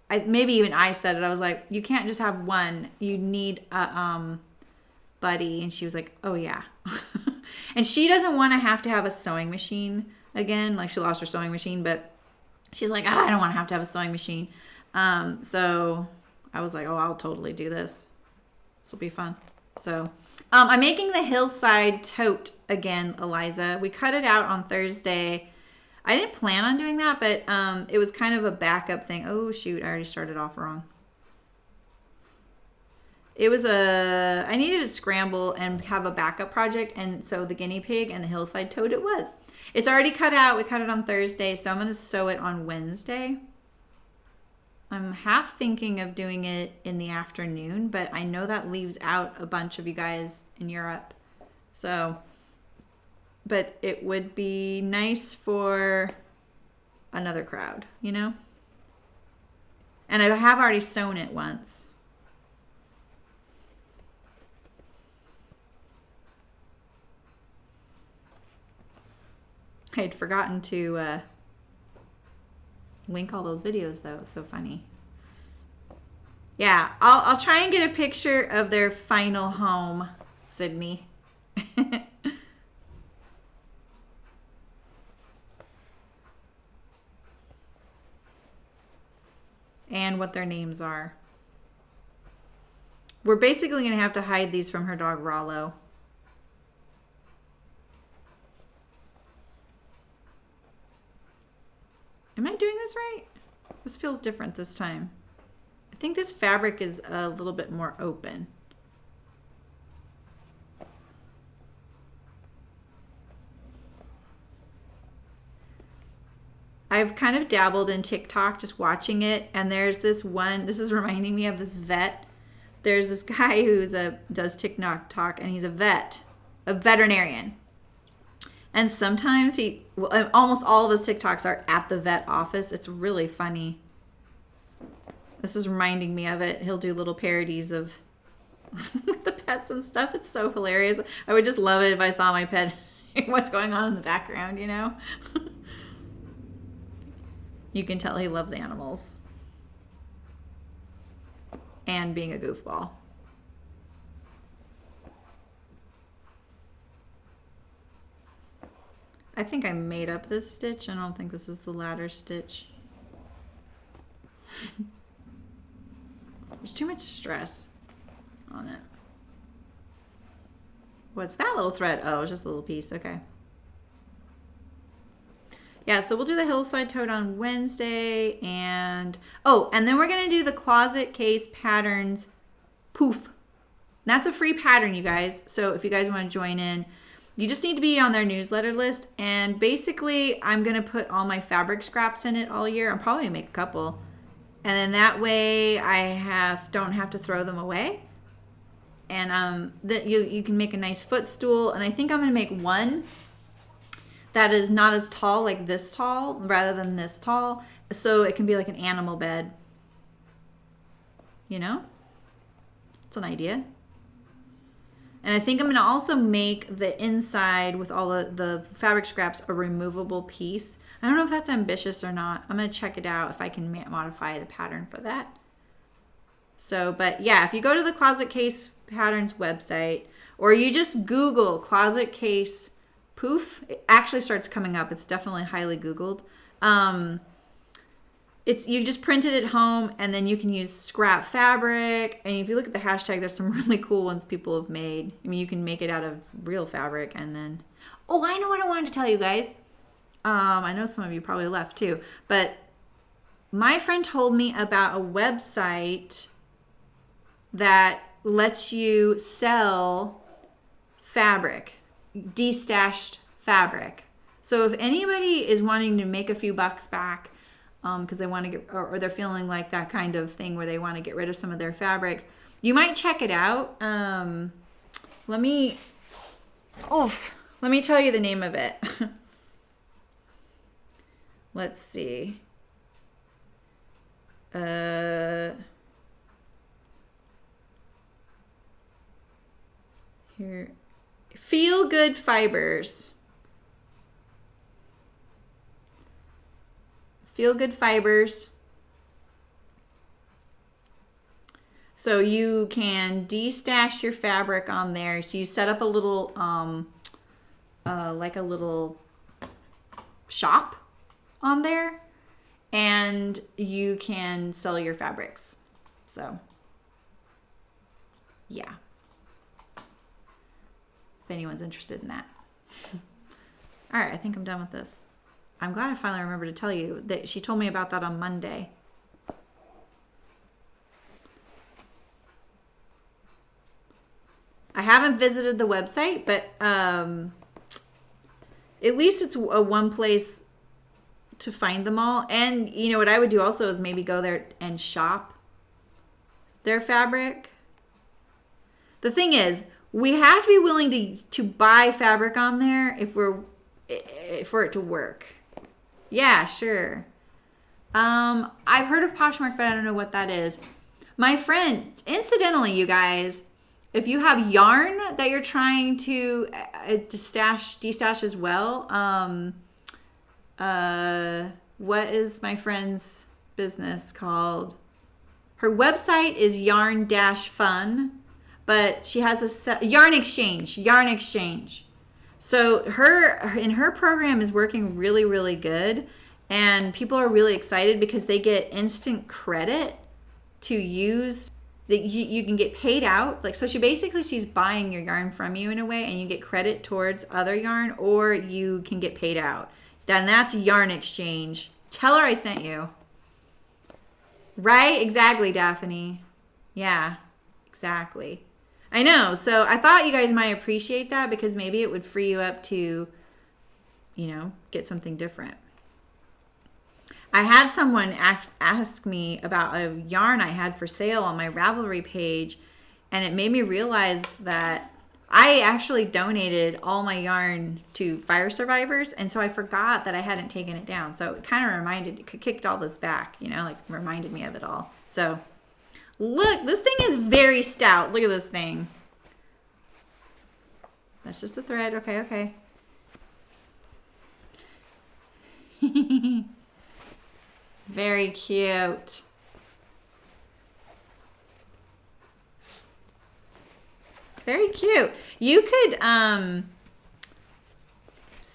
maybe even I said it. I was like, you can't just have one. You need a buddy. And she was like, oh, yeah. And she doesn't want to have a sewing machine again. Like she lost her sewing machine, but she's like, I don't want to have a sewing machine. So I was like, oh, I'll totally do this. This will be fun. So I'm making the hillside tote again, Eliza. We cut it out on Thursday. I didn't plan on doing that, but it was kind of a backup thing. Oh, shoot. I already started off wrong. It was I needed to scramble and have a backup project. And so the guinea pig and the hillside toad it was. It's already cut out. We cut it on Thursday. So I'm going to sew it on Wednesday. I'm half thinking of doing it in the afternoon, but I know that leaves out a bunch of you guys in Europe. So, but it would be nice for another crowd, you know? And I have already sewn it once. I'd forgotten to link all those videos though. It's so funny. Yeah, I'll try and get a picture of their final home, Sydney. And what their names are. We're basically going to have to hide these from her dog Rollo. Am I doing this right? This feels different this time. I think this fabric is a little bit more open. I've kind of dabbled in TikTok just watching it, and there's this one, this is reminding me of this vet. There's this guy who's does TikTok, and he's a veterinarian. And sometimes almost all of his TikToks are at the vet office. It's really funny. This is reminding me of it. He'll do little parodies of the pets and stuff. It's so hilarious. I would just love it if I saw my pet, what's going on in the background, you know? You can tell he loves animals. And being a goofball. I think I made up this stitch. I don't think this is the ladder stitch. There's too much stress on it. What's that little thread? Oh, it's just a little piece. Okay. Yeah, so we'll do the hillside tote on Wednesday. And then we're going to do the closet case patterns poof. That's a free pattern, you guys. So if you guys want to join in, you just need to be on their newsletter list. And basically, I'm going to put all my fabric scraps in it all year. I'm probably going to make a couple. And then that way I don't have to throw them away. And that you can make a nice footstool. And I think I'm going to make one that is not as tall, like this tall, rather than this tall. So it can be like an animal bed. You know? It's an idea. And I think I'm going to also make the inside with all the fabric scraps a removable piece. I don't know if that's ambitious or not. I'm going to check it out if I can modify the pattern for that. So, but yeah, if you go to the Closet Case Patterns website, or you just Google Closet Case Poof, it actually starts coming up. It's definitely highly Googled. You just print it at home, and then you can use scrap fabric. And if you look at the hashtag, there's some really cool ones people have made. I mean, you can make it out of real fabric, and then... Oh, I know what I wanted to tell you guys. I know some of you probably left too, but my friend told me about a website that lets you sell fabric, destashed fabric. So if anybody is wanting to make a few bucks back, because they want to get, or they're feeling like that kind of thing where they want to get rid of some of their fabrics, you might check it out. Let me tell you the name of it. Let's see. Here. Feel Good Fibers. Feel Good Fibers. So you can destash your fabric on there. So you set up a little, like a little shop on there, and you can sell your fabrics. So, yeah. If anyone's interested in that. All right, I think I'm done with this. I'm glad I finally remembered to tell you that she told me about that on Monday. I haven't visited the website, but at least it's one place to find them all. And you know what I would do also is maybe go there and shop their fabric. The thing is, we have to be willing to buy fabric on there for it to work. Yeah, sure. I've heard of Poshmark, but I don't know what that is. My friend, incidentally, you guys, if you have yarn that you're trying to destash as well, what is my friend's business called? Her website is yarn-fun, but she has a yarn exchange. So her program is working really, really good, and people are really excited because they get instant credit to use. That you can get paid out. Like, so she's buying your yarn from you in a way, and you get credit towards other yarn, or you can get paid out. Then that's yarn exchange. Tell her I sent you. Right? Exactly, Daphne. Yeah, exactly. I know. So I thought you guys might appreciate that, because maybe it would free you up to, get something different. I had someone ask me about a yarn I had for sale on my Ravelry page, and it made me realize that I actually donated all my yarn to fire survivors, and so I forgot that I hadn't taken it down. So it kind of kicked all this back, like reminded me of it all. So look, this thing is very stout. Look at this thing. That's just a thread. Okay. Very cute. Very cute. You could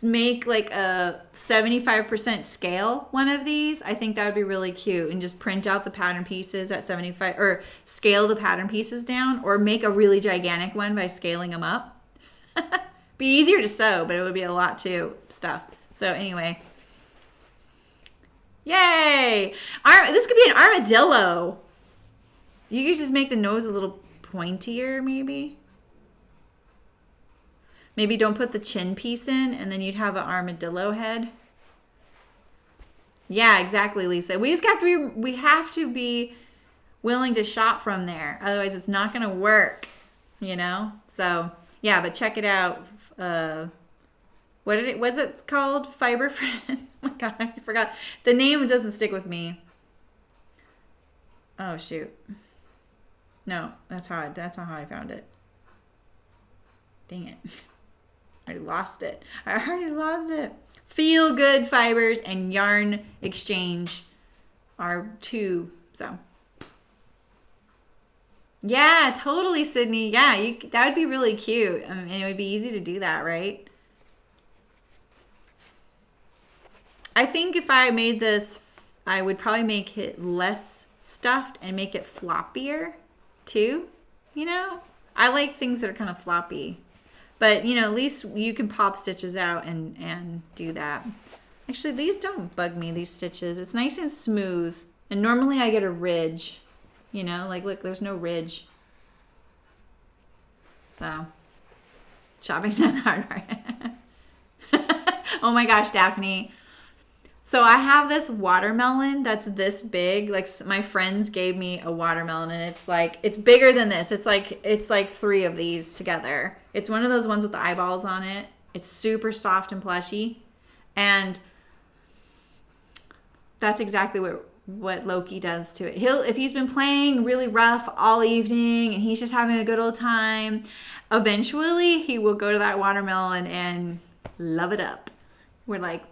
make like a 75% scale one of these. I think that would be really cute, and just print out the pattern pieces at 75, or scale the pattern pieces down, or make a really gigantic one by scaling them up. Be easier to sew, but it would be a lot to stuff. So anyway. Yay! This could be an armadillo. You could just make the nose a little pointier, maybe. Maybe don't put the chin piece in, and then you'd have an armadillo head. Yeah, exactly, Lisa. We have to be willing to shop from there. Otherwise, it's not going to work, So, yeah, but check it out. Was it called? Fiber Friend? Oh my God, I forgot. The name doesn't stick with me. Oh, shoot. No, that's not how I found it. Dang it. I already lost it. Feel Good Fibers and Yarn Exchange are two. So, yeah, totally, Sydney. Yeah, that would be really cute. I mean, it would be easy to do that, right? I think if I made this, I would probably make it less stuffed and make it floppier too. I like things that are kind of floppy. But, at least you can pop stitches out and do that. Actually, these don't bug me, these stitches. It's nice and smooth. And normally I get a ridge. Look, there's no ridge. So, shopping's not hard, right? Oh my gosh, Daphne. So I have this watermelon that's this big. Like, my friends gave me a watermelon, and it's bigger than this. It's like 3 of these together. It's one of those ones with the eyeballs on it. It's super soft and plushy. And that's exactly what Loki does to it. If he's been playing really rough all evening and he's just having a good old time, eventually he will go to that watermelon and love it up. We're like,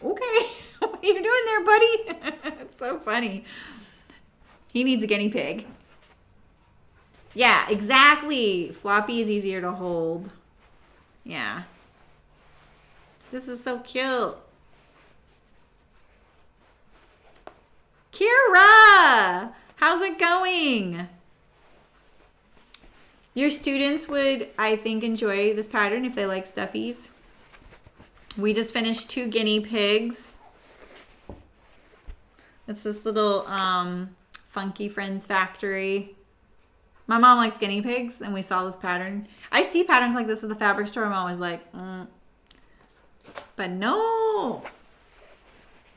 okay, what are you doing there, buddy? It's so funny. He needs a guinea pig. Yeah, exactly. Floppy is easier to hold. Yeah. This is so cute. Kira, how's it going? Your students would, I think, enjoy this pattern if they like stuffies. We just finished 2 guinea pigs. It's this little Funky Friends factory. My mom likes guinea pigs, and we saw this pattern. I see patterns like this at the fabric store. I'm always like, But no.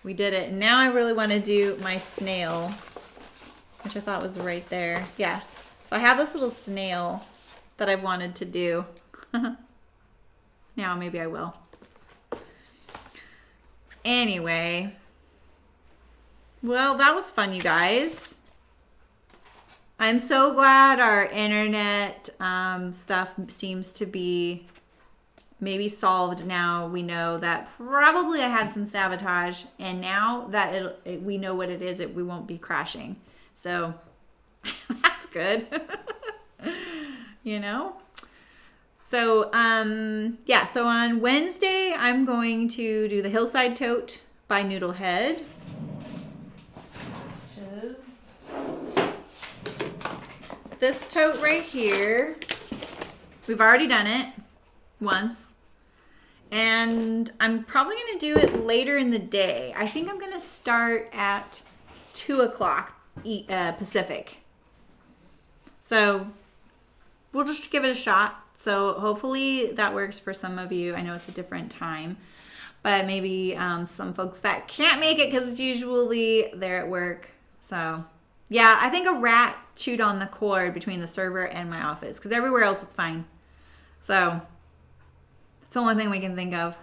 We did it. And now I really want to do my snail, which I thought was right there. Yeah. So I have this little snail that I've wanted to do. Now maybe I will. Anyway. Well, that was fun, you guys. I'm so glad our internet stuff seems to be maybe solved now. We know that probably I had some sabotage, and now that we know what it is, we won't be crashing. So that's good. So yeah, so on Wednesday I'm going to do the Hillside Tote by Noodlehead, which is this tote right here. We've already done it once, and I'm probably going to do it later in the day. I think I'm going to start at 2 o'clock Pacific. So we'll just give it a shot. So hopefully that works for some of you. I know it's a different time, but maybe some folks that can't make it because it's usually they're at work. So yeah, I think a rat chewed on the cord between the server and my office, because everywhere else it's fine. So it's the only thing we can think of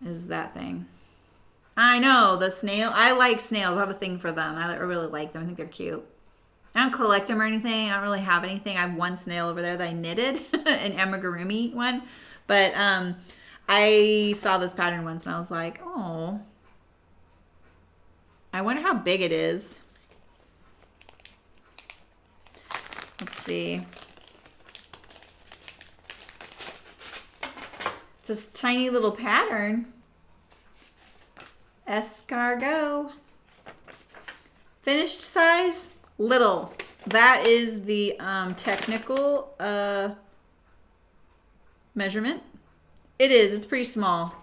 is that thing. I know, the snail. I like snails. I have a thing for them. I really like them. I think they're cute. I don't collect them or anything. I don't really have anything. I have one snail over there that I knitted, an amigurumi one. But I saw this pattern once and I was like, oh, I wonder how big it is. Let's see. Just tiny little pattern. Escargot. Finished size, little. That is the technical measurement. It is. It's pretty small.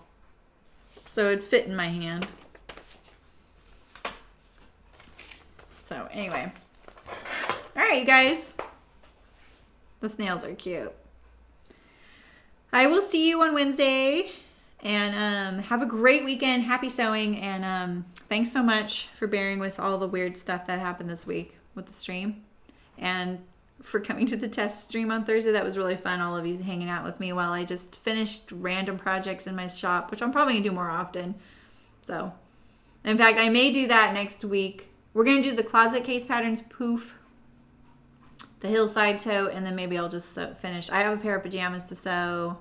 So it'd fit in my hand. So anyway. All right, you guys. The snails are cute. I will see you on Wednesday. And have a great weekend. Happy sewing. And thanks so much for bearing with all the weird stuff that happened this week with the stream. And for coming to the test stream on Thursday. That was really fun. All of you hanging out with me while I just finished random projects in my shop, which I'm probably going to do more often. So, in fact, I may do that next week. We're going to do the closet case patterns, poof, the hillside tote, and then maybe I'll just finish. I have a pair of pajamas to sew.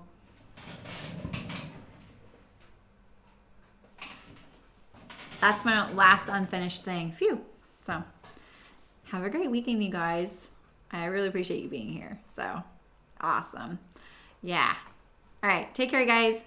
That's my last unfinished thing. Phew. So, have a great weekend, you guys. I really appreciate you being here. So, awesome. Yeah. All right. Take care, guys.